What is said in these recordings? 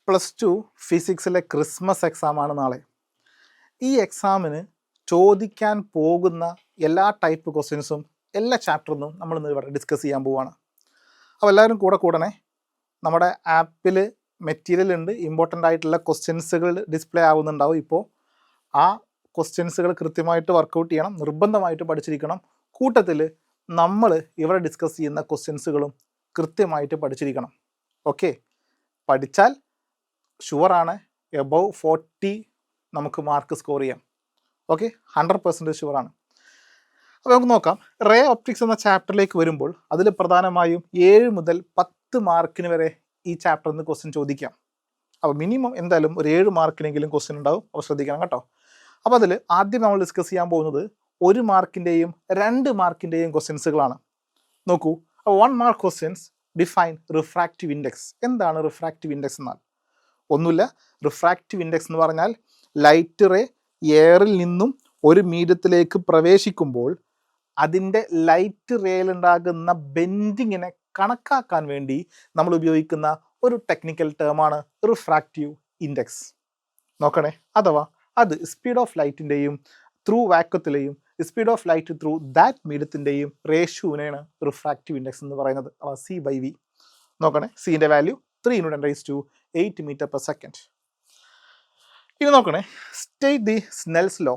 +2 ഫിസിക്സിലെ Christmas എക്സാമാണ് നാളെ. ഈ എക്സാമിന് ചോദിക്കാൻ പോകുന്ന എല്ലാ ടൈപ്പ് ക്വസ്റ്റ്യൻസും എല്ലാ ചാപ്റ്ററിനും നമ്മളിന്ന് ഇവിടെ ഡിസ്കസ് ചെയ്യാൻ പോവുകയാണ്. അപ്പോൾ എല്ലാവരും കൂടണേ. നമ്മുടെ ആപ്പിൽ മെറ്റീരിയൽ ഉണ്ട്, ഇമ്പോർട്ടൻ്റ് ആയിട്ടുള്ള ക്വസ്റ്റ്യൻസുകൾ ഡിസ്പ്ലേ ആവുന്നുണ്ടാവും. ഇപ്പോൾ ആ ക്വസ്റ്റ്യൻസുകൾ കൃത്യമായിട്ട് വർക്കൗട്ട് ചെയ്യണം, നിർബന്ധമായിട്ട് പഠിച്ചിരിക്കണം. കൂട്ടത്തിൽ നമ്മൾ ഇവിടെ ഡിസ്കസ് ചെയ്യുന്ന ക്വസ്റ്റ്യൻസുകളും കൃത്യമായിട്ട് പഠിച്ചിരിക്കണം. ഓക്കെ, പഠിച്ചാൽ ഷുവറാണ് എബവ് 40 നമുക്ക് മാർക്ക് സ്കോർ ചെയ്യാം. ഓക്കെ, 100% ഷുവറാണ്. അപ്പോൾ നമുക്ക് നോക്കാം. റേ ഓപ്റ്റിക്സ് എന്ന ചാപ്റ്ററിലേക്ക് വരുമ്പോൾ അതിൽ പ്രധാനമായും 7 മുതൽ 10 മാർക്കിന് വരെ ഈ ചാപ്റ്ററിൽ നിന്ന് ക്വസ്റ്റ്യൻ ചോദിക്കാം. അപ്പോൾ മിനിമം എന്തായാലും ഒരു 7 മാർക്കിനെങ്കിലും ക്വസ്റ്റ്യൻ ഉണ്ടാവും. അപ്പോൾ ശ്രദ്ധിക്കണം കേട്ടോ. അപ്പോൾ അതിൽ ആദ്യം നമ്മൾ ഡിസ്കസ് ചെയ്യാൻ പോകുന്നത് 1 മാർക്കിൻ്റെയും 2 മാർക്കിൻ്റെയും ക്വസ്റ്റ്യൻസുകളാണ്. നോക്കൂ, 1 mark questions define refractive index. എന്താണ് റിഫ്രാക്റ്റീവ് ഇൻഡെക്സ് എന്നാൽ? ഒന്നുമില്ല, റിഫ്രാക്റ്റീവ് ഇൻഡെക്സ് എന്ന് പറഞ്ഞാൽ ലൈറ്റ് റേ എയറിൽ നിന്നും ഒരു മീഡിയത്തിലേക്ക് പ്രവേശിക്കുമ്പോൾ അതിൻ്റെ ലൈറ്റ് റേയിലുണ്ടാകുന്ന ബെൻഡിങ്ങിനെ കണക്കാക്കാൻ വേണ്ടി നമ്മൾ ഉപയോഗിക്കുന്ന ഒരു ടെക്നിക്കൽ ടേമാണ് റിഫ്രാക്റ്റീവ് ഇൻഡെക്സ്. നോക്കണേ, അഥവാ അത് സ്പീഡ് ഓഫ് ലൈറ്റിൻ്റെയും ത്രൂ വാക്വത്തിലെയും speed of light through that മീഡിയത്തിൻ്റെയും റേഷ്യൂവിനെയാണ് റിഫ്രാക്റ്റീവ് ഇൻഡെക്സ് എന്ന് പറയുന്നത്, അഥവാ C/V. നോക്കണേ, സിൻ്റെ വാല്യൂ 3 × 10⁸ m/s. ഇനി നോക്കണേ, state the Snell's law.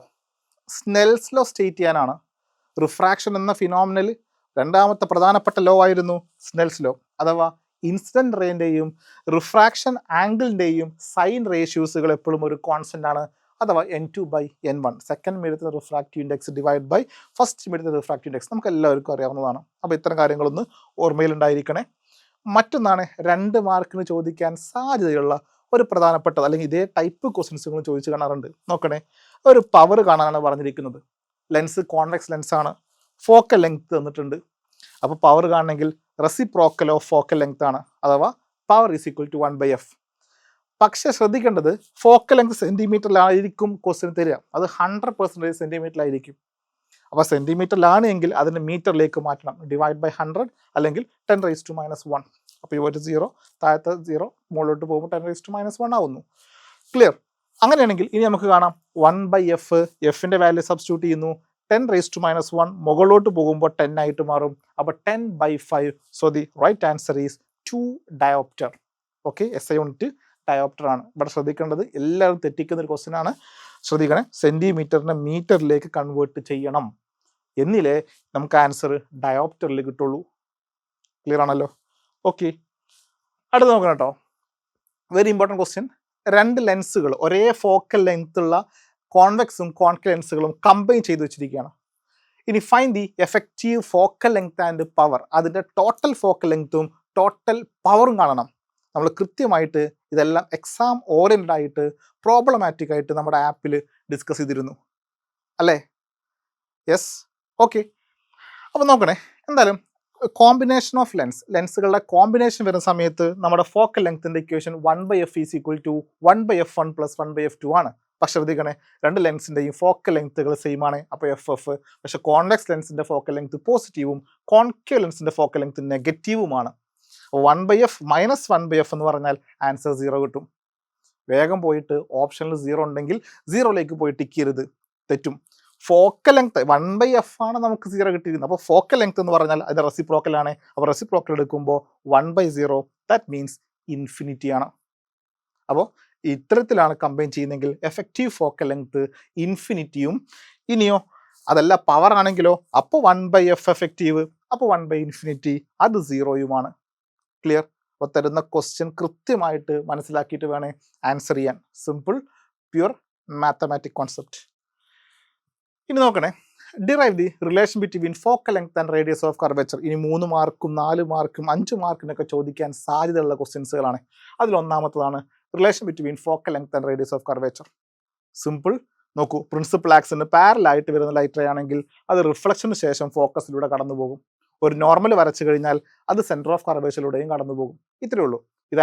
Snell's law state ചെയ്യാനാണ് റിഫ്രാക്ഷൻ എന്ന ഫിനോമിനൽ രണ്ടാമത്തെ പ്രധാനപ്പെട്ട ലോ ആയിരുന്നു സ്നെൽസ് ലോ. അഥവാ ഇൻസിഡൻറ്റ് റേൻ്റെയും റിഫ്രാക്ഷൻ ആംഗിളിൻ്റെയും സൈൻ റേഷ്യൂസുകൾ എപ്പോഴും ഒരു കോൺസ്റ്റൻ്റ് ആണ്. അഥവാ N2/N1, സെക്കൻഡ് മീഡിയത്തിൻ്റെ refractive index divide by first മീഡിയത്തിൻ്റെ റിഫ്രാക്റ്റീവ് ഇൻഡെക്സ്. നമുക്ക് എല്ലാവർക്കും അറിയാവുന്നതാണ്. അപ്പോൾ ഇത്തരം കാര്യങ്ങളൊന്ന് ഓർമ്മയിലുണ്ടായിരിക്കണേ. മറ്റൊന്നാണ് 2 മാർക്കിന് ചോദിക്കാൻ സാധ്യതയുള്ള ഒരു പ്രധാനപ്പെട്ടത്, അല്ലെങ്കിൽ ഇതേ ടൈപ്പ് ക്വസ്റ്റ്യൻസുകൾ ചോദിച്ച് കാണാറുണ്ട്. നോക്കണേ, ഒരു പവർ കാണാനാണ് പറഞ്ഞിരിക്കുന്നത്. ലെൻസ് കോൺവെക്സ് ലെൻസാണ്, ഫോക്കൽ ലെങ്ത് തന്നിട്ടുണ്ട്. അപ്പോൾ പവർ കാണണമെങ്കിൽ റെസിപ്രോക്കൽ ഓഫ് ഫോക്കൽ ലെങ്ത് ആണ്, അഥവാ power is equal to 1/f. പക്ഷേ ശ്രദ്ധിക്കേണ്ടത് ഫോക്കൽ ലെങ്ത് സെൻറ്റിമീറ്ററിലായിരിക്കും ക്വസ്റ്റ്യൻ തരിക. അത് 100% സെൻറ്റിമീറ്ററിലായിരിക്കും. അപ്പോൾ സെൻറ്റിമീറ്ററിലാണ് എങ്കിൽ അതിന് മീറ്ററിലേക്ക് മാറ്റണം, ഡിവൈഡ് ബൈ 100 അല്ലെങ്കിൽ 10⁻⁻1. അപ്പോൾ ഈ ഒരു 0 താഴത്തെ 0 മുകളിലോട്ട് പോകുമ്പോൾ 10⁻⁻1 ആവുന്നു. ക്ലിയർ? അങ്ങനെയാണെങ്കിൽ ഇനി നമുക്ക് കാണാം 1/f, എഫിൻ്റെ വാല്യൂ സബ്സ്റ്റിറ്റ്യൂട്ട് ചെയ്യുന്നു. 10⁻⁻1 മുകളിലോട്ട് പോകുമ്പോൾ 10 ആയിട്ട് മാറും. അപ്പോൾ 10/5. So the right answer is 2 diopter. Okay, SI unit diopter ആണ്. ഇവിടെ ശ്രദ്ധിക്കേണ്ടത്, എല്ലാവരും തെറ്റിക്കുന്ന ഒരു ക്വസ്റ്റ്യൻ ആണ്. ശ്രദ്ധിക്കണേ, സെൻറ്റിമീറ്ററിനെ മീറ്ററിലേക്ക് കൺവേർട്ട് ചെയ്യണം, എന്നിലേ നമുക്ക് ആൻസർ ഡയോപ്റ്ററിൽ കിട്ടുള്ളൂ. ക്ലിയർ ആണല്ലോ? ഓക്കെ, അടുത്ത് നോക്കണം കേട്ടോ. Very important question. 2 ലെൻസുകൾ ഒരേ ഫോക്കൽ ലെങ്ത് ഉള്ള കോൺവെക്സും കോൺകേവ് ലെൻസുകളും കമ്പൈൻ ചെയ്ത് വെച്ചിരിക്കുകയാണ്. ഇനി find the effective focal length and power. അതിൻ്റെ ടോട്ടൽ ഫോക്കൽ ലെങ്ത്തും ടോട്ടൽ പവറും കാണണം. നമ്മൾ കൃത്യമായിട്ട് ഇതെല്ലാം എക്സാം ഓറിയൻറ്റഡ് ആയിട്ട് പ്രോബ്ലമാറ്റിക് ആയിട്ട് നമ്മുടെ ആപ്പിൽ ഡിസ്കസ് ചെയ്തിരുന്നു അല്ലേ? Yes, okay. അപ്പോൾ നോക്കണേ, എന്തായാലും കോമ്പിനേഷൻ ഓഫ് ലെൻസുകളുടെ കോമ്പിനേഷൻ വരുന്ന സമയത്ത് നമ്മുടെ ഫോക്കൽ ലെങ്ത്തിൻ്റെ equation 1/f is equal to 1/f1 + 1/f2 ആണ്. പക്ഷെ ശ്രദ്ധിക്കണേ, 2 ലെൻസിൻ്റെയും ഫോക്കൽ ലെങ്ത്തുകൾ സെയിം ആണ്. അപ്പോൾ FF. പക്ഷെ കോൺവെക്സ് ലെൻസിൻ്റെ ഫോക്കൽ ലെങ്ത് പോസിറ്റീവും കോൺകേവ് ലെൻസിൻ്റെ ഫോക്കൽ ലെങ്ത് നെഗറ്റീവുമാണ്. 1/f - 1/f എന്ന് പറഞ്ഞാൽ ആൻസർ 0 കിട്ടും. വേഗം പോയിട്ട് ഓപ്ഷനിൽ 0 ഉണ്ടെങ്കിൽ 0ലേക്ക് പോയി ടിക്ക് ചെയ്യരുത്, തെറ്റും. ഫോക്കൽ ലെങ്ത് 1/f ആണ് നമുക്ക് 0 കിട്ടിയിരുന്നത്. അപ്പോൾ ഫോക്കൽ ലെങ്ത് എന്ന് പറഞ്ഞാൽ അത് റെസിപ്രോക്കലാണ്. അപ്പോൾ റെസിപ്രോക്കൽ എടുക്കുമ്പോൾ 1/0, ദാറ്റ് മീൻസ് ഇൻഫിനിറ്റി ആണ്. അപ്പോൾ ഇത്തരത്തിലാണ് കമ്പൈൻ ചെയ്യുന്നതെങ്കിൽ എഫക്റ്റീവ് ഫോക്കൽ ലെങ്ത് ഇൻഫിനിറ്റിയും. ഇനിയോ അതല്ല പവർ ആണെങ്കിലോ, അപ്പോൾ 1/f എഫക്റ്റീവ്, അപ്പോൾ 1/∞ അത് 0യുമാണ്. ക്ലിയർ? അപ്പോൾ തരുന്ന ക്വസ്റ്റ്യൻ കൃത്യമായിട്ട് മനസ്സിലാക്കിയിട്ട് വേണേ ആൻസർ ചെയ്യാൻ. Simple pure mathematic concept. ഇനി നോക്കണേ, derive the relation between focal length and radius of curvature. ഇനി 3 മാർക്കും 4 മാർക്കും 5 മാർക്കിനൊക്കെ ചോദിക്കാൻ സാധ്യതയുള്ള ക്വസ്റ്റ്യൻസുകളാണ്. അതിലൊന്നാമത്തതാണ് relation between focal length and radius of curvature. Simple. നോക്കൂ, പ്രിൻസിപ്പൽ ആക്സിന് പാരലായിട്ട് വരുന്ന ലൈറ്റ് റേ ആണെങ്കിൽ അത് റിഫ്ലക്ഷന് ശേഷം ഫോക്കസിലൂടെ കടന്നു പോകും. ഒരു നോർമൽ വരച്ചു കഴിഞ്ഞാൽ അത് സെൻറ്റർ ഓഫ് കർവേച്ചറിലൂടെയും കടന്നു പോകും. ഇത്രയേ ഉള്ളൂ. ഇത്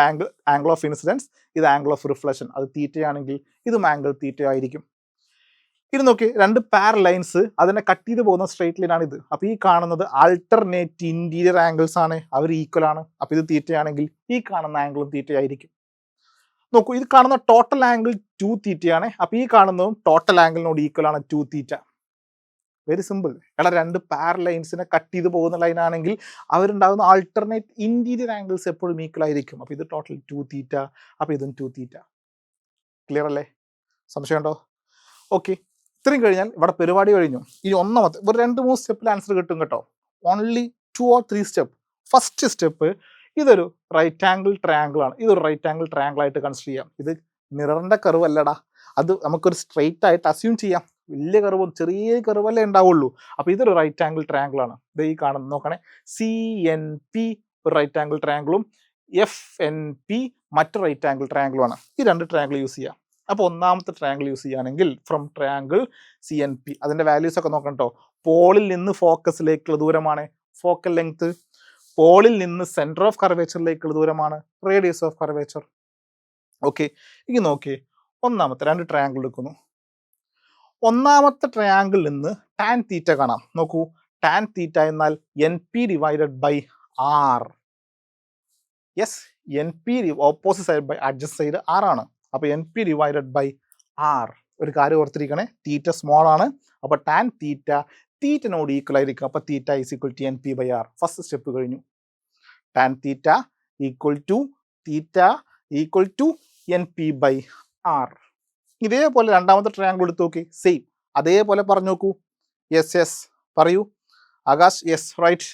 ആംഗിൾ ഓഫ് ഇൻസിഡൻസ്, ഇത് ആംഗിൾ ഓഫ് റിഫ്ലക്ഷൻ. അത് തീറ്റയാണെങ്കിൽ ഇതും ആംഗിൾ തീറ്റ ആയിരിക്കും. ഇത് നോക്കി, 2 പാരലൈൻസ് അതിനെ കട്ട് ചെയ്ത് പോകുന്ന സ്ട്രെയിറ്റ് ലൈൻ ആണ് ഇത്. അപ്പോൾ ഈ കാണുന്നത് ആൾട്ടർനേറ്റ് ഇൻറ്റീരിയർ ആംഗിൾസ് ആണ്, അവർ ഈക്വൽ ആണ്. അപ്പോൾ ഇത് തീറ്റയാണെങ്കിൽ ഈ കാണുന്ന ആംഗിളും തീറ്റയായിരിക്കും. നോക്കൂ, ഇത് കാണുന്ന ടോട്ടൽ ആംഗിൾ 2 തീറ്റയാണ്. അപ്പോൾ ഈ കാണുന്നതും ടോട്ടൽ ആംഗിളിനോട് ഈക്വൽ ആണ് 2 തീറ്റ. Very simple. എടാ, രണ്ട് പാരലൽ ലൈൻസിനെ കട്ട് ചെയ്ത് പോകുന്ന ലൈനാണെങ്കിൽ അവരുണ്ടാകുന്ന ആൾട്ടർനേറ്റ് ഇന്റീരിയർ ആംഗിൾസ് എപ്പോഴും ഈക്വൽ ആയിരിക്കും. അപ്പോൾ ഇത് ടോട്ടൽ 2 തീറ്റ, അപ്പോൾ ഇതും 2 തീറ്റ. ക്ലിയർ അല്ലേ? സംശയമുണ്ടോ? ഓക്കെ, ഇത്രയും കഴിഞ്ഞാൽ ഇവിടെ പരിപാടി കഴിഞ്ഞു. ഇനി ഒന്നാമത്തെ ഒരു 2-3 സ്റ്റെപ്പിൽ ആൻസർ കിട്ടും കേട്ടോ. Only 2 or 3 step. First step, ഇതൊരു റൈറ്റ് ആംഗിൾ ട്രയാങ്കിൾ ആണ്. ഇതൊരു റൈറ്റ് ആംഗിൾ ട്രയാങ്കിൾ ആയിട്ട് കൺസിഡർ ചെയ്യാം. ഇത് മിററിന്റെ കർവ് അല്ലടാ, അത് നമുക്കൊരു സ്ട്രെയിറ്റ് ആയിട്ട് അസ്യൂം ചെയ്യാം. വലിയ കർവും ചെറിയ കർവല്ലേ ഉണ്ടാവുള്ളൂ. അപ്പോൾ ഇതൊരു റൈറ്റ് ആംഗിൾ ട്രയാങ്കിൾ ആണ്. ഇത് ഈ കാണുന്ന നോക്കണേ, CNP ഒരു റൈറ്റ് ആംഗിൾ ട്രയാങ്കിളും FNP മറ്റു റൈറ്റ് ആംഗിൾ ട്രയാങ്കിളും ആണ്. ഈ രണ്ട് ട്രയാങ്കിൾ യൂസ് ചെയ്യാം. അപ്പോൾ ഒന്നാമത്തെ ട്രയാങ്കിൾ യൂസ് ചെയ്യുകയാണെങ്കിൽ ഫ്രം ട്രയാങ്കിൾ CNP അതിൻ്റെ വാല്യൂസ് ഒക്കെ നോക്കണം കേട്ടോ. പോളിൽ നിന്ന് ഫോക്കസിലേക്കുള്ള ദൂരമാണ് ഫോക്കൽ ലെങ്ത്. പോളിൽ നിന്ന് സെൻറ്റർ ഓഫ് കർവേച്ചറിലേക്കുള്ള ദൂരമാണ് റേഡിയസ് ഓഫ് കർവേച്ചർ. ഓക്കെ, ഇനി നോക്കിയേ, ഒന്നാമത്തെ രണ്ട് ട്രയാങ്കിൾ എടുക്കുന്നു. ഒന്നാമത്തെ ട്രയാങ്കിളിൽ നിന്ന് ടാൻ തീറ്റ കാണാം. നോക്കൂ, ടാൻ തീറ്റ എന്നാൽ NP divided by R. Yes, NP opposite side by adjust side R ആണ്. അപ്പോൾ NP ഡിവൈഡഡ് ബൈ R. ഒരു കാര്യം ഓർത്തിരിക്കണേ, തീറ്റ സ്മോൾ ആണ്. അപ്പോൾ ടാൻ തീറ്റ തീറ്റനോട് ഈക്വൽ ആയിരിക്കും. അപ്പോൾ theta is equal to NP by R. First step കഴിഞ്ഞു. Tan theta equal to theta equal to NP by R. ഇതേപോലെ രണ്ടാമത്തെ ട്രയാങ്കിൾ എടുത്ത് നോക്കി, സെയിം അതേപോലെ പറഞ്ഞു നോക്കൂ. യെസ് പറയൂ ആകാശ്. യെസ്, റൈറ്റ്,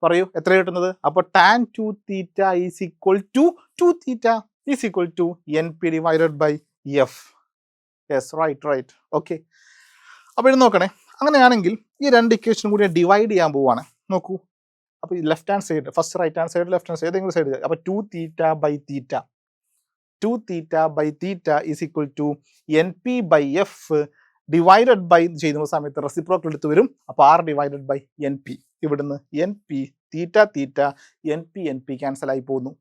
പറയൂ എത്ര കിട്ടുന്നത്? അപ്പോൾ tan 2 theta is equal to 2 theta is equal to NP divided by F. Yes, right. Okay, അപ്പോൾ ഇത് നോക്കണേ. അങ്ങനെയാണെങ്കിൽ ഈ രണ്ട് ഇക്വേഷനും കൂടി ഡിവൈഡ് ചെയ്യാൻ പോവാണ്. നോക്കൂ, അപ്പോൾ ഈ left hand side, first right hand side, left hand side, ഏതെങ്കിലും സൈഡ്. അപ്പോൾ 2 theta by theta, 2 theta by theta is equal to NP by F divided by ചെയ്യുന്ന സമയത്ത് റെസിപ്രോക്കൽ എടുത്ത് വരും. അപ്പോൾ R ഡിവൈഡഡ് ബൈ NP. ഇവിടുന്ന് NP തീറ്റ NP ക്യാൻസൽ ആയി പോകുന്നു.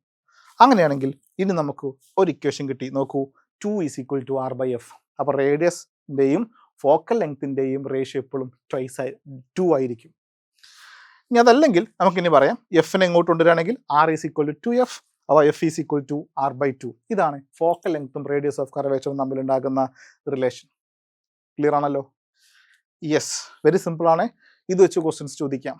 അങ്ങനെയാണെങ്കിൽ ഇനി നമുക്ക് ഒരു ഇക്വേഷൻ കിട്ടി. നോക്കൂ, 2 is equal to R by F. അപ്പോൾ റേഡിയസിൻ്റെയും ഫോക്കൽ ലെങ്ത്തിൻ്റെയും റേഷ്യോ എപ്പോഴും 2 ആയിരിക്കും. ഇനി അതല്ലെങ്കിൽ നമുക്കിനി പറയാം, എഫിനെ എങ്ങോട്ട് കൊണ്ടുവരികയാണെങ്കിൽ R is equal to 2F. അപ്പോൾ F is equal to R by 2. ഇതാണ് ഫോക്കൽ ലെങ്ത്തും റേഡിയസ് ഓഫ് കർവേച്ചറും തമ്മിലുണ്ടാകുന്ന റിലേഷൻ. ക്ലിയർ ആണല്ലോ? യെസ്, വെരി സിമ്പിൾ ആണ്. ഇത് വെച്ച് ക്വസ്റ്റ്യൻസ് ചോദിക്കാം.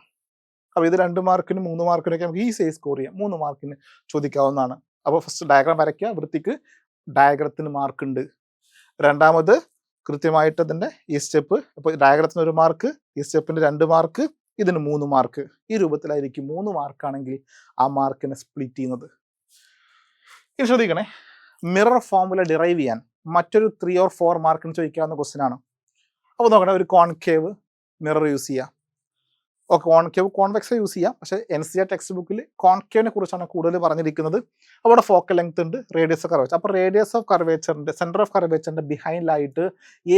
അപ്പോൾ ഇത് 2 മാർക്കിനും 3 മാർക്കിനൊക്കെ നമുക്ക് ഈസിയായി സ്കോർ ചെയ്യാം. 3 മാർക്കിന് ചോദിക്കാവുന്നതാണ്. അപ്പോൾ ഫസ്റ്റ് ഡയഗ്രാം വരയ്ക്കുക, വൃത്തിക്ക് ഡയഗ്രത്തിന് മാർക്കുണ്ട്. രണ്ടാമത് കൃത്യമായിട്ട് അതിൻ്റെ ഈ സ്റ്റെപ്പ്, അപ്പോൾ ഡയഗ്രത്തിന് 1 മാർക്ക്, ഈ സ്റ്റെപ്പിന് 2 മാർക്ക്, ഇതിന് 3 മാർക്ക്. ഈ രൂപത്തിലായിരിക്കും 3 മാർക്കാണെങ്കിൽ ആ മാർക്കിനെ സ്പ്ലിറ്റ് ചെയ്യുന്നത്. ഇത് ശ്രദ്ധിക്കണേ, മിറർ ഫോർമുല ഡിറൈവ് ചെയ്യാൻ മറ്റൊരു 3 or 4 മാർക്കിന് ചോദിക്കാവുന്ന ക്വസ്റ്റ്യൻ ആണ്. അപ്പോൾ നോക്കണേ, ഒരു കോൺകേവ് മിറർ യൂസ് ചെയ്യാം. ഓക്കെ, കോൺകേവ് കോൺവെക്സ് യൂസ് ചെയ്യാം. പക്ഷേ NCERT ടെക്സ്റ്റ് ബുക്കിൽ കോൺകേവിനെ കുറിച്ചാണ് കൂടുതൽ പറഞ്ഞിരിക്കുന്നത്. അവിടെ ഫോക്കൽ ലെങ്ത് ഉണ്ട്, റേഡിയസ് ഓഫ് കർവേച്ചർ. അപ്പോൾ റേഡിയസ് ഓഫ് കർവേച്ചറിൻ്റെ സെൻറ്റർ ഓഫ് കർവേച്ചറിൻ്റെ ബിഹൈൻഡിലായിട്ട്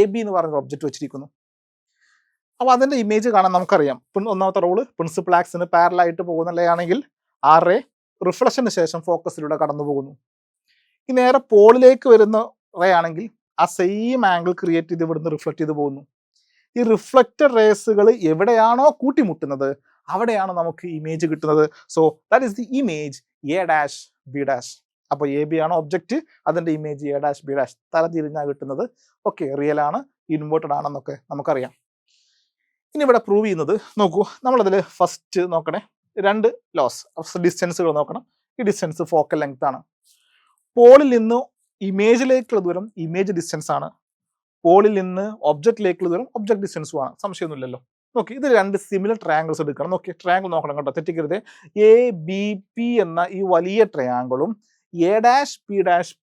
AB എന്ന് പറയുന്ന ഒബ്ജക്റ്റ് വെച്ചിരിക്കുന്നു. അപ്പോൾ അതിൻ്റെ ഇമേജ് കാണാൻ നമുക്കറിയാം. ഒന്നാമത്തെ റൂള്, പ്രിൻസിപ്പൽ ആക്സിന് പാരലായിട്ട് പോകുന്നില്ലാണെങ്കിൽ RA റിഫ്ലക്ഷന് ശേഷം ഫോക്കസിലൂടെ കടന്നു പോകുന്നു. ഈ നേരെ പോളിലേക്ക് വരുന്ന റേ ആണെങ്കിൽ ആ സെയിം ആംഗിൾ ക്രിയേറ്റ് ചെയ്ത് ഇവിടുന്ന് റിഫ്ലക്ട് ചെയ്ത് പോകുന്നു. ഈ റിഫ്ലക്റ്റഡ് റേസുകൾ എവിടെയാണോ കൂട്ടിമുട്ടുന്നത് അവിടെയാണ് നമുക്ക് ഇമേജ് കിട്ടുന്നത്. So that is the image A', B'. അപ്പോൾ AB ആണ് ഒബ്ജക്റ്റ്, അതിൻ്റെ ഇമേജ് A', B'. തലതിരിഞ്ഞാൽ കിട്ടുന്നത്. ഓക്കെ, റിയൽ ആണ്, ഇൻവേർട്ടഡ് ആണെന്നൊക്കെ നമുക്കറിയാം. ഇനി ഇവിടെ പ്രൂവ് ചെയ്യുന്നത് നോക്കൂ, നമ്മളതിൽ ഫസ്റ്റ് നോക്കണേ, 2 ലോസ്. ഡിസ്റ്റൻസുകൾ നോക്കണം. ഈ ഡിസ്റ്റൻസ് ഫോക്കൽ ലെങ്ത് ആണ്. പോളിൽ നിന്ന് ഇമേജിലേക്കുള്ള ദൂരം ഇമേജ് ഡിസ്റ്റൻസ് ആണ്. പോളിൽ നിന്ന് ഒബ്ജക്റ്റിലേക്കുള്ള ദൂരം ഒബ്ജക്ട് ഡിസ്റ്റൻസും ആണ്. സംശയമൊന്നുമില്ലല്ലോ. നോക്കി, ഇത് 2 സിമിലർ ട്രയാങ്കിൾസ് എടുക്കണം. നോക്കി, ട്രയാങ്കിൾ നോക്കണം കേട്ടോ, തെറ്റിക്കരുത്. ABP എന്ന ഈ വലിയ ട്രയാങ്കിളും A',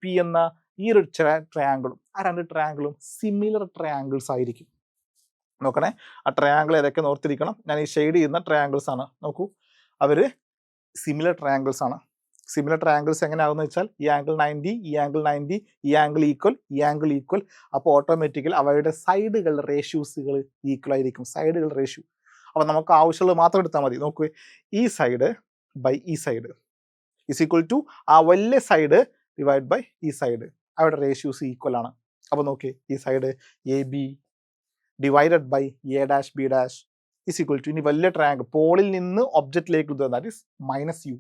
B', എന്ന ഈ ഒരു ട്രയാങ്കിളും, ആ 2 ട്രയാങ്കിളും സിമിലർ ട്രയാങ്കിൾസ് ആയിരിക്കും. നോക്കണേ, ആ ട്രയാങ്കിൾ ഏതൊക്കെ ഓർത്തിരിക്കണം. ഞാൻ ഈ ഷെയ്ഡ് ചെയ്യുന്ന ട്രയാങ്കിൾസ് ആണ്. നോക്കൂ, അവർ സിമിലർ ട്രയാങ്കിൾസ് ആണ്. സിമിലർ ട്രയാങ്കിൾസ് എങ്ങനെയാകുമെന്ന് വെച്ചാൽ ഈ ആംഗിൾ 90, ഈ ആംഗിൾ 90, ഈ ആംഗിൾ ഈക്വൽ, ഈ ആംഗിൾ ഈക്വൽ. അപ്പോൾ ഓട്ടോമാറ്റിക്കലി അവയുടെ സൈഡുകളുടെ റേഷ്യൂസുകൾ ഈക്വൽ ആയിരിക്കും. സൈഡുകളുടെ റേഷ്യൂ. അപ്പോൾ നമുക്ക് ആവശ്യമുള്ളത് മാത്രം എടുത്താൽ മതി. നോക്കൂ, ഈ സൈഡ് ബൈ ഈ സൈഡ് ഈസ് ഈക്വൽ ടു ആ വലിയ സൈഡ് ഡിവൈഡ് ബൈ ഈ സൈഡ്. അവയുടെ റേഷ്യൂസ് ഈക്വൽ ആണ്. അപ്പോൾ നോക്കി, ഈ side AB divided by A', B' is equal to, ഇനി വലിയ ട്രയാങ്കിൾ പോളിൽ നിന്ന് ഒബ്ജക്റ്റിലേക്ക് that is -U.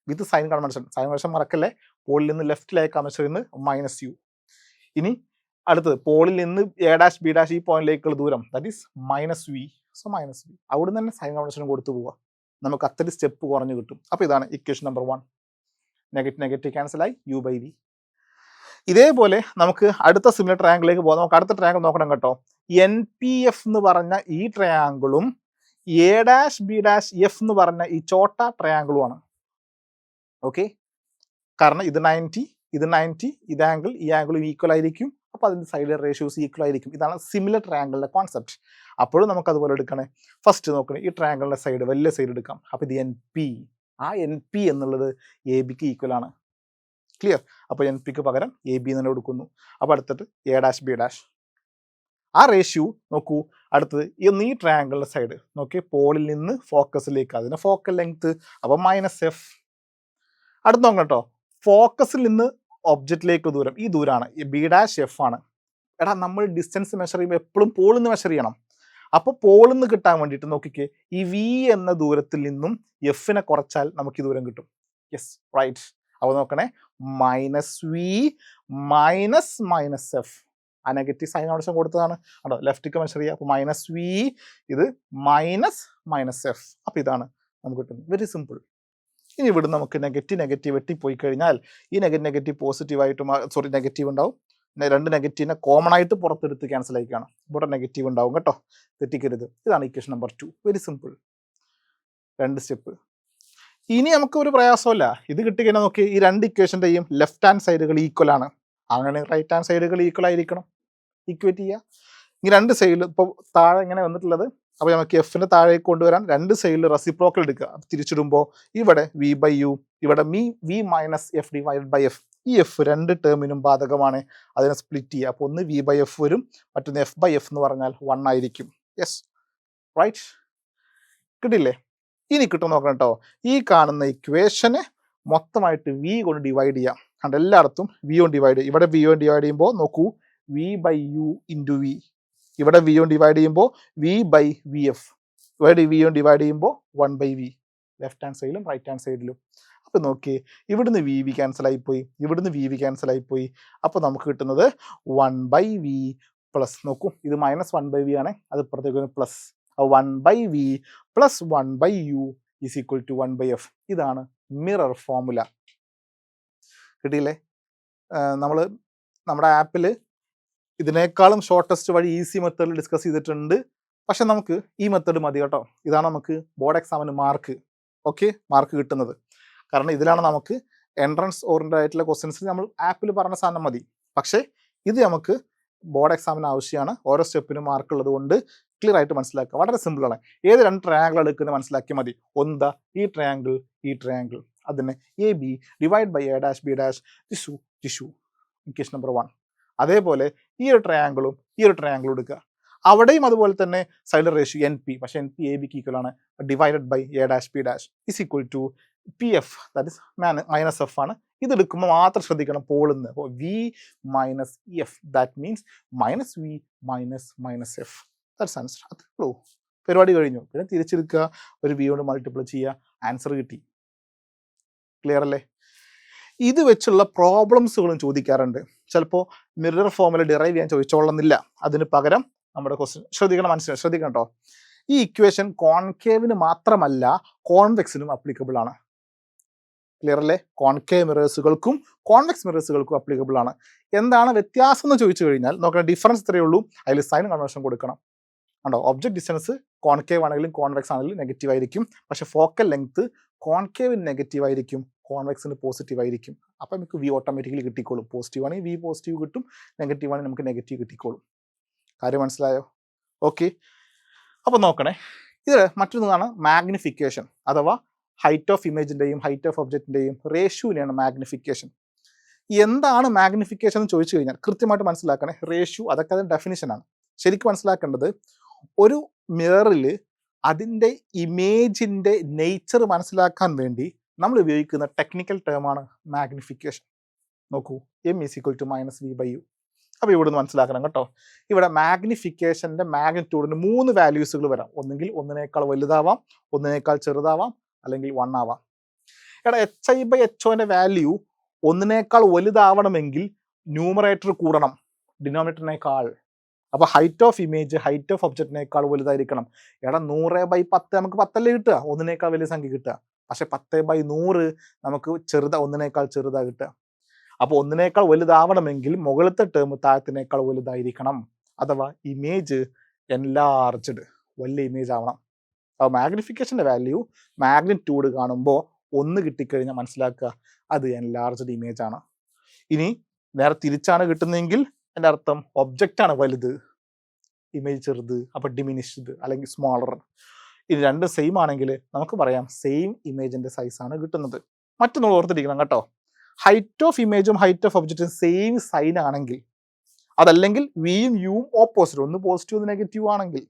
With sign convention മറക്കല്ലേ. പോളിൽ നിന്ന് ലെഫ്റ്റിലേക്കാണ് മെഷർ ചെയ്യുന്നത് -u. ഇനി അടുത്തത് പോളിൽ നിന്ന് a', b' ഈ പോയിന്റിലേക്കുള്ള ദൂരം that is -v. So -v അവിടെ നിന്ന് തന്നെ സൈൻ കൺവെൻഷൻ കൊടുത്തു പോവുക. നമുക്ക് അത്രയും സ്റ്റെപ്പ് കുറഞ്ഞു കിട്ടും. അപ്പോൾ ഇതാണ് ഇക്വേഷൻ നമ്പർ 1. Negative ക്യാൻസലായി u/v. ഇതേപോലെ നമുക്ക് അടുത്ത സിമിലർ ട്രയാങ്കിളിലേക്ക് പോകാം. നമുക്ക് അടുത്ത ട്രയാങ്കിൾ നോക്കണം കേട്ടോ. NPF എന്ന് പറഞ്ഞ ഈ ട്രയാങ്കിളും a', b', എന്ന് പറഞ്ഞ ഈ ചോട്ട ട്രയാങ്കിളുമാണ്. ഓക്കെ, കാരണം ഇത് 90, ഇത് 90, ഇത് ആംഗിൾ, ഈ ആംഗിളും ഈക്വൽ ആയിരിക്കും. അപ്പോൾ അതിൻ്റെ സൈഡ് റേഷ്യോസ് ഈക്വൽ ആയിരിക്കും. ഇതാണ് സിമിലർ ട്രയാങ്കിളിൻ്റെ കോൺസെപ്റ്റ്. അപ്പോഴും നമുക്ക് അതുപോലെ എടുക്കണേ. ഫസ്റ്റ് നോക്കണേ, ഈ ട്രയാങ്കിളിൻ്റെ സൈഡ് വലിയ സൈഡ് എടുക്കാം. അപ്പോൾ ഇത് NP. ആ NP എന്നുള്ളത് ABക്ക് ഈക്വൽ ആണ്. ക്ലിയർ? അപ്പോൾ NPക്ക് പകരം AB തന്നെ കൊടുക്കുന്നു. അപ്പോൾ അടുത്തിട്ട് a', b'. ആ റേഷ്യോ നോക്കൂ. അടുത്തത് ഈ ട്രയാങ്കിളിൻ്റെ സൈഡ് നോക്കി, പോളിൽ നിന്ന് ഫോക്കസിലേക്ക്, അതിന് ഫോക്കൽ ലെങ്ത്. അപ്പോൾ -f. അടുത്ത് നോക്കണം കേട്ടോ, ഫോക്കസിൽ നിന്ന് ഒബ്ജക്റ്റിലേക്ക് ദൂരം, ഈ ദൂരമാണ് b', f ആണ്. എടാ, നമ്മൾ ഡിസ്റ്റൻസ് മെഷർ ചെയ്യുമ്പോൾ എപ്പോഴും പോളിൽ നിന്ന് മെഷർ ചെയ്യണം. അപ്പോൾ പോളിൽ നിന്ന് കിട്ടാൻ വേണ്ടിയിട്ട് നോക്കിക്കേ, ഈ V എന്ന ദൂരത്തിൽ നിന്നും Fനെ കുറച്ചാൽ നമുക്ക് ഈ ദൂരം കിട്ടും. Yes, right. അപ്പോൾ നോക്കണേ, -v -f. ആ നെഗറ്റീവ് സൈൻ കൺവെൻഷൻ കൊടുത്തതാണ്. കേട്ടോ, ലെഫ്റ്റിക്ക് മെഷർ ചെയ്യുക. അപ്പോൾ -v, ഇത് -f. അപ്പോൾ ഇതാണ് നമുക്ക് കിട്ടുന്നത്. Very simple. ഇനി ഇവിടെ നമുക്ക് നെഗറ്റീവ് വെട്ടിപ്പോയി കഴിഞ്ഞാൽ ഈ നെഗറ്റീവ് പോസിറ്റീവായിട്ടും നെഗറ്റീവ് ഉണ്ടാവും. രണ്ട് നെഗറ്റീവിനെ കോമൺ ആയിട്ട് പുറത്തെടുത്ത് ക്യാൻസൽ ആയിക്കാണ്. ഇവിടെ നെഗറ്റീവ് ഉണ്ടാവും കേട്ടോ, തെറ്റിക്കരുത്. ഇതാണ് equation number 2. Very simple. 2 step. ഇനി നമുക്ക് ഒരു പ്രയാസമല്ല. ഇത് കിട്ടിക്കഴിഞ്ഞാൽ നോക്കി, ഈ രണ്ട് ഇക്വേഷൻ്റെയും ലെഫ്റ്റ് ഹാൻഡ് സൈഡുകൾ ഈക്വൽ ആണ്. അങ്ങനെ റൈറ്റ് ഹാൻഡ് സൈഡുകൾ ഈക്വൽ ആയിരിക്കണം. ഈക്വേറ്റ് ചെയ്യുക. ഈ രണ്ട് സൈഡിൽ ഇപ്പോൾ താഴെ ഇങ്ങനെ വന്നിട്ടുള്ളത്, അപ്പോൾ നമുക്ക് എഫിൻ്റെ താഴേക്ക് കൊണ്ടുവരാൻ രണ്ട് സൈഡിൽ റെസിപ്രോക്കൽ എടുക്കുക. തിരിച്ചിടുമ്പോൾ ഇവിടെ v/u, ഇവിടെ v - f / f. ഈ എഫ് രണ്ട് ടേമിനും ബാധകമാണ്. അതിനെ സ്പ്ലിറ്റ് ചെയ്യുക. അപ്പോൾ ഒന്ന് v/f വരും, മറ്റൊന്ന് f/f എന്ന് പറഞ്ഞാൽ 1 ആയിരിക്കും. Yes, right. കിട്ടില്ലേ? ഇനി കിട്ടും നോക്കണം കേട്ടോ. ഈ കാണുന്ന ഇക്വേഷനെ മൊത്തമായിട്ട് v കൊണ്ട് ഡിവൈഡ് ചെയ്യാം. കണ്ട് എല്ലായിടത്തും v കൊണ്ട് ഡിവൈഡ് ചെയ്യും. ഇവിടെ v കൊണ്ട് ഡിവൈഡ് ചെയ്യുമ്പോൾ നോക്കൂ, v/u × v. ഇവിടെ v കൊണ്ട് ഡിവൈഡ് ചെയ്യുമ്പോൾ v/vf. ഇവിടെ v കൊണ്ട് ഡിവൈഡ് ചെയ്യുമ്പോൾ 1/v. ലെഫ്റ്റ് ഹാൻഡ് സൈഡിലും റൈറ്റ് ഹാൻഡ് സൈഡിലും. അപ്പോൾ നോക്കിയേ, ഇവിടുന്ന് v ക്യാൻസൽ ആയിപ്പോയി, ഇവിടുന്ന് v ക്യാൻസൽ ആയിപ്പോയി. അപ്പോൾ നമുക്ക് കിട്ടുന്നത് 1/v പ്ലസ്, നോക്കൂ, ഇത് -1/v ആണ്, അത് ഇപ്പുറത്തേക്ക് plus 1/v plus 1/u is equal to 1/f. ഇതാണ് മിറർ ഫോർമുല. കിട്ടിയില്ലേ? നമ്മൾ നമ്മുടെ ആപ്പിൽ ഇതിനേക്കാളും ഷോർട്ടസ്റ്റ് വഴി ഈസി മെത്തേഡിൽ ഡിസ്കസ് ചെയ്തിട്ടുണ്ട്. പക്ഷെ നമുക്ക് ഈ മെത്തേഡ് മതി കേട്ടോ. ഇതാണ് നമുക്ക് ബോർഡ് എക്സാമിന് മാർക്ക് കിട്ടുന്നത്. കാരണം ഇതിലാണ് നമുക്ക് എൻട്രൻസ് ഓറിയൻറ്റഡ് ആയിട്ടുള്ള ക്വസ്റ്റ്യൻസ് നമ്മൾ ആപ്പിൽ പറഞ്ഞ സാധനം മതി. പക്ഷേ ഇത് നമുക്ക് ബോർഡ് എക്സാമിന് ആവശ്യമാണ്. ഓരോ സ്റ്റെപ്പിനും മാർക്ക് ഉള്ളത് കൊണ്ട് ക്ലിയർ ആയിട്ട് മനസ്സിലാക്കുക. വളരെ സിമ്പിളാണ്. ഏത് രണ്ട് ട്രയാങ്കിൾ എടുക്കുന്നത് മനസ്സിലാക്കിയാൽ മതി. ഒന്ന് ഈ ട്രയാങ്കിൾ, അതിനെ AB divide by a', b', ടിഷ്യൂ ഇക്വേഷൻ നമ്പർ 1. അതേപോലെ ഈ ഒരു ട്രയാങ്കിളും എടുക്കുക. അവിടെയും അതുപോലെ തന്നെ സൈഡ് റേഷ്യോ NP, പക്ഷേ NP ABക്ക് ഈക്വൽ ആണ്. Divided by a', b' is equal to PF, that is -f ആണ്. ഇതെടുക്കുമ്പോൾ മാത്രം ശ്രദ്ധിക്കണം പോളിന്ന്. അപ്പോൾ v - f, that means -v - f. That's answer. അത്രേ ഉള്ളൂ, പരിപാടി കഴിഞ്ഞു. പിന്നെ തിരിച്ചെടുക്കുക, ഒരു v കൊണ്ട് മൾട്ടിപ്ലൈ ചെയ്യുക, ആൻസർ കിട്ടി. ക്ലിയർ അല്ലേ? ഇത് വെച്ചുള്ള പ്രോബ്ലംസുകളും ചോദിക്കാറുണ്ട്. ചിലപ്പോൾ മിറർ ഫോർമുല ഡിറൈവ് ചെയ്യാൻ ചോദിച്ചോളുന്നില്ല. അതിന് പകരം നമ്മുടെ ക്വസ്റ്റ്യൻ ശ്രദ്ധിക്കണം കേട്ടോ. ഈ ഇക്വേഷൻ കോൺകേവിന് മാത്രമല്ല കോൺവെക്സിനും അപ്ലിക്കബിൾ ആണ്. ക്ലിയർ അല്ലേ? കോൺകേവ് മിറേഴ്സുകൾക്കും കോൺവെക്സ് മിറേഴ്സുകൾക്കും അപ്ലിക്കബിൾ ആണ്. എന്താണ് വ്യത്യാസം എന്ന് ചോദിച്ചു കഴിഞ്ഞാൽ നോക്കണം, ഡിഫറൻസ് ഇത്രയേ ഉള്ളൂ. അതിൽ സൈൻ കൺവെൻഷൻ കൊടുക്കണം. കണ്ടോ, ഒബ്ജക്ട് ഡിസ്റ്റൻസ് കോൺകേവ് ആണെങ്കിലും കോൺവെക്സ് ആണെങ്കിലും നെഗറ്റീവ് ആയിരിക്കും. പക്ഷെ ഫോക്കൽ ലെങ്ത് കോൺകേവിന് നെഗറ്റീവ് ആയിരിക്കും, കോൺവെക്സിന് പോസിറ്റീവ് ആയിരിക്കും. അപ്പോൾ നമുക്ക് v ഓട്ടോമാറ്റിക്കലി കിട്ടിക്കോളും. പോസിറ്റീവ് ആണെങ്കിൽ v പോസിറ്റീവ് കിട്ടും, നെഗറ്റീവ് ആണെങ്കിൽ നമുക്ക് നെഗറ്റീവ് കിട്ടിക്കോളും. കാര്യം മനസ്സിലായോ? ഓക്കെ. അപ്പോൾ നോക്കണേ, ഇത് മറ്റൊന്നാണ് മാഗ്നിഫിക്കേഷൻ, അഥവാ ഹൈറ്റ് ഓഫ് ഇമേജിൻ്റെയും ഹൈറ്റ് ഓഫ് ഒബ്ജക്റ്റിൻ്റെയും റേഷ്യോനെയാണ് മാഗ്നിഫിക്കേഷൻ. എന്താണ് മാഗ്നിഫിക്കേഷൻ എന്ന് ചോദിച്ചു കഴിഞ്ഞാൽ കൃത്യമായിട്ട് മനസ്സിലാക്കണേ. റേഷ്യോ അതൊക്കെ അതിൻ്റെ ഡെഫിനിഷനാണ്. ശരിക്കും മനസ്സിലാക്കേണ്ടത്, ഒരു മിററിൽ അതിൻ്റെ ഇമേജിൻ്റെ നേച്ചർ മനസ്സിലാക്കാൻ വേണ്ടി നമ്മൾ ഉപയോഗിക്കുന്ന ടെക്നിക്കൽ ടേമാണ് മാഗ്നിഫിക്കേഷൻ. നോക്കൂ, m = -v/u. അപ്പോൾ ഇവിടെ നിന്ന് മനസ്സിലാക്കണം കേട്ടോ. ഇവിടെ മാഗ്നിഫിക്കേഷൻ്റെ മാഗ്നിറ്റ്യൂഡിന് 3 വാല്യൂസുകൾ വരാം. ഒന്നുകിൽ ഒന്നിനേക്കാൾ വലുതാവാം, ഒന്നിനേക്കാൾ ചെറുതാവാം, അല്ലെങ്കിൽ 1 ആവാം. എടാ HI/HOന്റെ വാല്യൂ ഒന്നിനേക്കാൾ വലുതാവണമെങ്കിൽ ന്യൂമറേറ്റർ കൂടണം ഡിനോമിനേറ്ററിനേക്കാൾ. അപ്പോൾ height of image height of ഒബ്ജക്റ്റിനേക്കാൾ വലുതായിരിക്കണം. എടാ 100/10 നമുക്ക് 10 കിട്ടുക, ഒന്നിനേക്കാൾ വലിയ സംഖ്യ കിട്ടുക. പക്ഷെ 10/100 നമുക്ക് ഒന്നിനേക്കാൾ ചെറുതാ കിട്ടുക. അപ്പോൾ ഒന്നിനേക്കാൾ വലുതാവണമെങ്കിൽ മുകളിലത്തെ ടേം താഴത്തിനേക്കാൾ വലുതായിരിക്കണം. അഥവാ ഇമേജ് എൻലാർജ്ഡ്, വലിയ ഇമേജ് ആവണം. അപ്പോൾ മാഗ്നിഫിക്കേഷൻ്റെ വാല്യൂ മാഗ്നിറ്റ്യൂഡ് കാണുമ്പോൾ 1 കിട്ടിക്കഴിഞ്ഞാൽ മനസ്സിലാക്കുക അത് എൻലാർജ്ഡ് ഇമേജ് ആണ്. ഇനി നേരെ തിരിച്ചാണ് കിട്ടുന്നതെങ്കിൽ എൻ്റെ അർത്ഥം ഒബ്ജക്റ്റാണ് വലുത്, ഇമേജ് ചെറുത്, അപ്പോൾ ഡിമിനിഷ്ഡ് അല്ലെങ്കിൽ സ്മോളർ. ഇത് രണ്ടും സെയിം ആണെങ്കിൽ നമുക്ക് പറയാം സെയിം ഇമേജിൻ്റെ സൈസാണ് കിട്ടുന്നത്. മറ്റൊന്ന് ഓർത്തിരിക്കണം കേട്ടോ, ഹൈറ്റ് ഓഫ് ഇമേജും ഹൈറ്റ് ഓഫ് ഒബ്ജക്റ്റും സെയിം സൈൻ ആണെങ്കിൽ, അതല്ലെങ്കിൽ വിയും യുവും ഓപ്പോസിറ്റ്, ഒന്ന് പോസിറ്റീവ് ഒന്ന് നെഗറ്റീവ് ആണെങ്കിൽ,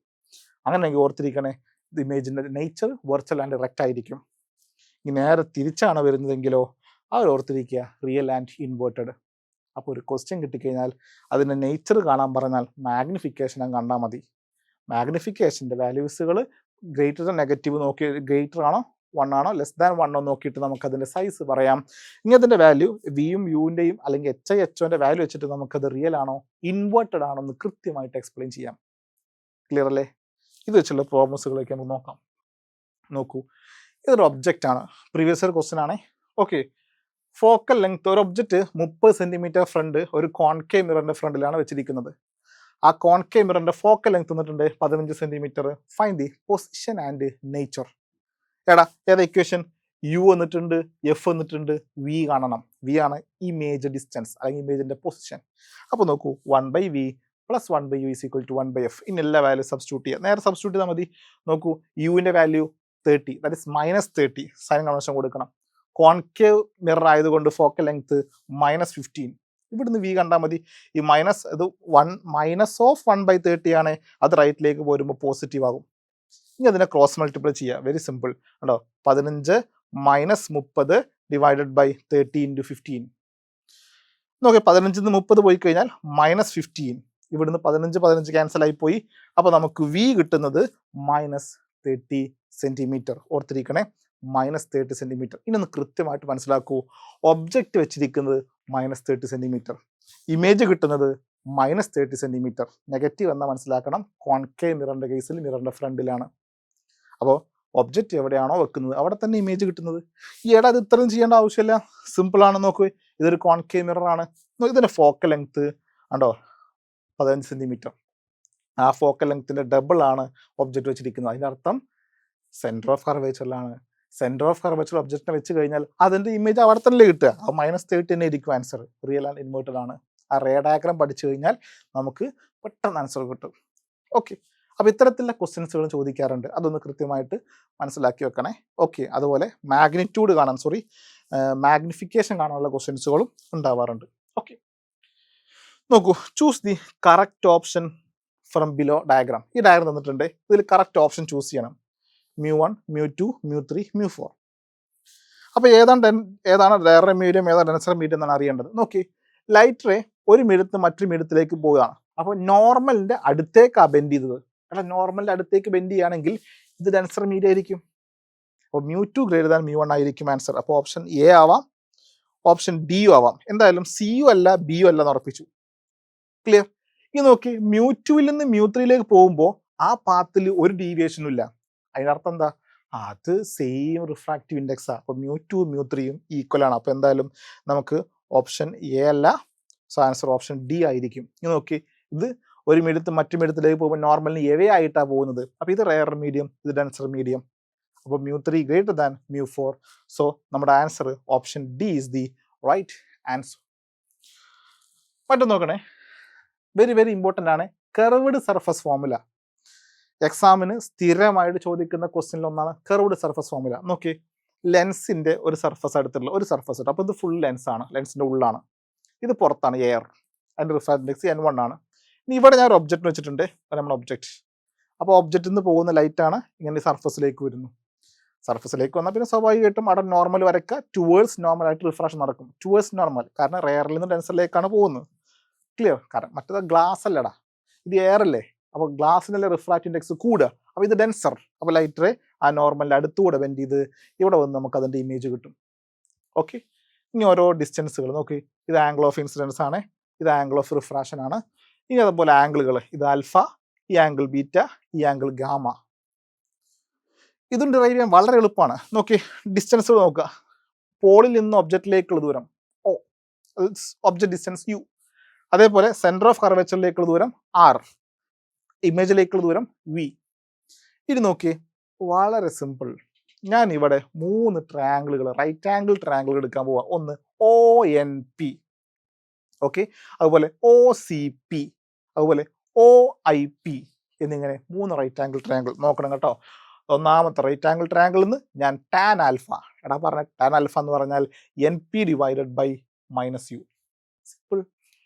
അങ്ങനെയെങ്കിൽ ഓർത്തിരിക്കണേ ഇത് ഇമേജിൻ്റെ നേച്ചർ വെർച്വൽ ആൻഡ് ഡയറക്റ്റ് ആയിരിക്കും. ഇനി നേരെ തിരിച്ചാണ് വരുന്നതെങ്കിലോ അവർ ഓർത്തിരിക്കുക റിയൽ ആൻഡ് ഇൻവേർട്ടഡ്. അപ്പോൾ ഒരു ക്വസ്റ്റ്യൻ കിട്ടിക്കഴിഞ്ഞാൽ അതിൻ്റെ നേച്ചർ കാണാൻ പറഞ്ഞാൽ മാഗ്നിഫിക്കേഷൻ കണ്ടാൽ മതി. മാഗ്നിഫിക്കേഷൻ്റെ വാല്യൂസുകൾ ഗ്രേറ്റർ ദാൻ നെഗറ്റീവ് നോക്കി, ഗ്രേറ്റർ ആണോ 1 ആണോ ലെസ് ദാൻ 1 നോക്കിയിട്ട് നമുക്കതിൻ്റെ സൈസ് പറയാം. ഇനി അതിൻ്റെ വാല്യൂ വിയും യുവിൻ്റെയും അല്ലെങ്കിൽ HI/HOൻ്റെ വാല്യൂ വെച്ചിട്ട് നമുക്കത് റിയൽ ആണോ ഇൻവേർട്ടഡ് ആണോ എന്ന് കൃത്യമായിട്ട് എക്സ്പ്ലെയിൻ ചെയ്യാം. ക്ലിയർ അല്ലേ? ഇത് വെച്ചുള്ള പ്രോബ്ലംസുകളൊക്കെ നമുക്ക് നോക്കാം. നോക്കൂ, ഇതൊരു ഒബ്ജക്റ്റ് ആണ്, പ്രീവിയസ് ഇയർ ക്വസ്റ്റ്യൻ ആണേ. ഓക്കെ, ഫോക്കൽ ലെങ്ത് ഒരു ഒബ്ജക്റ്റ് 30 സെൻറ്റിമീറ്റർ ഫ്രണ്ട് ഒരു കോൺകേവ് മിററിൻ്റെ ഫ്രണ്ടിലാണ് വെച്ചിരിക്കുന്നത്. ആ കോൺകേവ് മിററിൻ്റെ ഫോക്കൽ ലെങ്ത് വന്നിട്ടുണ്ട് 15 centimetre. Find the position and nature. എടാ ഏതാ ഇക്വേഷൻ? യു വന്നിട്ടുണ്ട്, എഫ് വന്നിട്ടുണ്ട്, വി കാണണം. വി ആണ് ഇമേജ് ഡിസ്റ്റൻസ് അല്ലെങ്കിൽ ഇമേജിൻ്റെ പൊസിഷൻ. അപ്പോൾ നോക്കൂ 1/v + 1/u = 1/f. ഇനി എല്ലാ വാല്യൂ സബ്സ്റ്റിറ്റ്യൂട്ട് ചെയ്യുക. നേരെ സബ്സ്റ്റിറ്റ്യൂട്ട് ചെയ്താൽ മതി. നോക്കൂ, യുവിൻ്റെ value 30, that is -30, sign convention കൊടുക്കണം. കോൺകേവ് മിറർ ആയതുകൊണ്ട് ഫോക്കൽ ലെങ്ത് -15. ഇവിടുന്ന് വി കണ്ടാൽ മതി. ഈ മൈനസ് ഇത് -1/30 ആണ്, അത് റൈറ്റിലേക്ക് പോരുമ്പോൾ പോസിറ്റീവ് ആകും. ഇനി അതിനെ ക്രോസ് മൾട്ടിപ്ലൈ ചെയ്യുക. Very simple. കണ്ടോ, 15 - 30 / 30 × 15. നോക്കി 15 നിന്ന് 30 പോയി കഴിഞ്ഞാൽ -15. ഇവിടുന്ന് 15 ക്യാൻസൽ ആയി പോയി. അപ്പോൾ നമുക്ക് വി കിട്ടുന്നത് -30 സെൻറ്റിമീറ്റർ. ഓർത്തിരിക്കണേ, -30 സെൻറ്റിമീറ്റർ. ഇനി ഒന്ന് കൃത്യമായിട്ട് മനസ്സിലാക്കൂ, ഒബ്ജക്റ്റ് വെച്ചിരിക്കുന്നത് -30 സെൻറ്റിമീറ്റർ, ഇമേജ് കിട്ടുന്നത് -30 സെൻറ്റിമീറ്റർ. നെഗറ്റീവ് എന്നാൽ മനസ്സിലാക്കണം, കോൺകേവ് മിററിൻ്റെ കേസിൽ മിററിൻ്റെ ഫ്രണ്ടിലാണ്. അപ്പോൾ ഒബ്ജക്റ്റ് എവിടെയാണോ വെക്കുന്നത് അവിടെ തന്നെ ഇമേജ് കിട്ടുന്നത്. ഈ ഇട അത് ഇത്രയും ചെയ്യേണ്ട ആവശ്യമില്ല, സിമ്പിളാണ്. നോക്കൂ, ഇതൊരു കോൺകേവ് മിററാണ്. ഇതിൻ്റെ ഫോക്കൽ ലെങ്ത് കണ്ടോ 15 സെൻറ്റിമീറ്റർ. ആ ഫോക്കൽ ലെങ്ത്തിൻ്റെ ഡബിൾ ആണ് ഒബ്ജക്റ്റ് വെച്ചിരിക്കുന്നത്. അതിൻ്റെ അർത്ഥം സെൻറ്റർ ഓഫ് കർവേച്ചറിലാണ്. സെൻറ്റർ ഓഫ് കർവേച്ചർ ഒബ്ജക്റ്റിനെ വെച്ച് കഴിഞ്ഞാൽ അതിൻ്റെ ഇമേജ് അവിടെ തന്നെ കിട്ടുക. ആ -30 തന്നെ ആയിരിക്കും ആൻസർ. റിയൽ ആൻഡ് ഇൻവേർട്ടഡ് ആണ്. ആ റേ ഡയഗ്രാം പഠിച്ചു കഴിഞ്ഞാൽ നമുക്ക് പെട്ടെന്ന് ആൻസർ കിട്ടും. ഓക്കെ, അപ്പോൾ ഇത്തരത്തിലുള്ള ക്വസ്റ്റ്യൻസുകൾ ചോദിക്കാറുണ്ട്, അതൊന്ന് കൃത്യമായിട്ട് മനസ്സിലാക്കി വെക്കണേ. ഓക്കെ, അതുപോലെ മാഗ്നിറ്റ്യൂഡ് കാണാൻ മാഗ്നിഫിക്കേഷൻ കാണാനുള്ള ക്വസ്റ്റ്യൻസുകളും ഉണ്ടാവാറുണ്ട്. ഓക്കെ, നോക്കൂ, choose the correct option from below diagram. ഈ ഡയഗ്രാം തന്നിട്ടുണ്ട്, ഇതിൽ കറക്റ്റ് ഓപ്ഷൻ ചൂസ് ചെയ്യണം. μ1, μ2, μ3, μ4. അപ്പോൾ ഏതാണ് റെയർ മീഡിയം, ഏതാണ് ഡെൻസർ മീഡിയം എന്നാണ് അറിയേണ്ടത്. നോക്കി, ലൈറ്റ് റേ ഒരു മിഡത്ത് മറ്റൊരു മിഡത്തിലേക്ക് പോവുകയാണ്. അപ്പോൾ നോർമലിൻ്റെ അടുത്തേക്കാണ് ബെൻഡ് ചെയ്തത്. കാരണം നോർമലിൻ്റെ അടുത്തേക്ക് ബെൻഡ് ചെയ്യുകയാണെങ്കിൽ ഇത് ഡെൻസർ മീഡിയം ആയിരിക്കും. അപ്പോൾ μ2 > μ1 ആയിരിക്കും ആൻസർ. അപ്പോൾ ഓപ്ഷൻ എ ആവാം, ഓപ്ഷൻ ഡിയും ആവാം. എന്തായാലും സിയും അല്ല ബിയും അല്ല എന്ന് ഉറപ്പിച്ചു. ക്ലിയർ? ഈ നോക്കി, μ2 നിന്ന് μ3 പോകുമ്പോൾ ആ പാത്തിൽ ഒരു ഡീവിയേഷനും ഇല്ല. അതിനർത്ഥം എന്താ? അത് സെയിം റിഫ്രാക്റ്റീവ് ഇൻഡെക്സാണ്. അപ്പോൾ μ2 μ3 ഈക്വൽ ആണ്. അപ്പോൾ എന്തായാലും നമുക്ക് ഓപ്ഷൻ എ അല്ല, സോ ആൻസർ ഓപ്ഷൻ ഡി ആയിരിക്കും. ഇത് നോക്കി, ഇത് ഒരു മിഡത്ത് മറ്റു മിഡത്തിലേക്ക് പോകുമ്പോൾ നോർമലിന് എവേ ആയിട്ടാണ് പോകുന്നത്. അപ്പോൾ ഇത് റെയർ മീഡിയം, ഇത് ഡെൻസർ മീഡിയം. അപ്പോൾ μ3 > μ4. സോ നമ്മുടെ answer option D is the right answer. മറ്റൊന്ന് നോക്കണേ, വെരി വെരി ഇമ്പോർട്ടൻ്റ് ആണ്, കർവ്ഡ് സർഫസ് ഫോർമുല. എക്സാമിന് സ്ഥിരമായിട്ട് ചോദിക്കുന്ന ക്വസ്റ്റ്യനിലൊന്നാണ് കർവ്ഡ് സർഫസ് ഫോർമുല. നോക്കി, ലെൻസിൻ്റെ ഒരു സർഫസ് അടുത്തുള്ള ഒരു സർഫസ് ഉണ്ട്. അപ്പോൾ ഇത് ഫുൾ ലെൻസാണ്, ലെൻസിൻ്റെ ഉള്ളാണ്. ഇത് പുറത്താണ് എയർ, അതിൻ്റെ റിഫ്രാക്റ്റീവ് ഇൻഡെക്സ് n1 ആണ്. ഇനി ഇവിടെ ഞാൻ ഒരു ഒബ്ജക്റ്റ് വെച്ചിട്ടുണ്ട്, നമ്മുടെ ഒബ്ജക്റ്റ്. അപ്പോൾ ഒബ്ജക്റ്റിൽ നിന്ന് പോകുന്ന ലൈറ്റാണ് ഇങ്ങനെ സർഫസിലേക്ക് വരുന്നു. സർഫസിലേക്ക് വന്നാൽ പിന്നെ സ്വാഭാവികമായിട്ടും അവിടെ നോർമൽ വരയ്ക്കുക, ടുവേഴ്സ് നോർമലായിട്ട് റിഫ്രാക്ഷൻ നടക്കും. ടുവേഴ്സ് നോർമൽ, കാരണം എയറിൽ നിന്ന് ഡെൻസറിലേക്കാണ് പോകുന്നത്. ക്ലിയർ? കാരണം മറ്റേത് ഗ്ലാസ് അല്ലടാ, ഇത് എയർ അല്ലേ. അപ്പോൾ ഗ്ലാസിനുള്ള റിഫ്രാക്റ്റീവ് ഇൻഡെക്സ് കൂടുക. അപ്പോൾ ഇത് ഡെൻസർ. അപ്പോൾ ലൈറ്റ് റേ ആ നോർമലിൻ്റെ അടുത്തുകൂടെ ബെൻഡ് ചെയ്ത് ഇവിടെ വന്ന് നമുക്ക് അതിൻ്റെ ഇമേജ് കിട്ടും. ഓക്കെ. ഇനി ഓരോ ഡിസ്റ്റൻസുകൾ നോക്കി, ഇത് ആംഗിൾ ഓഫ് ഇൻസിഡൻസ് ആണ്, ഇത് ആംഗിൾ ഓഫ് റിഫ്രാക്ഷൻ ആണ്. ഇനി അതുപോലെ ആംഗിളുകൾ, ഇത് ആൽഫ, ഈ ആംഗിൾ ബീറ്റ, ഈ ആംഗിൾ ഗാമ. ഇതും ഡിറൈവ് ചെയ്യാൻ വളരെ എളുപ്പമാണ്. നോക്കി, ഡിസ്റ്റൻസുകൾ നോക്കുക. പോളിൽ നിന്ന് ഒബ്ജക്റ്റിലേക്കുള്ള ദൂരം ഓ, ഒബ്ജക്റ്റ് ഡിസ്റ്റൻസ് യു. അതേപോലെ സെൻറ്റർ ഓഫ് കർവേച്ചറിലേക്കുള്ള ദൂരം ആർ, ഇമേജിലേക്കുള്ള ദൂരം വി. ഇത് നോക്കി, വളരെ സിമ്പിൾ. ഞാൻ ഇവിടെ 3 ട്രയാങ്കിളുകൾ, റൈറ്റ് ആംഗിൾ ട്രയാങ്കിൾ എടുക്കാൻ പോവാം. ഒന്ന് ONP, ഓക്കെ, അതുപോലെ OCP, അതുപോലെ OIP എന്നിങ്ങനെ 3 റൈറ്റ് ആംഗിൾ ട്രയാങ്കിൾ നോക്കണം കേട്ടോ. ഒന്നാമത്തെ റൈറ്റ് ആംഗിൾ ട്രയാങ്കിളിൽ നിന്ന് ഞാൻ ടാൻ ആൽഫ, എടാ പറഞ്ഞ ടാൻ ആൽഫ എന്ന് പറഞ്ഞാൽ NP divided by -u. Simple.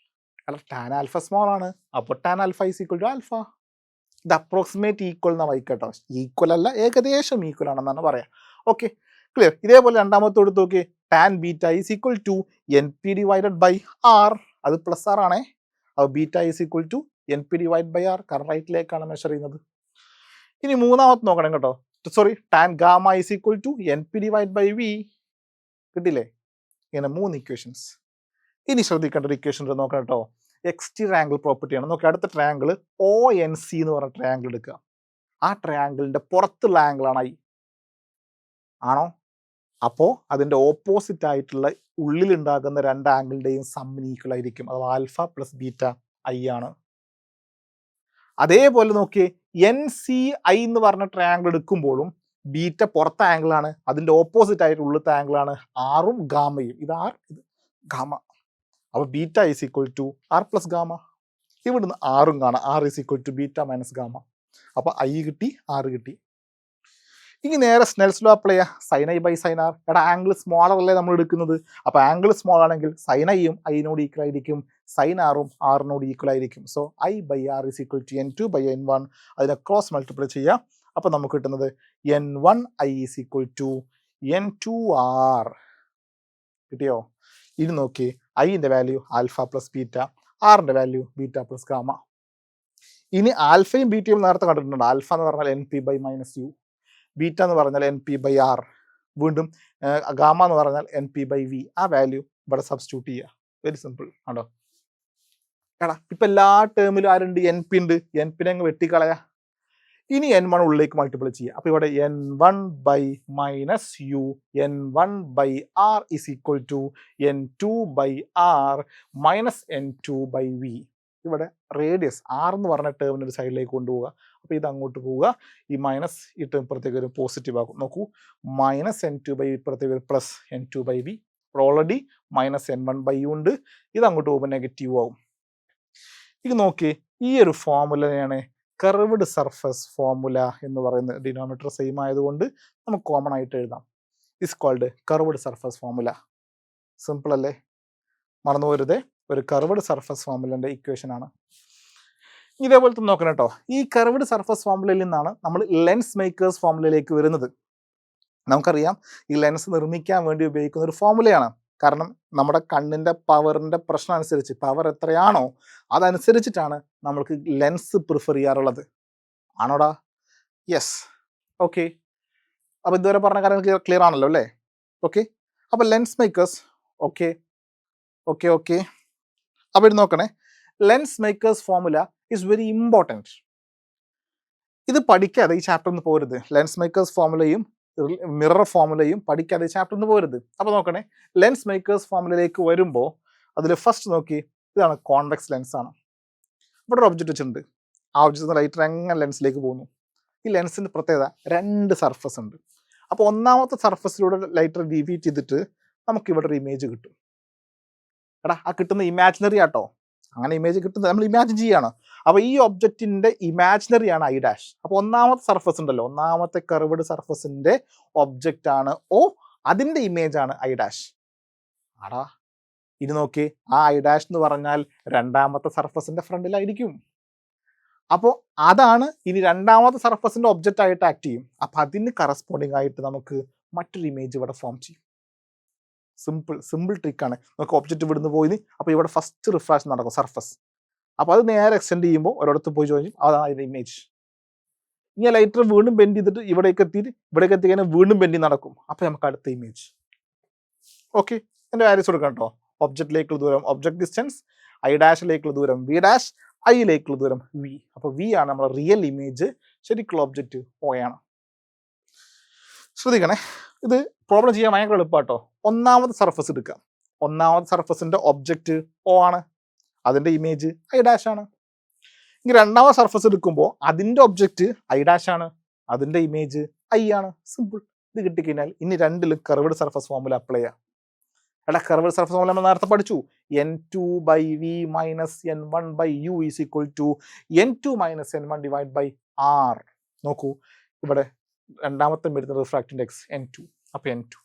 എടാ ടാൻ ആൽഫ സ്മോൾ ആണ്, അപ്പോൾ tan alpha is equal to alpha. ഇത് അപ്രോക്സിമേറ്റ് ഈക്വൽ എന്നാ വായിക്കുക കേട്ടോ. ഈക്വൽ അല്ല, ഏകദേശം ഈക്വൽ ആണെന്നാണ് പറയാം. Okay, clear. ഇതേപോലെ രണ്ടാമത്തെ എടുത്ത് നോക്കി, tan beta is equal to NP divided by R. അത് പ്ലസ് ആർ ആണേ. അത് beta is equal to NP divide by R, കാരണം റൈറ്റിലേക്കാണ് മെഷർ ചെയ്യുന്നത്. ഇനി മൂന്നാമത്തെ നോക്കണം കേട്ടോ. Sorry, tan gamma is equal to NP divide by V. കിട്ടില്ലേ? ഇങ്ങനെ 3 ഇക്വേഷൻസ്. ഇനി ശ്രദ്ധിക്കേണ്ട ഒരു ഇക്വേഷൻ നോക്കണം കേട്ടോ. എക്സ്റ്റീരിയർ ആംഗിൾ പ്രോപ്പർട്ടിയാണ്. നോക്കി, അടുത്ത ട്രയാങ്കിൾ ONC എന്ന് പറഞ്ഞ ട്രയാങ്കിൾ എടുക്കുക. ആ ട്രയാങ്കിളിന്റെ പുറത്തുള്ള ആംഗിളാണ് I. ആണോ? അപ്പോൾ അതിന്റെ ഓപ്പോസിറ്റ് ആയിട്ടുള്ള ഉള്ളിലുണ്ടാകുന്ന 2 ആംഗിളിന്റെയും സമ്മിന് ഈക്വൽ ആയിരിക്കും. അത് ആൽഫ പ്ലസ് ബീറ്റ I ആണ്. അതേപോലെ നോക്കിയേ, NCI എന്ന് പറഞ്ഞ ട്രയാങ്കിൾ എടുക്കുമ്പോഴും ബീറ്റ പുറത്തെ ആംഗിളാണ്, അതിന്റെ ഓപ്പോസിറ്റ് ആയിട്ട് ഉള്ളത്തെ ആംഗിളാണ് ആറും ഗാമയും. ഇത് ആർ, ഇത് ഗാമ. അപ്പോൾ beta is equal to R plus gamma. ഇവിടുന്ന് ആറും കാണാം, R is equal to beta minus gamma. അപ്പോൾ I കിട്ടി, ആർ കിട്ടി. ഇനി നേരെ സ്നെൽസ് ലോ അപ്ലൈ ചെയ്യുക. Sine I by sine R. എടാ ആംഗിൾ സ്മോളർ അല്ലേ നമ്മൾ എടുക്കുന്നത്. അപ്പോൾ ആംഗിൾ സ്മോൾ ആണെങ്കിൽ സൈൻ Iയും Iനോട് ഈക്വൽ ആയിരിക്കും, സൈൻ ആറും ആറിനോട് ഈക്വൽ ആയിരിക്കും. So I by R is equal to N2 by N1. അതിനെ ക്രോസ് മൾട്ടിപ്ലൈ ചെയ്യാം. അപ്പോൾ നമുക്ക് കിട്ടുന്നത് N1I is equal to N2R. കിട്ടിയോ? ഇനി നോക്കി, Iന്റെ വാല്യൂ ആൽഫ പ്ലസ് ബീറ്റ, ആറിന്റെ വാല്യൂ ബീറ്റ പ്ലസ് ഗാമ. ഇനി ആൽഫയും ബീറ്റയും നേരത്തെ കണ്ടിട്ടുണ്ട്. ആൽഫ എന്ന് പറഞ്ഞാൽ NP ബൈ -u, ബീറ്റ എന്ന് പറഞ്ഞാൽ NP ബൈ ആർ, വീണ്ടും ഗാമ എന്ന് പറഞ്ഞാൽ NP ബൈ വി. ആ വാല്യൂ ഇവിടെ സബ്സ്റ്റിറ്റ്യൂട്ട് ചെയ്യുക. വെരി സിമ്പിൾ ആണോ? എടാ ഇപ്പൊ എല്ലാ ടേമിലും ആരുണ്ട്? NP ഉണ്ട്. NP അങ്ങ് വെട്ടിക്കളയാ. ഇനി N1 ഉള്ളിലേക്ക് മൾട്ടിപ്ലൈ ചെയ്യുക. അപ്പോൾ ഇവിടെ N1 by -u, N1 by R is equal to N2 by R minus N2 by V. ഇവിടെ റേഡിയസ് ആർ എന്ന് പറഞ്ഞ ടേമിന് ഒരു സൈഡിലേക്ക് കൊണ്ടുപോവുക. അപ്പോൾ ഇത് അങ്ങോട്ട് പോവുക. ഈ മൈനസ് ഈ ടേം ഇപ്പുറത്തേക്ക് ഒരു പോസിറ്റീവ് ആകും. നോക്കൂ, മൈനസ് N2 ബൈ ഇപ്പുറത്തേക്ക് ഒരു plus N2 by V. Already minus N1 by U ഉണ്ട്. ഇത് അങ്ങോട്ട് പോകുമ്പോൾ നെഗറ്റീവ് ആവും. ഇത് നോക്കി, ഈ ഒരു ഫോർമുലയാണ് കർവ്ഡ് സർഫസ് ഫോർമുല എന്ന് പറയുന്നത്. ഡിനോമിനേറ്റർ സെയിം ആയതുകൊണ്ട് നമുക്ക് കോമൺ ആയിട്ട് എഴുതാം. Is called curved surface formula. Simple അല്ലേ? മറന്നു പോരുതേ, ഒരു കർവ്ഡ് സർഫസ് ഫോർമുലന്റെ ഇക്വേഷൻ ആണ്. ഇതേപോലത്തെ നോക്കണം കേട്ടോ. ഈ കർവ്ഡ് സർഫസ് ഫോർമുലയിൽ നിന്നാണ് നമ്മൾ ലെൻസ് മേക്കേഴ്സ് ഫോർമുലയിലേക്ക് വരുന്നത്. നമുക്കറിയാം, ഈ ലെൻസ് നിർമ്മിക്കാൻ വേണ്ടി ഉപയോഗിക്കുന്ന ഒരു ഫോർമുലയാണ്. കാരണം നമ്മുടെ കണ്ണിന്റെ പവറിന്റെ പ്രശ്നം അനുസരിച്ച്, പവർ എത്രയാണോ അതനുസരിച്ചിട്ടാണ് നമ്മൾക്ക് ലെൻസ് പ്രിഫർ ചെയ്യാറുള്ളത്. ആണോടാ? യെസ്. ഓക്കെ, അപ്പോൾ ഇതുവരെ പറഞ്ഞ കാര്യങ്ങൾ ക്ലിയർ ആണല്ലോ അല്ലേ? ഓക്കെ, അപ്പോൾ lens makers. Okay okay okay അപ്പോൾ ഇത് നോക്കണേ, lens makers formula is very important. ഇത് പഠിക്കാതെ ഈ ചാപ്റ്റർ ഒന്ന് പോരുത്. ലെൻസ് മേക്കേഴ്സ് ഫോർമുലയും മിറർ ഫോർമുലയും പഠിക്കാതെ ചാപ്റ്റർ ഒന്ന് പോരുത്. അപ്പോൾ നോക്കണേ, ലെൻസ് മേക്കേഴ്സ് ഫോർമുലയിലേക്ക് വരുമ്പോൾ അതിൽ ഫസ്റ്റ് നോക്കി, ഇതാണ് കോൺവെക്സ് ലെൻസ് ആണ്. ഇവിടെ ഒരു ഒബ്ജക്റ്റ് വെച്ചിട്ടുണ്ട്. ആ ഒബ്ജക്റ്റ് ലൈറ്റർ എങ്ങനെ ലെൻസിലേക്ക് പോകുന്നു. ഈ ലെൻസിൻ്റെ പ്രത്യേകത 2 സർഫസ് ഉണ്ട്. അപ്പോൾ ഒന്നാമത്തെ സർഫസിലൂടെ ലൈറ്റർ ഡീവിയേറ്റ് ചെയ്തിട്ട് നമുക്ക് ഇവിടെ ഒരു ഇമേജ് കിട്ടും. എടാ ആ കിട്ടുന്ന ഇമാജിനറി ആട്ടോ. അങ്ങനെ ഇമേജ് കിട്ടുന്നത് നമ്മൾ ഇമാജിൻ ചെയ്യാണ്. അപ്പോൾ ഈ ഒബ്ജക്റ്റിന്റെ ഇമാജിനറി ആണ് I ഡാഷ്. അപ്പോൾ ഒന്നാമത്തെ സർഫസ് ഉണ്ടല്ലോ, ഒന്നാമത്തെ കർവ്ഡ് സർഫസിന്റെ ഒബ്ജക്റ്റ് ആണ് O, അതിന്റെ ഇമേജ് ആണ് I ഡാഷ്. ആടാ ഇത് നോക്കി, ആ I ഡാഷ് എന്ന് പറഞ്ഞാൽ രണ്ടാമത്തെ സർഫസിന്റെ ഫ്രണ്ടിലായിരിക്കും. അപ്പോൾ അതാണ് ഇനി രണ്ടാമത്തെ സർഫസിന്റെ ഒബ്ജക്റ്റ് ആയിട്ട് ആക്ട് ചെയ്യും. അപ്പോൾ അതിന് കറസ്പോണ്ടിങ് ആയിട്ട് നമുക്ക് മറ്റൊരു ഇമേജ് ഇവിടെ ഫോം ചെയ്യും. സിമ്പിൾ ട്രിക്കാണ്. നമുക്ക് ഒബ്ജക്റ്റ് ഇവിടുന്ന് പോയി, അപ്പോൾ ഇവിടെ ഫസ്റ്റ് റിഫ്രാക്ഷൻ നടക്കും സർഫസ്. അപ്പോൾ അത് നേരെ എക്സ്റ്റെൻഡ് ചെയ്യുമ്പോൾ ഒരിടത്ത് പോയി ജോയിൻ ചെയ്യും. അതാണ് അതിൻ്റെ ഇമേജ്. ഇനി ലൈറ്റർ വീണ്ടും ബെൻഡ് ചെയ്തിട്ട് ഇവിടേക്ക് എത്തിക്കഴിഞ്ഞാൽ വീണ്ടും ബെൻഡിങ് നടക്കും. അപ്പോൾ നമുക്ക് അടുത്ത ഇമേജ്. ഓക്കെ, എൻ്റെ വാല്യൂസ് കൊടുക്കാം കേട്ടോ. ഒബ്ജക്റ്റിലേക്കുള്ള ദൂരം ഒബ്ജക്റ്റ് ഡിസ്റ്റൻസ്, ഐ ഡാഷിലേക്കുള്ള ദൂരം വി ഡാഷ്, ഐയിലേക്കുള്ള ദൂരം വി. അപ്പോൾ വി ആണ് നമ്മുടെ റിയൽ ഇമേജ്, ശരിക്കുള്ള ഒബ്ജക്റ്റ് ഒ ആണ്. ശ്രദ്ധിക്കണേ, ഇത് പ്രോബ്ലം ചെയ്യാൻ ഭയങ്കര എളുപ്പമാട്ടോ. ഒന്നാമത്തെ സർഫസ് എടുക്കുക. ഒന്നാമത്തെ സർഫസിന്റെ ഒബ്ജക്റ്റ് ഒ ആണ്, അതിന്റെ ഇമേജ് ഐ ഡാഷ് ആണ്. ഇനി രണ്ടാമത്തെ സർഫസ് എടുക്കുമ്പോൾ അതിന്റെ ഒബ്ജക്റ്റ് ഐ ഡാഷ് ആണ്, അതിന്റെ ഇമേജ് ഐ ആണ്. സിമ്പിൾ. ഇത് കിട്ടിക്കഴിഞ്ഞാൽ ഇനി രണ്ടിലും കർവ്ഡ് സർഫസ് ഫോർമുല അപ്ലൈ ചെയ്യാം. എടാ, കർവ്ഡ് സർഫസ് ഫോർമുല നമ്മൾ നേരത്തെ പഠിച്ചു. N2/V - N1/U = N2 - N1 / R. നോക്കൂ, ഇവിടെ രണ്ടാമത്തെ വരുന്ന റിഫ്രാക്റ്റ് ഇൻഡെക്സ് N2. അപ്പോൾ N2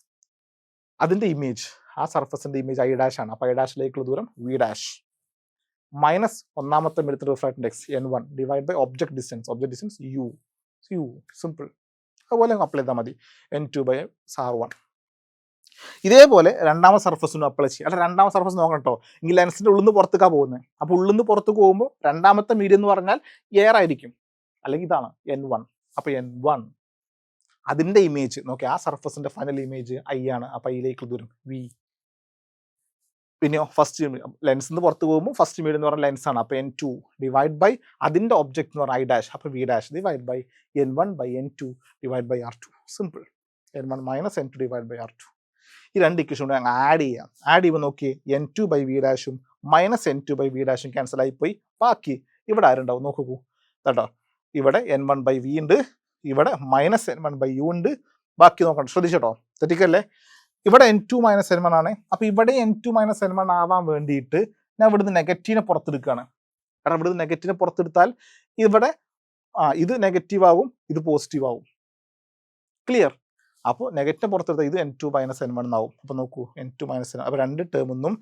അതിന്റെ ഇമേജ്, ആ സർഫസിന്റെ ഇമേജ് ഐ ഡാഷ് ആണ്. അപ്പോൾ ഐ ഡാഷിലേക്കുള്ള ദൂരം വി ഡാഷ് മൈനസ് ഒന്നാമത്തെ വരുന്ന refract index N1 / object distance U. Simple. അതുപോലെ അപ്ലൈ ചെയ്താൽ മതി. N2/R1. ഇതേപോലെ രണ്ടാമത്തെ സർഫസിനും അപ്ലൈ ചെയ്യുക. അല്ല, രണ്ടാമത്തെ സർഫസ് നോക്കണം കേട്ടോ. ഈ ലെൻസിന്റെ ഉള്ളിൽ നിന്ന് പുറത്തേക്കാണ് പോകുന്നത്. അപ്പോൾ ഉള്ളിൽ നിന്ന് പുറത്ത് പോകുമ്പോൾ രണ്ടാമത്തെ മീഡിയം എന്ന് പറഞ്ഞാൽ എയർ ആയിരിക്കും, അല്ലെങ്കിൽ ഇതാണ് N1. അപ്പോൾ N1 അതിന്റെ ഇമേജ് നോക്കി, ആ സർഫസിന്റെ ഫൈനൽ ഇമേജ് ഐ ആണ്. അപ്പോൾ ഐയിലേക്ക് ദൂരം വി. പിന്നെയോ ഫസ്റ്റ് ലെൻസ് നിന്ന് പുറത്ത് പോകുമ്പോൾ ഫസ്റ്റ് മീഡിയം എന്ന് പറഞ്ഞാൽ ലെൻസ് ആണ്. അപ്പോൾ N2 / അതിന്റെ ഒബ്ജക്ട് എന്ന് പറഞ്ഞാൽ ഐ ഡാഷ്. അപ്പോൾ വി ഡാഷ് / N1/N2 / R2. സിമ്പിൾ. N1 - N2 / R2. ഈ രണ്ട് ഇക്വേഷൻ കൊണ്ട് ഞങ്ങൾ ആഡ് ചെയ്യാം. ആഡ് ചെയ്യുമ്പോൾ നോക്കി, N2/V ഡാഷും -N2/V ഡാഷും ക്യാൻസൽ ആയിപ്പോയി. ബാക്കി ഇവിടെ ആരുണ്ടാവും നോക്കൂ കേട്ടോ. ഇവിടെ N1/V ഉണ്ട്, ഇവിടെ -N1/U ഉണ്ട്. ബാക്കി നോക്കണം, ശ്രദ്ധിച്ചോട്ടോ, തെറ്റിക്കല്ലേ. ഇവിടെ N2 - N1 ആണ്. അപ്പോൾ ഇവിടെ N2 - N1 ആവാൻ വേണ്ടിയിട്ട് ഞാൻ ഇവിടുന്ന് നെഗറ്റീവിനെ പുറത്തെടുക്കുകയാണ്. കാരണം ഇവിടുന്ന് നെഗറ്റീവിനെ പുറത്തെടുത്താൽ ഇവിടെ ഇത് നെഗറ്റീവ് ആവും, ഇത് പോസിറ്റീവ് ആവും. ക്ലിയർ? അപ്പോൾ നെഗറ്റീവ് പുറത്തെടുത്താൽ ഇത് N2 - N1 എന്നാവും. അപ്പോൾ നോക്കൂ, N2 - N1. അപ്പോൾ രണ്ട് ടേമൊന്നും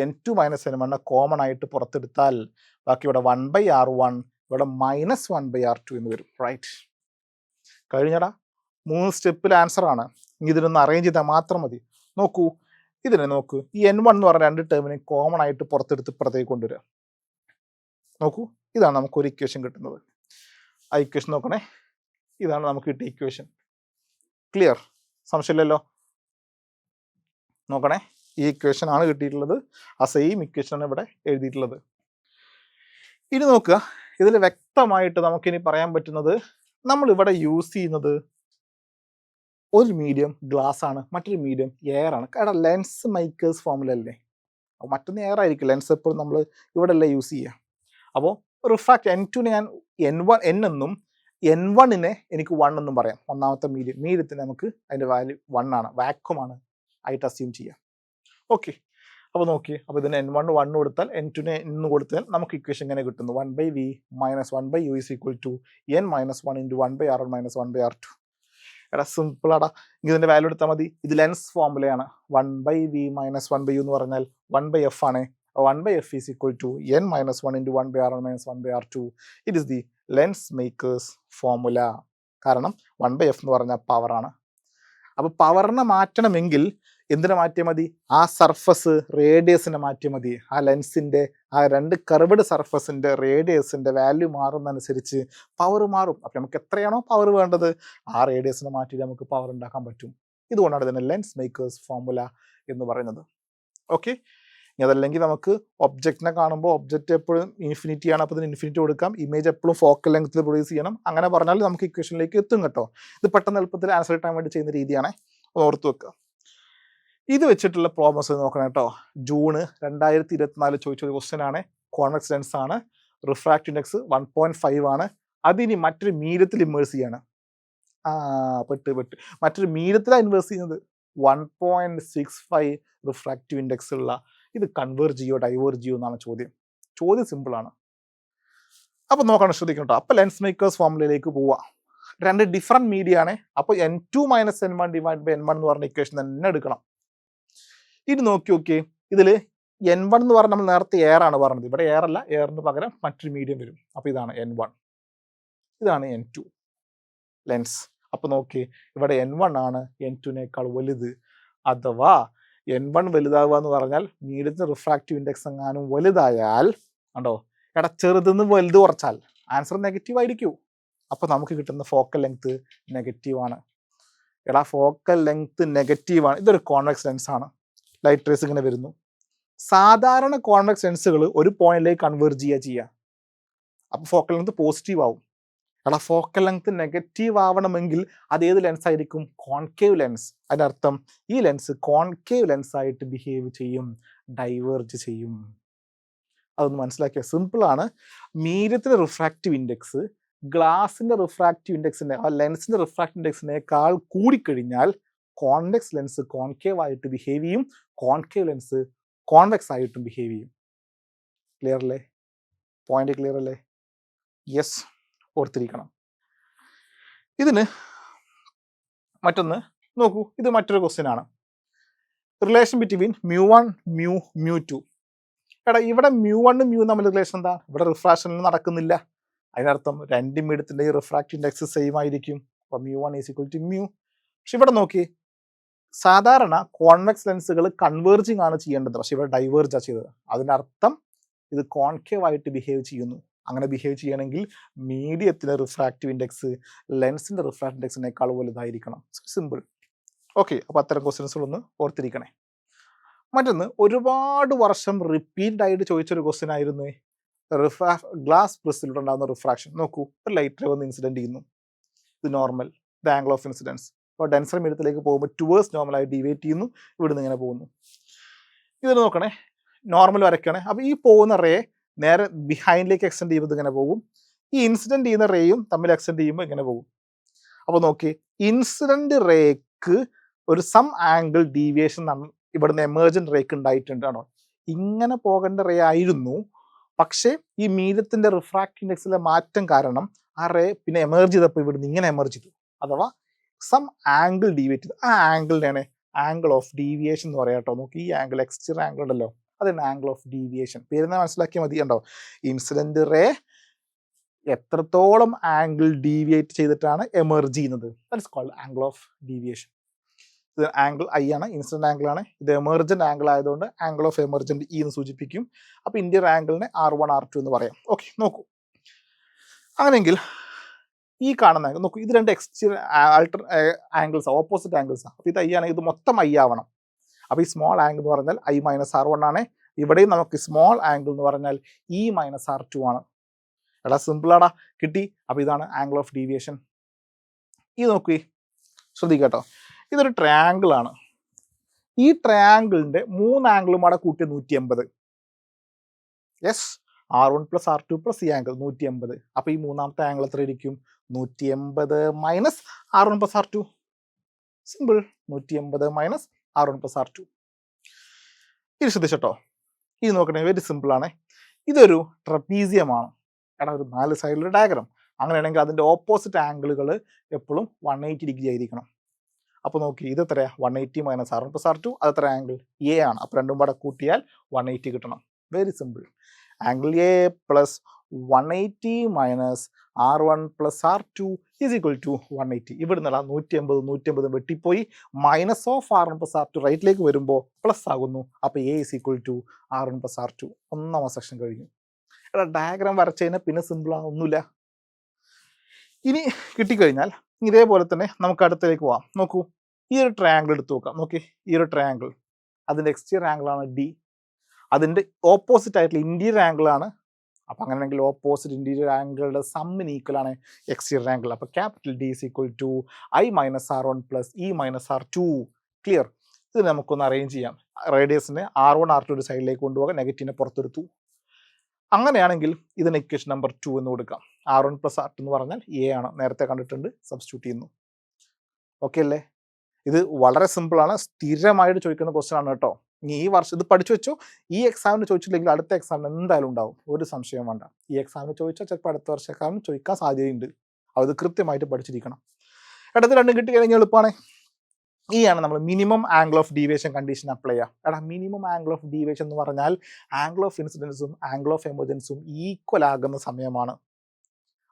N2 - N1 കോമൺ ആയിട്ട് പുറത്തെടുത്താൽ ബാക്കി ഇവിടെ 1/R1, ഇവിടെ -1/R2 എന്ന് വരും. റൈറ്റ്? കഴിഞ്ഞടാ. 3 സ്റ്റെപ്പിൽ ആൻസർ ആണ്. ഇതിനൊന്ന് അറേഞ്ച് ചെയ്താൽ മാത്രം മതി. നോക്കൂ, ഇതിനെ നോക്കൂ, ഈ N1 എന്ന് പറഞ്ഞ രണ്ട് ടേമിനെ കോമൺ ആയിട്ട് പുറത്തെടുത്ത് ഇപ്പുറത്തേക്ക് കൊണ്ടുവരിക. നോക്കൂ, ഇതാണ് നമുക്ക് ഒരു ഇക്വേഷൻ കിട്ടുന്നത്. ആ ഇക്വേഷൻ നോക്കണേ, ഇതാണ് നമുക്ക് കിട്ടിയ ഇക്വേഷൻ. ക്ലിയർ? സംശയമില്ലല്ലോ. നോക്കണേ, ഈ ഇക്വേഷൻ ആണ് കിട്ടിയിട്ടുള്ളത്. ആ സെയിം ഇക്വേഷനാണ് ഇവിടെ എഴുതിയിട്ടുള്ളത്. ഇനി നോക്കുക, ഇതിൽ വ്യക്തമായിട്ട് നമുക്കിനി പറയാൻ പറ്റുന്നത്, നമ്മൾ ഇവിടെ യൂസ് ചെയ്യുന്നത് ഒരു മീഡിയം ഗ്ലാസ് ആണ്, മറ്റൊരു മീഡിയം എയർ ആണ്. കാരണം ലെൻസ് മേക്കേഴ്സ് ഫോർമുല അല്ലേ, മറ്റൊന്ന് എയർ ആയിരിക്കും. ലെൻസ് എപ്പോഴും നമ്മൾ ഇവിടെ അല്ലേ യൂസ് ചെയ്യുക. അപ്പോൾ റിഫ്രാക്റ്റ് N2 ഞാൻ N1 N എന്നും N1 എനിക്ക് 1 എന്നും പറയാം. ഒന്നാമത്തെ മീഡിയത്തിന് നമുക്ക് അതിൻ്റെ വാല്യൂ 1 ആണ്, വാക്വം ആണ് ആയിട്ട് അസ്യൂം ചെയ്യാം. ഓക്കെ, അപ്പോൾ നോക്കി, അപ്പോൾ ഇതിന് N1 1 കൊടുത്താൽ N2 N കൊടുത്താൽ നമുക്ക് ഇക്വേഷൻ ഇങ്ങനെ കിട്ടുന്നു. 1/V - 1/U = N - 1 × 1/R1 - 1/R2. എടാ, സിമ്പിളാടാ. ഇതിൻ്റെ വാല്യൂ എടുത്താൽ മതി. ഇത് ലെൻസ് ഫോർമുലയാണ്. 1/V - 1/U എന്ന് പറഞ്ഞാൽ 1/F ആണ്. 1/F = N - 1 × 1/R1 - 1/R2. It is the lens makers formula. കാരണം 1/F എന്ന് പറഞ്ഞാൽ പവറാണ്. അപ്പോൾ പവറിനെ മാറ്റണമെങ്കിൽ എന്തിനെ മാറ്റിയാൽ മതി? ആ സർഫസ് റേഡിയസിനെ മാറ്റിയാൽ മതി. ആ ലെൻസിൻ്റെ ആ രണ്ട് കർവ്ഡ് സർഫസിൻ്റെ റേഡിയസിൻ്റെ വാല്യൂ മാറുന്നതനുസരിച്ച് പവർ മാറും. അപ്പം നമുക്ക് എത്രയാണോ പവർ വേണ്ടത് ആ റേഡിയസിനെ മാറ്റി നമുക്ക് പവർ ഉണ്ടാക്കാൻ പറ്റും. ഇതുകൊണ്ടാണ് ഇതിനെ ലെൻസ് മേക്കേഴ്സ് ഫോർമുല എന്ന് പറയുന്നത്. ഓക്കെ, ഇനി അതല്ലെങ്കിൽ നമുക്ക് ഒബ്ജക്റ്റിനെ കാണുമ്പോൾ ഒബ്ജക്റ്റ് എപ്പോഴും ഇൻഫിനിറ്റി ആണ്, അപ്പോൾ ഇതിന് ഇൻഫിനിറ്റി കൊടുക്കാം. ഇമേജ് എപ്പോഴും ഫോക്കൽ ലെങ്ത്തിൽ പ്രൊഡ്യൂസ് ചെയ്യണം. അങ്ങനെ പറഞ്ഞാൽ നമുക്ക് ഇക്വേഷനിലേക്ക് എത്തും കേട്ടോ. ഇത് പെട്ടെന്ന് എളുപ്പത്തിൽ ആൻസർ കിട്ടാൻ വേണ്ടി ചെയ്യുന്ന രീതിയാണ്, ഓർത്ത് വെക്കുക. ഇത് വെച്ചിട്ടുള്ള പ്രോബ്ലംസ് നോക്കണം കേട്ടോ. ജൂൺ 2024 ചോദിച്ചൊരു ക്വസ്റ്റ്യൻ ആണ്. കോൺവെക്സ് ലെൻസ് ആണ്, റിഫ്രാക്റ്റ് ഇൻഡെക്സ് 1.5 ആണ്. അതിനി മറ്റൊരു മീഡിയത്തിൽ ഇമേഴ്സ് ചെയ്യാണ്. മറ്റൊരു മീഡിയത്തിലാണ് ഇൻവേഴ്സ് ചെയ്യുന്നത്. 1.65 റിഫ്രാക്റ്റീവ് ഇൻഡെക്സ് ഉള്ള ഇത് കൺവേർജ് ചെയ്യോ ഡൈവേർജ് ചെയ്യോ എന്നാണ് ചോദ്യം. ചോദ്യം സിമ്പിളാണ്. അപ്പോൾ നോക്കണം, ശ്രദ്ധിക്കണം കേട്ടോ. അപ്പോൾ ലെൻസ് മേക്കേഴ്സ് ഫോർമുലയിലേക്ക് പോവാം. രണ്ട് ഡിഫറെൻറ്റ് മീഡിയ ആണ്. അപ്പോൾ N2 - N1 / N1 എന്ന് പറഞ്ഞ ഇക്വേഷൻ തന്നെ എടുക്കണം. ഇത് നോക്കി, ഇതിൽ N1 എന്ന് പറഞ്ഞാൽ നമ്മൾ നേരത്തെ എയർ ആണ് പറഞ്ഞത്. ഇവിടെ എയർ അല്ല, എയറിന് പകരം മറ്റൊരു മീഡിയം വരും. അപ്പോൾ ഇതാണ് N1, ഇതാണ് N2 ലെൻസ്. അപ്പോൾ നോക്കി, ഇവിടെ N1 ആണ് N2 വലുത്. അഥവാ N1 വലുതാവുക എന്ന് പറഞ്ഞാൽ മീഡിയത്തിന് റിഫ്രാക്റ്റീവ് ഇൻഡെക്സ് എങ്ങാനും വലുതായാൽ കണ്ടോ, എടാ ചെറുതെന്ന് വലുത് കുറച്ചാൽ ആൻസർ നെഗറ്റീവ് ആയിരിക്കും. അപ്പോൾ നമുക്ക് കിട്ടുന്ന ഫോക്കൽ ലെങ്ത് നെഗറ്റീവ് ആണ്. എടാ, ഫോക്കൽ ലെങ്ത് നെഗറ്റീവ് ആണ്. ഇതൊരു കോൺവെക്സ് ലെൻസ് ആണ്. ലൈറ്റ് റേസ് ഇങ്ങനെ വരുന്നു. സാധാരണ കോൺവെക്സ് ലെൻസുകൾ ഒരു പോയിന്റിലേക്ക് കൺവേർജ് ചെയ്യുക. അപ്പോൾ ഫോക്കൽ ലെങ്ത് പോസിറ്റീവ് ആവും. എടാ ഫോക്കൽ ലെങ്ത് നെഗറ്റീവ് ആവണമെങ്കിൽ അത് ഏത് ലെൻസ് ആയിരിക്കും? Concave lens. അതിനർത്ഥം ഈ ലെൻസ് കോൺകേവ് ലെൻസ് ആയിട്ട് ബിഹേവ് ചെയ്യും, ഡൈവേർജ് ചെയ്യും. അതൊന്ന് മനസ്സിലാക്കിയ സിമ്പിളാണ്. മീഡിയത്തിൻ്റെ റിഫ്രാക്റ്റീവ് ഇൻഡെക്സ് ഗ്ലാസിൻ്റെ റിഫ്രാക്റ്റീവ് ഇൻഡെക്സിനെ ലെൻസിൻ്റെ റിഫ്രാക്റ്റീവ് ഇൻഡെക്സിനേക്കാൾ കൂടിക്കഴിഞ്ഞാൽ കോൺവെക്സ് ലെൻസ് കോൺകേവ് ആയിട്ട് ബിഹേവ് ചെയ്യും, കോൺകേവ് ലെൻസ് കോൺവെക്സ് ആയിട്ടും ബിഹേവ് ചെയ്യും. ക്ലിയർ അല്ലേ? പോയിന്റ് ക്ലിയർ അല്ലേ? യെസ്, ഓർത്തിരിക്കണം. ഇതിന് മറ്റൊന്ന് നോക്കൂ, ഇത് മറ്റൊരു ക്വസ്റ്റ്യൻ ആണ്. Relation between μ1 μ2. എടാ ഇവിടെ μ1 μ തമ്മിൽ റിലേഷൻ എന്താ? ഇവിടെ റിഫ്രാക്ഷൻ നടക്കുന്നില്ല. അതിനർത്ഥം രണ്ട് മീഡിയത്തിൻ്റെ റിഫ്രാക്റ്റീവ് ഇൻഡെക്സ് സെയിം ആയിരിക്കും. അപ്പോൾ μ1 = μ. പക്ഷെ ഇവിടെ നോക്കി, സാധാരണ കോൺവെക്സ് ലെൻസുകൾ കൺവേർജിങ് ആണ് ചെയ്യേണ്ടത്, പക്ഷെ ഇവിടെ ഡൈവേർജ് ആണ് ചെയ്തത്. അതിനർത്ഥം ഇത് കോൺകേവ് ആയിട്ട് ബിഹേവ് ചെയ്യുന്നു. അങ്ങനെ ബിഹേവ് ചെയ്യണമെങ്കിൽ മീഡിയത്തിൻ്റെ റിഫ്രാക്റ്റീവ് ഇൻഡെക്സ് ലെൻസിൻ്റെ റിഫ്രാക്റ്റീവ് ഇൻഡെക്സിനേക്കാൾ വലുതായിരിക്കണം. സിമ്പിൾ. ഓക്കെ, അപ്പോൾ അത്തരം ക്വസ്റ്റ്യൻസുകളൊന്ന് ഓർത്തിരിക്കണേ. മറ്റൊന്ന്, ഒരുപാട് വർഷം റിപ്പീറ്റ് ആയിട്ട് ചോദിച്ചൊരു ക്വസ്റ്റ്യൻ ആയിരുന്നു ഗ്ലാസ് പ്രിസിലൂടെ ഉണ്ടാകുന്ന റിഫ്രാക്ഷൻ. നോക്കൂ, ഒരു ലൈറ്റ് റേ വന്ന് ഇൻസിഡൻറ്റ് ചെയ്യുന്നു. ഇത് normal, the angle of incidents. അപ്പോൾ ഡെൻസർ മീഡിയത്തിലേക്ക് പോകുമ്പോൾ ടുവേഴ്സ് നോർമലായി ഡീവേറ്റ് ചെയ്യുന്നു, ഇവിടുന്ന് ഇങ്ങനെ പോകുന്നു. ഇത് നോക്കണേ, നോർമൽ വരയ്ക്കണേ. അപ്പോൾ ഈ പോകുന്ന റേ നേരെ ബിഹൈൻഡിലേക്ക് എക്സ്റ്റെൻഡ് ചെയ്യുമ്പോൾ ഇങ്ങനെ പോകും. ഈ ഇൻസിഡൻറ്റ് ചെയ്യുന്ന റേയും തമ്മിൽ എക്സ്റ്റെൻഡ് ചെയ്യുമ്പോൾ ഇങ്ങനെ പോകും. അപ്പോൾ നോക്കി, ഇൻസിഡൻറ്റ് റേക്ക് ഒരു സം ആംഗിൾ ഡീവിയേഷൻ ഇവിടുന്ന് എമേർജൻറ്റ് റേക്ക് ഉണ്ടായിട്ടുണ്ടാണോ? ഇങ്ങനെ പോകേണ്ട റേ ആയിരുന്നു, പക്ഷേ ഈ മീഡിയത്തിൻ്റെ റിഫ്രാക്റ്റീവ് ഇൻഡെക്സിലെ മാറ്റം കാരണം ആ റേ പിന്നെ എമേർജ് ചെയ്തപ്പോൾ ഇവിടുന്ന് ഇങ്ങനെ എമേർജ് ചെയ്തു. അഥവാ സം ആംഗിൾ ഡീവിയേറ്റ് ചെയ്തു. ആ ആംഗിളിനെയാണ് ആംഗിൾ ഓഫ് ഡീവിയേഷൻ എന്ന് പറയാം കേട്ടോ. നോക്കി, ഈ ആംഗിൾ എക്സ്റ്റീരിയർ ആംഗിൾ ഉണ്ടല്ലോ, അതാണ് ആംഗിൾ ഓഫ് ഡീവിയേഷൻ. പേരുന്ന മനസ്സിലാക്കിയാൽ മതി. ഉണ്ടോ, ഇൻസിഡൻറ്റ് റേ എത്രത്തോളം ആംഗിൾ ഡീവിയേറ്റ് ചെയ്തിട്ടാണ് എമർജ് ചെയ്യുന്നത്, that is called angle of deviation. ഇത് ആംഗിൾ ഐ ആണ്, ഇൻസിഡൻറ്റ് ആംഗിൾ ആണ്. ഇത് എമർജൻറ്റ് ആംഗിൾ ആയതുകൊണ്ട് ആംഗിൾ ഓഫ് എമർജൻറ്റ് ഇ എന്ന് സൂചിപ്പിക്കും. അപ്പോൾ ഇന്ത്യൻ ആംഗിളിനെ R1 R2 എന്ന് പറയാം. ഓക്കെ, നോക്കൂ. അങ്ങനെയെങ്കിൽ ഈ കാണുന്ന ആംഗിൾ നോക്കൂ, ഇത് രണ്ട് എക്സ്റ്റീരിയർ ആംഗിൾസ്, ഓപ്പോസിറ്റ് ആംഗിൾസാണ്. അപ്പോൾ ഇത് ഐ ആണെങ്കിൽ ഇത് മൊത്തം ഐ ആവണം. അപ്പോൾ ഈ സ്മോൾ ആംഗിൾ എന്ന് പറഞ്ഞാൽ I - R1 ആണ്. ഇവിടെയും നമുക്ക് സ്മോൾ ആംഗിൾ എന്ന് പറഞ്ഞാൽ E - R2 ആണ്. എടാ സിമ്പിളാടാ, കിട്ടി. അപ്പോൾ ഇതാണ് ആംഗിൾ ഓഫ് ഡീവിയേഷൻ. ഇത് നോക്കി, ശ്രദ്ധിക്കട്ടോ, ഇതൊരു ട്രയാങ്കിൾ ആണ്. ഈ ട്രയാങ്കിളിൻ്റെ 3 ആംഗിളും കൂടെ കൂട്ടി 180. യെസ്, R1 + R2 + ഈ ആംഗിൾ 180. അപ്പോൾ ഈ മൂന്നാമത്തെ ആംഗിൾ എത്ര ഇരിക്കും? 180 - R1 + R2. Simple, 180 - R1 + R2. ഇത് ശ്രദ്ധിച്ചോ. ഇത് നോക്കണേ, വെരി സിമ്പിളാണ്. ഇതൊരു ട്രപ്പീസിയമാണ്. എടാ, ഒരു 4 സൈഡിലൊരു ഡയഗ്രാം. അങ്ങനെയാണെങ്കിൽ അതിൻ്റെ ഓപ്പോസിറ്റ് ആംഗിളുകൾ എപ്പോഴും 180 ഡിഗ്രി ആയിരിക്കണം. അപ്പോൾ നോക്കി, ഇത് എത്രയാണ്? 180 - R1 + R2. അതെത്ര ആംഗിൾ? എ ആണ്. അപ്പോൾ രണ്ടും കൂടെ കൂട്ടിയാൽ 180 കിട്ടണം. Very simple. Angle A plus 180 - R1 + R2 = 180. ഇവിടുന്ന് 180 വെട്ടിപ്പോയി. മൈനസ് ഓഫ് R1 + R2 റൈറ്റിലേക്ക് വരുമ്പോൾ പ്ലസ് ആകുന്നു. അപ്പോൾ എ = R1 + R2. ഒന്നാമത്തെ സെക്ഷൻ കഴിഞ്ഞു. എടാ, ഡയഗ്രാം വരച്ചതിന് പിന്നെ സിമ്പിളാണ്, ഒന്നുമില്ല. ഇനി കിട്ടിക്കഴിഞ്ഞാൽ ഇതേപോലെ തന്നെ നമുക്ക് അടുത്തേക്ക് പോവാം. നോക്കൂ, ഈ ഒരു ട്രയാങ്കിൾ എടുത്ത് നോക്കാം. നോക്കി, ഈ ഒരു ട്രയാങ്കിൾ, അതിൻ്റെ എക്സ്റ്റീരിയർ ആംഗിളാണ് ഡി. അതിൻ്റെ ഓപ്പോസിറ്റ് ആയിട്ടുള്ള ഇൻറ്റീരിയർ ആംഗിളാണ്. അപ്പോൾ അങ്ങനെയാണെങ്കിൽ ഓപ്പോസിറ്റ് ഇൻറ്റീരിയർ ആംഗിളുടെ സമ്മിന് ഈക്വൽ ആണ് എക്സ്റ്റീരിയർ ആംഗിൾ. അപ്പോൾ capital D = I - R1 + E - R2. Clear. ഇത് നമുക്കൊന്ന് അറേഞ്ച് ചെയ്യാം. റേഡിയസിനെ R1 R2 ഒരു സൈഡിലേക്ക് കൊണ്ടുപോകാം, നെഗറ്റീവിനെ പുറത്തെടുത്തു. അങ്ങനെയാണെങ്കിൽ ഇതിന് ഇക്വേഷൻ നമ്പർ 2 എന്ന് കൊടുക്കാം. R1 + R2 എന്ന് പറഞ്ഞാൽ എ ആണ്, നേരത്തെ കണ്ടിട്ടുണ്ട്, സബ്സ്റ്റിറ്റ്യൂട്ട് ചെയ്യുന്നു. ഓക്കെ അല്ലേ? ഇത് വളരെ സിമ്പിളാണ്, സ്ഥിരമായിട്ട് ചോദിക്കുന്ന ക്വസ്റ്റ്യൻ ആണ് കേട്ടോ. ഇനി ഈ വർഷം ഇത് പഠിച്ചു വെച്ചോ. ഈ എക്സാമിന് ചോദിച്ചില്ലെങ്കിൽ അടുത്ത എക്സാമിന് എന്തായാലും ഉണ്ടാവും, ഒരു സംശയം വേണ്ട. ഈ എക്സാമിന് ചോദിച്ചാൽ ചിലപ്പോൾ അടുത്ത വർഷ എക്സാമിന് ചോദിക്കാൻ സാധ്യതയുണ്ട്. അത് കൃത്യമായിട്ട് പഠിച്ചിരിക്കണം. ഇടത്ത് രണ്ടും കിട്ടിക്കഴിഞ്ഞാൽ എളുപ്പമാണ്. ഈ ആണ് നമ്മൾ minimum angle of deviation condition apply ചെയ്യുക. എടാ, മിനിമം ആംഗിൾ ഓഫ് ഡീവിയേഷൻ എന്ന് പറഞ്ഞാൽ ആംഗിൾ ഓഫ് ഇൻസിഡൻസും ആംഗിൾ ഓഫ് എമർജൻസും ഈക്വൽ ആകുന്ന സമയമാണ്.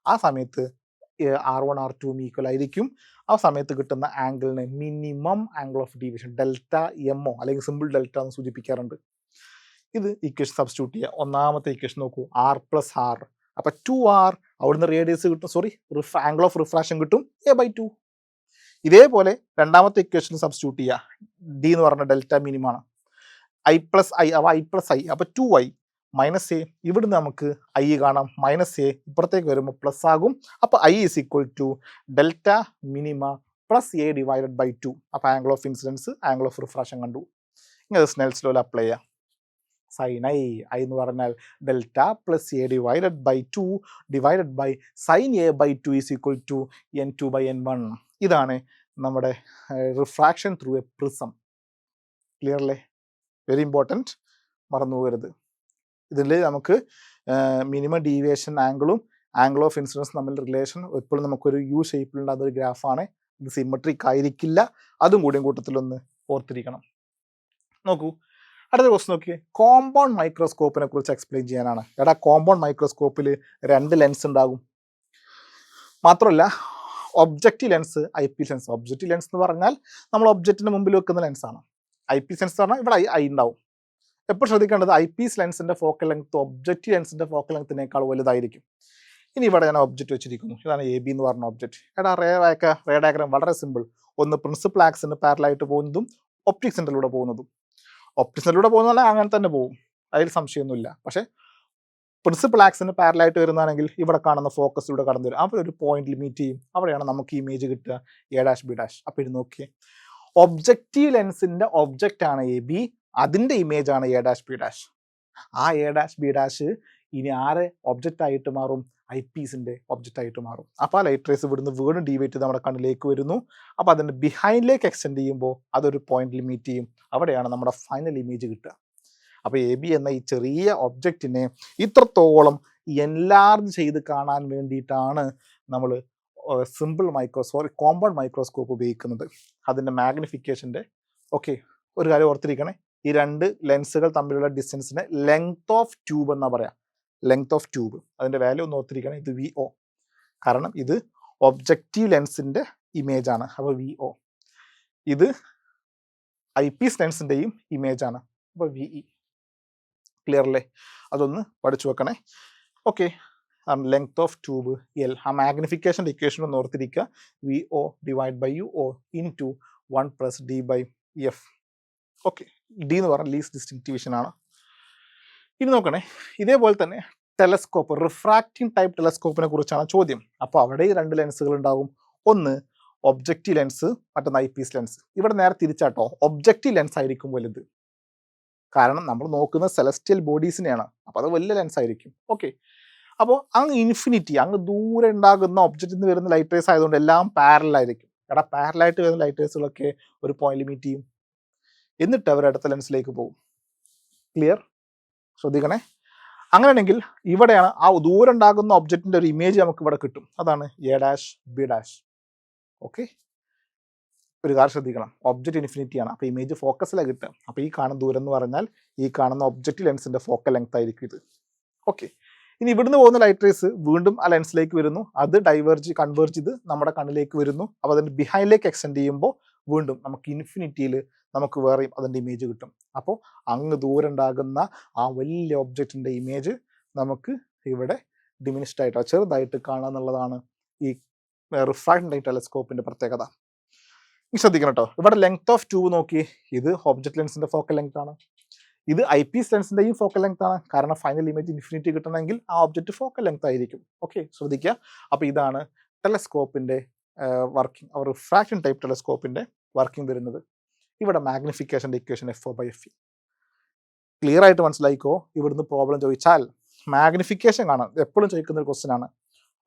ആ സമയത്ത് R1 R2 ഈക്വൽ ആയിരിക്കും. ആ സമയത്ത് കിട്ടുന്ന ആംഗിളിനെ minimum angle of deviation delta എമ്മോ അല്ലെങ്കിൽ സിമ്പിൾ ഡെൽറ്റ എന്ന് സൂചിപ്പിക്കാറുണ്ട്. ഇത് ഇക്വേഷൻ സബ്സ്റ്റിറ്റ്യൂട്ട് ചെയ്യുക. ഒന്നാമത്തെ ഇക്വേഷൻ നോക്കൂ, R + R. അപ്പോൾ 2R, അവിടുന്ന് റേഡിയസ് കിട്ടും, ആംഗിൾ ഓഫ് റിഫ്രാക്ഷൻ കിട്ടും A/2. ഇതേപോലെ രണ്ടാമത്തെ ഇക്വേഷൻ സബ്സ്റ്റിറ്റ്യൂട്ട് ചെയ്യുക. ഡി എന്ന് പറഞ്ഞ ഡെൽറ്റ മിനിമാണ്. ഐ പ്ലസ് ഐ, അപ്പോൾ ഐ പ്ലസ് ഐ, അപ്പോൾ 2i മൈനസ് എ, ഇവിടുന്ന് നമുക്ക് ഐ കാണാം, മൈനസ് എ ഇപ്പുറത്തേക്ക് വരുമ്പോൾ പ്ലസ് ആകും. അപ്പോൾ I is equal to delta minima plus A divided by 2. അപ്പോൾ angle of incidence, angle of refraction കണ്ടു. ഇങ്ങനെ സ്നെൽസ് ലോയിൽ അപ്ലൈ ചെയ്യാം. സൈൻ ഐ, ഐ എന്ന് പറഞ്ഞാൽ delta plus A divided by 2 divided by sine A by 2 is equal to n2/n1. ഇതാണ് നമ്മുടെ refraction through a prism. Clear അല്ലേ? വെരി ഇമ്പോർട്ടൻറ്റ്, മറന്നു പോകരുത്. ഇതിൽ നമുക്ക് മിനിമം ഡീവിയേഷൻ ആംഗിളും ആംഗിൾ ഓഫ് ഇൻസിഡൻസ് തമ്മിൽ റിലേഷൻ എപ്പോഴും നമുക്കൊരു യു ഷേപ്പിലുണ്ടാകുന്ന ഒരു ഗ്രാഫാണ്. ഇത് സിമെട്രിക് ആയിരിക്കില്ല, അതും കൂടിയും കൂട്ടത്തിലൊന്ന് ഓർത്തിരിക്കണം. നോക്കൂ, അടുത്ത ക്വസ്റ്റ്യൻ നോക്കിയേ. കോമ്പൗണ്ട് മൈക്രോസ്കോപ്പിനെ കുറിച്ച് എക്സ്പ്ലെയിൻ ചെയ്യാനാണ്. എടാ, കോമ്പൗണ്ട് മൈക്രോസ്കോപ്പിൽ 2 ലെൻസ് ഉണ്ടാകും. മാത്രമല്ല objective lens, I P lens. Objective lens എന്ന് പറഞ്ഞാൽ നമ്മൾ ഒബ്ജക്റ്റിന് മുമ്പിൽ വെക്കുന്ന ലെൻസാണ്. ഐ പി ലെൻസ് എന്ന് പറഞ്ഞാൽ ഇവിടെ ഐ ഉണ്ടാവും. എപ്പോൾ ശ്രദ്ധിക്കേണ്ടത്, ഐ പീസ് ലെൻസിൻ്റെ ഫോക്കൽ ലെങ്ത് ഒബ്ജക്റ്റീവ് ലെൻസിൻ്റെ ഫോക്കൽ ലെങ്ത്തിനേക്കാൾ വലുതായിരിക്കും. ഇനി ഇവിടെ ഞാൻ ഒബ്ജക്റ്റ് വെച്ചിരിക്കുന്നു. ഇതാണ് എ ബി എന്ന് പറഞ്ഞ ഒബ്ജക്റ്റ്. എടാ, റേ ഡയഗ്രാം വളരെ സിമ്പിൾ. ഒന്ന് പ്രിൻസിപ്പൽ ആക്സിന് പാരലായിട്ട് പോകുന്നതും ഒപ്റ്റിക് സെന്ററിലൂടെ പോകുന്നതും. ഒപ്റ്റിക് സെന്ററിലൂടെ പോകുന്നതല്ല, അങ്ങനെ തന്നെ പോകും, അതിൽ സംശയമൊന്നുമില്ല. പക്ഷേ പ്രിൻസിപ്പൽ ആക്സിന് പാരലായിട്ട് വരുന്നതാണെങ്കിൽ ഇവിടെ കാണുന്ന ഫോക്കസിലൂടെ കടന്നു വരും. അപ്പോൾ ഒരു പോയിന്റിൽ മീറ്റ് ചെയ്യും. അവിടെയാണ് നമുക്ക് ഇമേജ് കിട്ടുക, എ ഡാഷ് ബി ഡാഷ്. അപ്പോൾ ഇത് നോക്കിയേ, ഒബ്ജക്റ്റീവ് ലെൻസിൻ്റെ ഒബ്ജക്റ്റ് ആണ് എ ബി, അതിൻ്റെ ഇമേജ് ആണ് എ ഡാഷ് ബി ഡാഷ്. ആ എ ഡാഷ് ബി ഡാഷ് ഇനി ആരെ ഒബ്ജക്റ്റ് ആയിട്ട് മാറും? ഐ പീസിൻ്റെ ഒബ്ജക്റ്റ് ആയിട്ട് മാറും. അപ്പോൾ ആ ലൈറ്റ് റേസ് ഇവിടുന്ന് വീണ്ടും ഡീവേറ്റ് ചെയ്ത് നമ്മുടെ കണ്ണിലേക്ക് വരുന്നു. അപ്പോൾ അതിൻ്റെ ബിഹൈൻഡിലേക്ക് എക്സ്റ്റെൻഡ് ചെയ്യുമ്പോൾ അതൊരു പോയിന്റിൽ മീറ്റ് ചെയ്യും. അവിടെയാണ് നമ്മുടെ ഫൈനൽ ഇമേജ് കിട്ടുക. അപ്പോൾ എ ബി എന്ന ഈ ചെറിയ ഒബ്ജക്റ്റിനെ ഇത്രത്തോളം എൻലാർജ് ചെയ്ത് കാണാൻ വേണ്ടിയിട്ടാണ് നമ്മൾ കോമ്പൗണ്ട് മൈക്രോസ്കോപ്പ് ഉപയോഗിക്കുന്നത്. അതിൻ്റെ മാഗ്നിഫിക്കേഷൻ്റെ ഒരു കാര്യം ഓർത്തിരിക്കണേ, ഈ 2 ലെൻസുകൾ തമ്മിലുള്ള ഡിസ്റ്റൻസിന് ലെങ്ത് ഓഫ് ട്യൂബ് എന്നാ പറയാം. ലെങ്ത് ഓഫ് ട്യൂബ്, അതിൻ്റെ വാല്യൂ ഒന്ന് ഓർത്തിരിക്കണേ. ഇത് VO, കാരണം ഇത് ഒബ്ജക്റ്റീവ് ലെൻസിൻ്റെ ഇമേജ് ആണ്. അപ്പോൾ VO. ഇത് ഐ പീസ് ലെൻസിൻ്റെയും ഇമേജ് ആണ്. അപ്പോൾ VE. ക്ലിയർ അല്ലേ? അതൊന്ന് പഠിച്ചു വെക്കണേ. Okay, length of tube L. ആ മാഗ്നിഫിക്കേഷൻ്റെ ഇക്വേഷൻ ഒന്ന് ഓർത്തിരിക്കുക. VO divide by UO into 1 + D/F. Okay, D എന്ന് പറഞ്ഞാൽ ലീസ്റ്റ് ഡിസ്റ്റിങ്ക്റ്റ് ഡിവിഷൻ ആണ്. ഇനി നോക്കണേ, ഇതേപോലെ തന്നെ ടെലസ്കോപ്പ്, റിഫ്രാക്റ്റിംഗ് ടൈപ്പ് ടെലസ്കോപ്പിനെ കുറിച്ചാണ് ചോദ്യം. അപ്പോൾ അവിടെ 2 ലെൻസുകൾ ഉണ്ടാകും. ഒന്ന് ഒബ്ജക്റ്റീവ് ലെൻസ്, മറ്റൊന്ന് ഐ പീസ് ലെൻസ്. ഇവിടെ നേരെ തിരിച്ചാട്ടോ, ഒബ്ജക്റ്റീവ് ലെൻസ് ആയിരിക്കും വലുത്. കാരണം നമ്മൾ നോക്കുന്നത് സെലസ്റ്റിയൽ ബോഡീസിനെയാണ്. അപ്പോൾ അത് വലിയ ലെൻസ് ആയിരിക്കും. ഓക്കെ, അപ്പോൾ അങ്ങ് ഇൻഫിനിറ്റി, അങ്ങ് ദൂരെ ഉണ്ടാകുന്ന ഒബ്ജക്റ്റിൽ നിന്ന് വരുന്ന ലൈറ്റ് റേസ് ആയതുകൊണ്ട് എല്ലാം പാരലായിരിക്കും. എടാ, പാരലായിട്ട് വരുന്ന ലൈറ്റ് റേസുകളൊക്കെ ഒരു പോയിന്റ് മീറ്റ് ചെയ്യും, എന്നിട്ട് അവർ അടുത്ത ലെൻസിലേക്ക് പോകും. ക്ലിയർ? ശ്രദ്ധിക്കണേ. അങ്ങനെയാണെങ്കിൽ ഇവിടെയാണ് ആ ദൂരം ഉണ്ടാകുന്ന ഒബ്ജക്റ്റിൻ്റെ ഒരു ഇമേജ് നമുക്ക് ഇവിടെ കിട്ടും. അതാണ് A dash B dash. Okay, ഒരു കാര്യം ശ്രദ്ധിക്കണം, ഒബ്ജക്റ്റ് ഇൻഫിനിറ്റി ആണ്. അപ്പോൾ ഇമേജ് ഫോക്കസിലാണ് കിട്ടുക. അപ്പോൾ ഈ കാണുന്ന ദൂരം എന്ന് പറഞ്ഞാൽ ഈ കാണുന്ന ഒബ്ജക്റ്റ് ലെൻസിൻ്റെ ഫോക്കൽ ലെങ്ത് ആയിരിക്കും ഇത്. ഓക്കെ, ഇനി ഇവിടുന്ന് പോകുന്ന ലൈറ്റ് റേസ് വീണ്ടും ആ ലെൻസിലേക്ക് വരുന്നു. അത് കൺവേർജ് ചെയ്ത് നമ്മുടെ കണ്ണിലേക്ക് വരുന്നു. അപ്പോൾ അതിൻ്റെ ബിഹൈൻഡിലേക്ക് എക്സ്റ്റെൻഡ് ചെയ്യുമ്പോൾ വീണ്ടും നമുക്ക് ഇൻഫിനിറ്റിയിൽ നമുക്ക് വേറെയും അതിൻ്റെ ഇമേജ് കിട്ടും. അപ്പോൾ അങ്ങ് ദൂരം ഉണ്ടാകുന്ന ആ വലിയ ഒബ്ജക്റ്റിൻ്റെ ഇമേജ് നമുക്ക് ഇവിടെ ഡിമിനിഷ്ഡ് ആയിട്ടോ ചെറുതായിട്ട് കാണുക എന്നുള്ളതാണ് ഈ റിഫ്രാക്റ്റിംഗ് ടൈപ്പ് ടെലസ്കോപ്പിൻ്റെ പ്രത്യേകത. ശ്രദ്ധിക്കണം കേട്ടോ, ഇവിടെ ലെങ്ത് ഓഫ് ട്യൂബ് നോക്കി, ഇത് ഒബ്ജക്റ്റ് ലെൻസിൻ്റെ ഫോക്കൽ ലെങ്ത് ആണ്. ഇത് ഐ പീസ് ലെൻസിൻ്റെയും ഫോക്കൽ ലെങ്ത് ആണ്. കാരണം ഫൈനൽ ഇമേജ് ഇൻഫിനിറ്റി കിട്ടണമെങ്കിൽ ആ ഒബ്ജക്റ്റ് ഫോക്കൽ ലെങ്ത് ആയിരിക്കും. ഓക്കെ, ശ്രദ്ധിക്കുക. അപ്പോൾ ഇതാണ് ടെലസ്കോപ്പിൻ്റെ വർക്കിംഗ്, റിഫ്രാക്റ്റിംഗ് ടൈപ്പ് ടെലസ്കോപ്പിൻ്റെ വർക്കിംഗ് വരുന്നത്. ഇവിടെ മാഗ്നിഫിക്കേഷൻ്റെ ഇക്വേഷൻ FO/FE. ക്ലിയർ ആയിട്ട് മനസ്സിലായിക്കോ. ഇവിടുന്ന് പ്രോബ്ലം ചോദിച്ചാൽ മാഗ്നിഫിക്കേഷൻ കാണാം. എപ്പോഴും ചോദിക്കുന്ന ഒരു ക്വസ്റ്റ്യൻ ആണ്.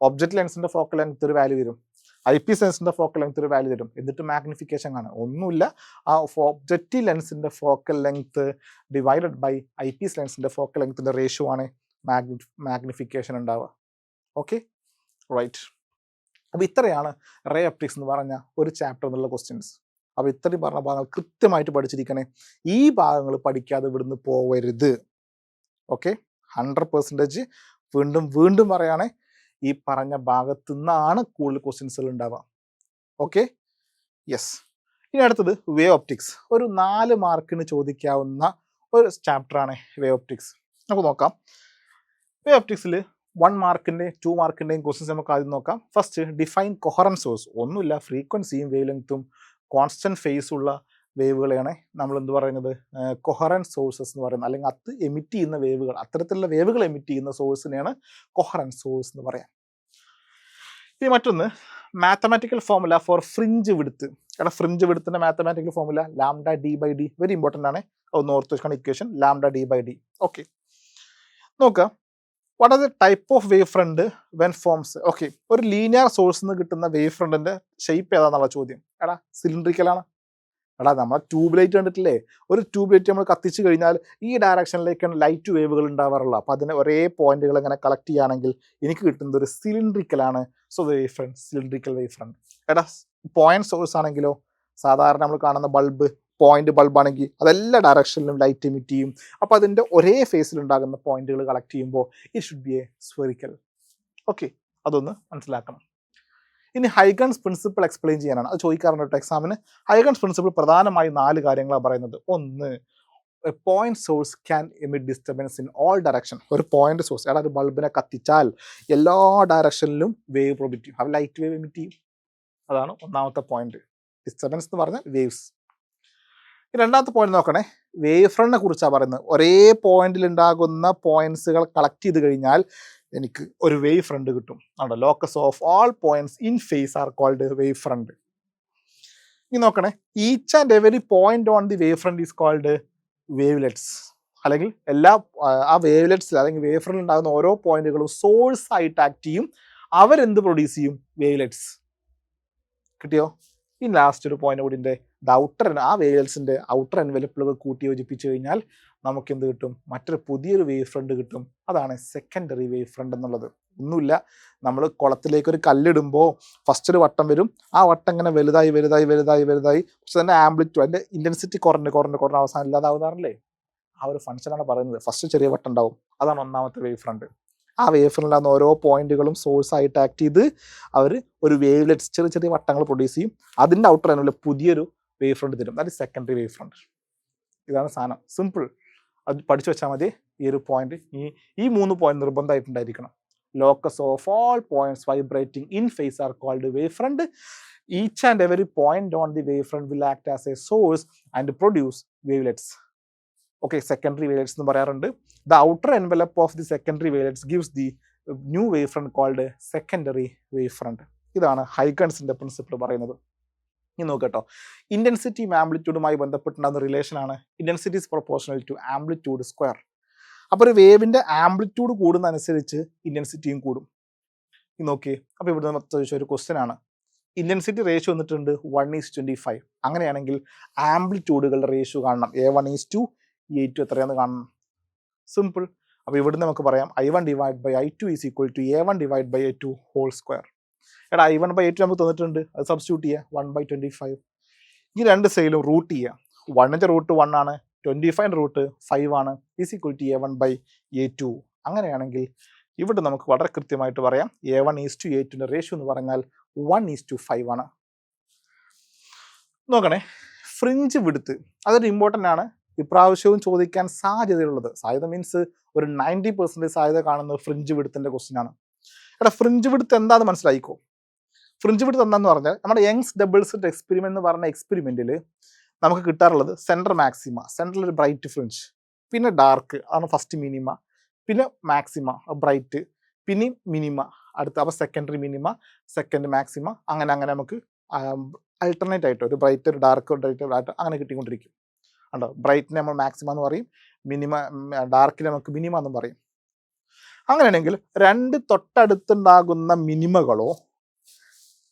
ഒബ്ജക്റ്റ് ലെൻസിൻ്റെ ഫോക്കൽ ലെങ്ത് ഒരു വാല്യൂ വരും, ഐ പീസ് ലെൻസിൻ്റെ ഫോക്കൽ ലെങ്ത് ഒരു വാല്യൂ തരും, എന്നിട്ട് മാഗ്നിഫിക്കേഷൻ കാണാം. ഒന്നുമില്ല, ആ ഒബ്ജക്റ്റീവ് ലെൻസിൻ്റെ focal length divided by eyepiece ലെൻസിൻ്റെ ഫോക്കൽ ലെങ്ത്തിൻ്റെ റേഷ്യോ ആണ് മാഗ്നിഫിക്കേഷൻ ഉണ്ടാവുക. Okay, right. അപ്പോൾ ഇത്രയാണ് റേ ഒപ്റ്റിക്സ് എന്ന് പറഞ്ഞ ഒരു ചാപ്റ്റർ എന്നുള്ള ക്വസ്റ്റ്യൻസ്. അപ്പോൾ ഇത്രയും പറഞ്ഞ ഭാഗങ്ങൾ കൃത്യമായിട്ട് പഠിച്ചിരിക്കണേ. ഈ ഭാഗങ്ങൾ പഠിക്കാതെ ഇവിടുന്ന് പോവരുത്. ഓക്കെ, 100% വീണ്ടും പറയുകയാണെ, ഈ പറഞ്ഞ ഭാഗത്തു നിന്നാണ് കൂടുതൽ ക്വസ്റ്റ്യൻസുകൾ ഉണ്ടാവുക. Okay, yes. ഇനി അടുത്തത് വേവ് ഒപ്റ്റിക്സ്. ഒരു 4 മാർക്കിന് ചോദിക്കാവുന്ന ഒരു ചാപ്റ്ററാണ് വേവ് ഒപ്റ്റിക്സ്. നമുക്ക് നോക്കാം. വേവ് ഒപ്റ്റിക്സിൽ 1 മാർക്കിൻ്റെയും 2 മാർക്കിൻ്റെയും ക്വസ്റ്റ്യൻസ് നമുക്ക് ആദ്യം നോക്കാം. First, define coherent source. ഒന്നുമില്ല, ഫ്രീക്വൻസിയും വേവ് ലെങ്ത്തും കോൺസ്റ്റൻറ്റ് ഫേസ് ഉള്ള വേവുകളെയാണ് നമ്മൾ എന്ത് പറയുന്നത് കൊഹറൻറ്റ് സോഴ്സസ് എന്ന് പറയുന്നത്, അല്ലെങ്കിൽ അത് എമിറ്റ് ചെയ്യുന്ന വേവുകൾ, അത്തരത്തിലുള്ള വേവുകൾ എമിറ്റ് ചെയ്യുന്ന സോഴ്സിനെയാണ് കൊഹറൻറ്റ് സോഴ്സ് എന്ന് പറയാം. ഇനി മറ്റൊന്ന് mathematical formula for fringe width. കാരണം ഫ്രിഞ്ച് വിഡ്ത്തിൻ്റെ mathematical formula lambda D by D, very important ആണ്, ഒന്ന് ഓർത്ത് വെക്കണം equation lambda D by D. Okay, നോക്കാം what are the type of wave front when forms. Okay, ഒരു ലീനിയർ സോഴ്സിൽ നിന്ന് കിട്ടുന്ന വേവ് ഫ്രണ്ടിൻ്റെ ഷേപ്പ് ഏതാണെന്നുള്ള ചോദ്യം. എടാ സിലിണ്ടറിക്കലാണ്. എടാ നമ്മൾ ട്യൂബ് ലൈറ്റ് കണ്ടിട്ടില്ലേ, ഒരു ട്യൂബ് ലൈറ്റ് നമ്മൾ കത്തിച്ച് കഴിഞ്ഞാൽ ഈ ഡയറക്ഷനിലേക്കാണ് ലൈറ്റ് വേവുകൾ ഉണ്ടാവാറുള്ളത്. അപ്പോൾ അതിന് ഒരേ പോയിന്റുകൾ ഇങ്ങനെ കളക്ട് ചെയ്യുകയാണെങ്കിൽ എനിക്ക് കിട്ടുന്നത് ഒരു സിലിണ്ടറിക്കലാണ്. So wave front, cylindrical wave front. എടാ പോയിന്റ് സോഴ്സ് ആണെങ്കിലോ, സാധാരണ നമ്മൾ കാണുന്ന ബൾബ് പോയിന്റ് ബൾബാണെങ്കിൽ അതെല്ലാ ഡയറക്ഷനിലും ലൈറ്റ് എമിറ്റ് ചെയ്യും. അപ്പോൾ അതിൻ്റെ ഒരേ ഫേസിൽ ഉണ്ടാകുന്ന പോയിന്റുകൾ കളക്ട് ചെയ്യുമ്പോൾ it should be A spherical. Okay, അതൊന്ന് മനസ്സിലാക്കണം. ഇനി ഹൈഗൺസ് പ്രിൻസിപ്പിൾ എക്സ്പ്ലെയിൻ ചെയ്യാനാണ്, അത് ചോദിക്കാറുണ്ട് കേട്ടോ എക്സാമിന്. ഹൈഗൺസ് പ്രിൻസിപ്പിൾ പ്രധാനമായും 4 കാര്യങ്ങളാണ് പറയുന്നത്. ഒന്ന്, point source can emit disturbance in all direction. ഒരു പോയിന്റ് സോഴ്സ്, അതായത് ഒരു ബൾബിനെ കത്തിച്ചാൽ എല്ലാ ഡയറക്ഷനിലും വേവ് പ്രൊമിറ്റ് ചെയ്യും, അത് ലൈറ്റ് വേവ് എമിറ്റ് ചെയ്യും. അതാണ് ഒന്നാമത്തെ പോയിന്റ്. ഡിസ്റ്റർബൻസ് എന്ന് പറഞ്ഞാൽ വേവ്സ്. രണ്ടാമത്തെ പോയിന്റ് നോക്കണേ, വേവ് ഫ്രണ്ടിനെ കുറിച്ചാണ് പറയുന്നത്. ഒരേ പോയിന്റിൽ ഉണ്ടാകുന്ന പോയിന്റ്സുകൾ കളക്ട് ചെയ്ത് കഴിഞ്ഞാൽ എനിക്ക് ഒരു വേവ് ഫ്രണ്ട് കിട്ടും. ആണോ, locus of all points in phase are called wave front. ഇനി നോക്കണേ, each and every point on the wave front is called wavelets. അല്ലെങ്കിൽ എല്ലാ ആ വേവ്ലെറ്റ്സിൽ അല്ലെങ്കിൽ വേവ് ഫ്രണ്ടിൽ ഉണ്ടാകുന്ന ഓരോ പോയിന്റുകളും സോഴ്സ് ആയിട്ട് ആക്ട് ചെയ്യും. അവരെന്ത് പ്രൊഡ്യൂസ് ചെയ്യും? വേവ്ലെറ്റ്സ്. കിട്ടിയോ? ഈ ലാസ്റ്റ് ഒരു പോയിന്റ് കൂടി ഉണ്ട്, ഔട്ടർ, ആ വേവ്ലെറ്റ്സിന്റെ ഔട്ടർ എൻവലപ്പിലൊക്കെ കൂട്ടി യോജിപ്പിച്ചു കഴിഞ്ഞാൽ നമുക്ക് എന്ത് കിട്ടും? മറ്റൊരു പുതിയൊരു വേവ് ഫ്രണ്ട് കിട്ടും. അതാണ് സെക്കൻഡറി വേവ് ഫ്രണ്ട് എന്നുള്ളത്. ഒന്നുമില്ല, നമ്മൾ കുളത്തിലേക്ക് ഒരു കല്ലിടുമ്പോൾ ഫസ്റ്റ് ഒരു വട്ടം വരും, ആ വട്ടം ഇങ്ങനെ വലുതായി വലുതായി വലുതായി വലുതായി പക്ഷെ തന്നെ ആംപ്ലിറ്റ്യൂഡ്, അതിൻ്റെ ഇൻറ്റൻസിറ്റി കുറഞ്ഞ് അവസാനം ഇല്ലാതാവുന്നറില്ലേ? ആ ഒരു ഫംഗ്ഷനാണ് പറയുന്നത്. ഫസ്റ്റ് ചെറിയ വട്ടം ഉണ്ടാവും, അതാണ് ഒന്നാമത്തെ വേവ് ഫ്രണ്ട്. ആ വേവ് ഫ്രണ്ടിലാകുന്ന ഓരോ പോയിന്റുകളും സോഴ്സ് ആയിട്ട് ആക്ട് ചെയ്ത് അവർ ഒരു വേവ്ലെറ്റ്സ്, ചെറിയ ചെറിയ വട്ടങ്ങൾ പ്രൊഡ്യൂസ് ചെയ്യും. അതിൻ്റെ ഔട്ടർ എന്നുള്ള പുതിയൊരു വേവ് ഫ്രണ്ട് തരും, that is secondary wave front. ഇതാണ് സാധനം, സിമ്പിൾ. അത് പഠിച്ചു വെച്ചാൽ മതി. ഈ ഒരു പോയിന്റ്, ഈ 3 പോയിന്റ് നിർബന്ധമായിട്ടുണ്ടായിരിക്കണം. Locus of all points vibrating in phase are called wave front. Each and every point on the wave front will act as a source and produce wavelets. Okay, secondary wavelets എന്ന് പറയാറുണ്ട്. The outer envelope of the secondary wavelets gives the new wave front called secondary wave front. ഇതാണ് ഹൈഗൺസിന്റെ principle പറയുന്നത്. ഇനി നോക്കട്ടോ, ഇന്റൻസിറ്റിയും ആംപ്ലിറ്റ്യൂഡുമായി ബന്ധപ്പെട്ടുണ്ടാകുന്ന റിലേഷനാണ് intensity is proportional to amplitude square. അപ്പോൾ ഒരു വേവിന്റെ ആംപ്ലിറ്റ്യൂഡ് കൂടുന്നതനുസരിച്ച് ഇന്റൻസിറ്റിയും കൂടും. ഇനി നോക്കിയേ, അപ്പോൾ ഇവിടെ ചോദിച്ച ഒരു ക്വസ്റ്റ്യൻ ആണ്, ഇന്റൻസിറ്റി റേഷ്യോ വന്നിട്ടുണ്ട് 1:25. അങ്ങനെയാണെങ്കിൽ ആംപ്ലിറ്റ്യൂഡുകളുടെ റേഷ്യോ കാണണം, A1:A2 എത്രയാണെന്ന് കാണണം. സിമ്പിൾ. അപ്പോൾ ഇവിടുന്ന് നമുക്ക് പറയാം I1 / I2 = A1 / A2 whole square. എടാ I1/A2 നമുക്ക് തന്നിട്ടുണ്ട്, അത് സബ്സ്റ്റിറ്റ്യൂട്ട് ചെയ്യുക, 1/25. ഈ രണ്ട് സൈഡിലും റൂട്ട് ചെയ്യുക. 1ന്റെ റൂട്ട് 1 ആണ്, 25ന്റെ റൂട്ട് 5 ആണ്, = A1/A2. അങ്ങനെയാണെങ്കിൽ ഇവിടെ നമുക്ക് വളരെ കൃത്യമായിട്ട് പറയാം A1:A2ന്റെ റേഷ്യോ എന്ന് പറഞ്ഞാൽ 1:5 ആണ്. നോക്കണേ, ഫ്രിഞ്ച് വിഡ്ത്ത് അതൊരു ഇമ്പോർട്ടൻ്റ് ആണ്, ഇപ്രാവശ്യവും ചോദിക്കാൻ സാധ്യതയുള്ളത്. സാധ്യത മീൻസ് ഒരു 90% സാധ്യത കാണുന്നത് ഫ്രിഞ്ച് വിഡ്ത്തിന്റെ ക്വസ്റ്റ്യൻ ആണ്. എടാ ഫ്രിഞ്ച് വിഡ്ത്ത് എന്താണെന്ന് മനസ്സിലായിക്കോ. ഫ്രിഞ്ച് വിഡ്ത്ത് എന്താണെന്ന് പറഞ്ഞാൽ നമ്മുടെ യങ്സ് ഡബിൾ സ്ലിറ്റ് എക്സ്പെരിമെന്റ് എന്ന് പറഞ്ഞ എക്സ്പെരിമെന്റിൽ നമുക്ക് കിട്ടാറുള്ളത് സെൻറ്റർ മാക്സിമ, സെൻറ്ററിൽ ഒരു ബ്രൈറ്റ് ഫ്രിഞ്ച്, പിന്നെ ഡാർക്ക്, അതാണ് ഫസ്റ്റ് മിനിമ, പിന്നെ മാക്സിമ ബ്രൈറ്റ്, പിന്നെ മിനിമ അടുത്ത, അപ്പോൾ സെക്കൻഡറി മിനിമ, സെക്കൻഡ് മാക്സിമ, അങ്ങനെ അങ്ങനെ നമുക്ക് അൾട്ടർനേറ്റ് ആയിട്ട് ഒരു ബ്രൈറ്റ്, ഒരു ഡാർക്ക്, ബ്രൈറ്റ് അങ്ങനെ കിട്ടിക്കൊണ്ടിരിക്കും. ഉണ്ടോ, ബ്രൈറ്റിനെ നമ്മൾ മാക്സിമ എന്ന് പറയും, ഡാർക്കിനെ നമുക്ക് മിനിമ എന്നും പറയും. അങ്ങനെയാണെങ്കിൽ രണ്ട് തൊട്ടടുത്തുണ്ടാകുന്ന മിനിമകളോ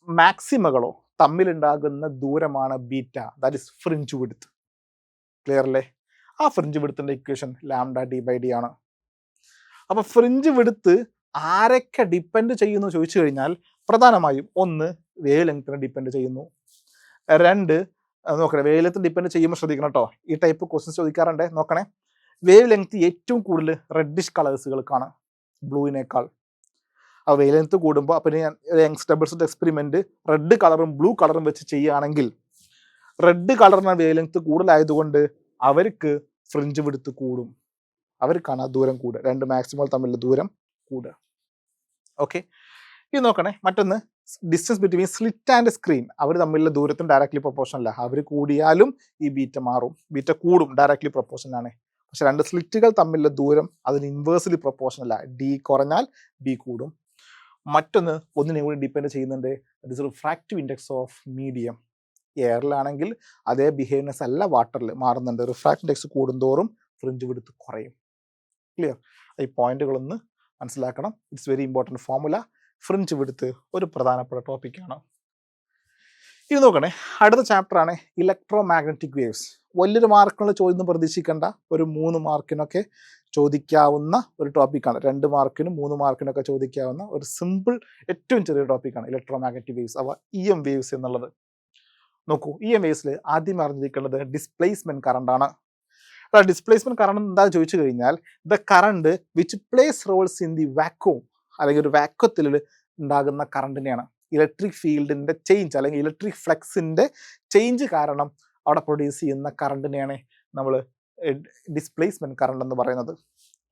മാക്സിമകളോ തമ്മിലുണ്ടാകുന്ന ദൂരമാണ് beta, that is fringe width. Clear അല്ലേ? ആ ഫ്രിഞ്ച് വിഡ്ത്തിന്റെ ഇക്വേഷൻ λd/d ആണ്. അപ്പോൾ ഫ്രിഞ്ച് വിഡ്ത്ത് ആരൊക്കെ ഡിപ്പെൻഡ് ചെയ്യുന്നു ചോദിച്ചു കഴിഞ്ഞാൽ പ്രധാനമായും ഒന്ന് വേവ് ലെങ്ത്തിനെ ഡിപ്പെൻഡ് ചെയ്യുന്നു, രണ്ട് നോക്കണേ വേവ് ലെങ്ത് ഡിപ്പെൻഡ് ചെയ്യുമ്പോൾ ശ്രദ്ധിക്കണം കേട്ടോ, ഈ ടൈപ്പ് ക്വസ്റ്റ്യൻസ് ചോദിക്കാറുണ്ട്. നോക്കണേ, വേവ് ലെങ്ത് ഏറ്റവും കൂടുതൽ റെഡിഷ് കളേഴ്സുകൾക്കാണ് ബ്ലൂവിനേക്കാൾ. ആ വേവ് ലെങ്ത് കൂടുമ്പോൾ അപ്പം ഞാൻ Young's double slit experiment red കളറും ബ്ലൂ കളറും വെച്ച് ചെയ്യുകയാണെങ്കിൽ റെഡ് കളറിന് വേവ് ലെങ്ത് കൂടുതലായതുകൊണ്ട് അവർക്ക് ഫ്രിഞ്ച് വിഡ്ത്ത് കൂടും, അവർക്കാണ് ആ ദൂരം കൂടുക, രണ്ട് മാക്സിമം തമ്മിലുള്ള ദൂരം കൂടുക. ഓക്കെ, ഇത് നോക്കണേ. മറ്റൊന്ന് distance between slit and screen അവർ തമ്മിലുള്ള ദൂരത്തിന് ഡയറക്ട്ലി പ്രൊപ്പോർഷൻ അല്ല. അവർ കൂടിയാലും ഈ ബീറ്റ മാറും, ബീറ്റ കൂടും, ഡയറക്ട്ലി പ്രൊപ്പോർഷനാണ്. പക്ഷെ രണ്ട് സ്ലിറ്റുകൾ തമ്മിലുള്ള ദൂരം അതിന് ഇൻവേഴ്സ്ലി പ്രൊപ്പോർഷൻ അല്ല. ഡി കുറഞ്ഞാൽ ബി കൂടും. മറ്റൊന്ന് ഒന്നിനെ കൂടി ഡിപ്പെൻഡ് ചെയ്യുന്നുണ്ട്, that is refractive index of medium. എയറിലാണെങ്കിൽ അതേ ബിഹേവിയർനെസ് അല്ല വാട്ടറിൽ മാറുന്നുണ്ട്. റിഫ്രാക്റ്റീവ് ഇൻഡെക്സ് കൂടുന്തോറും ഫ്രിഞ്ച് വിഡ്ത്ത് കുറയും. ക്ലിയർ? ഈ പോയിന്റുകളൊന്ന് മനസ്സിലാക്കണം. It's very important formula. Fringe width ഒരു പ്രധാനപ്പെട്ട ടോപ്പിക്കാണ്. ഇത് നോക്കണേ, അടുത്ത ചാപ്റ്ററാണ് ഇലക്ട്രോ മാഗ്നറ്റിക് വേവ്സ്. വലിയൊരു മാർക്കിനുള്ള ചോദ്യം പ്രതീക്ഷിക്കേണ്ട, ഒരു 3 മാർക്കിനൊക്കെ ചോദിക്കാവുന്ന ഒരു ടോപ്പിക്കാണ്. 2 മാർക്കിനും 3 മാർക്കിനൊക്കെ ചോദിക്കാവുന്ന ഒരു സിമ്പിൾ ഏറ്റവും ചെറിയ ടോപ്പിക്കാണ് ഇലക്ട്രോ മാഗ്നറ്റിക് വേവ്സ് അഥവാ EM വേവ്സ് എന്നുള്ളത്. നോക്കൂ, EM വേവ്സിൽ ആദ്യം അറിഞ്ഞിരിക്കേണ്ടത് ഡിസ്പ്ലേസ്മെന്റ് കറണ്ട് ആണ്. ഡിസ്പ്ലേസ്മെന്റ് കറണ്ട് എന്താ ചോദിച്ചു കഴിഞ്ഞാൽ, the current which place Rolls in the vacuum, അല്ലെങ്കിൽ ഒരു വാക്വത്തിൽ ഉണ്ടാകുന്ന കറണ്ടിനെയാണ് ഇലക്ട്രിക് ഫീൽഡിന്റെ ചേഞ്ച് അല്ലെങ്കിൽ ഇലക്ട്രിക് ഫ്ലക്സിന്റെ ചേഞ്ച് കാരണം അവിടെ പ്രൊഡ്യൂസ് ചെയ്യുന്ന കറണ്ടിനെയാണ് നമ്മൾ ഡിസ്പ്ലേസ്മെന്റ് കറണ്ട് എന്ന് പറയുന്നത്.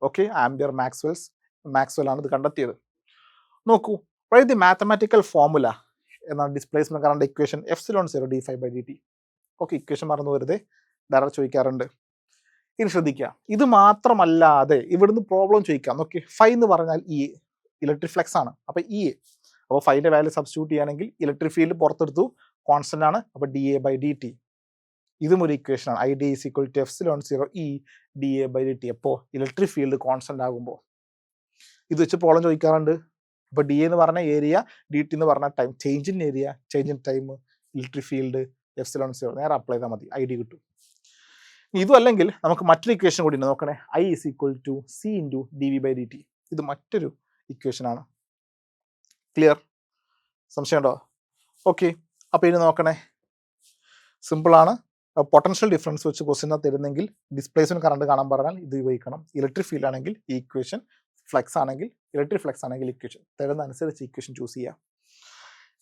ഓക്കെ, ആംബിയർ മാക്സ്വെൽ ആണ് ഇത് കണ്ടെത്തിയത്. നോക്കൂ, ദി മാത്തമാറ്റിക്കൽ ഫോർമുല എന്നാണ് displacement current equation ε0 d∅dt. Okay, equation മറന്നു വരുതേ, ഡയറക്റ്റ് ചോദിക്കാറുണ്ട്. ഇനി ശ്രദ്ധിക്കുക, ഇത് മാത്രമല്ലാതെ ഇവിടുന്ന് പ്രോബ്ലം ചോദിക്കാം. ഓക്കെ, ഫൈ എന്ന് പറഞ്ഞാൽ ഇ ഇലക്ട്രിക് ഫ്ലക്സ് ആണ്. അപ്പോൾ ഇ, അപ്പോൾ ഫൈൻ്റെ വാല്യൂ സബ്സ്റ്റിറ്റ്യൂട്ട് ചെയ്യുകയാണെങ്കിൽ ഇലക്ട്രിക് ഫീൽഡ് പുറത്തെടുത്തു, കോൺസ്റ്റന്റ് ആണ്. അപ്പോൾ dA/dt ഇതും ഒരു ഇക്വേഷനാണ്. ID = ε0 E dA/dt. അപ്പോൾ ഇലക്ട്രിക് ഫീൽഡ് കോൺസ്റ്റന്റ് ആകുമ്പോൾ ഇത് വെച്ച് പ്രോബ്ലം ചോദിക്കാറുണ്ട്. അപ്പോൾ DA എന്ന് പറഞ്ഞ ഏരിയ, DT എന്ന് പറഞ്ഞ time, change in area, change in time, electric field ε0 നേരെ അപ്ലൈ ചെയ്താൽ മതി, ID കിട്ടും. ഇതും അല്ലെങ്കിൽ നമുക്ക് മറ്റൊരു ഇക്വേഷൻ കൂടി ഉണ്ട്, നോക്കണേ. I = C × dV/dt. ഇത് മറ്റൊരു ഇക്വേഷനാണ്. ക്ലിയർ? സംശയമുണ്ടോ? ഓക്കെ, അപ്പോൾ ഇനി നോക്കണേ, സിമ്പിളാണ്. പൊട്ടൻഷ്യൽ ഡിഫറൻസ് വെച്ച് ക്വസ്റ്റ്യൻ തരുന്നെങ്കിൽ ഡിസ്പ്ലേസ്മെന്റ് കറണ്ട് കാണാൻ പറഞ്ഞാൽ ഇത് ഉപയോഗിക്കണം. ഇലക്ട്രിക് ഫീൽഡ് ആണെങ്കിൽ ഈ ഇക്വേഷൻ, ഫ്ലക്സ് ആണെങ്കിൽ ഇലക്ട്രിക് ഫ്ലക്സ് ആണെങ്കിൽ ഇക്വേഷൻ, തരുന്ന അനുസരിച്ച് ഇക്വേഷൻ ചൂസ് ചെയ്യുക.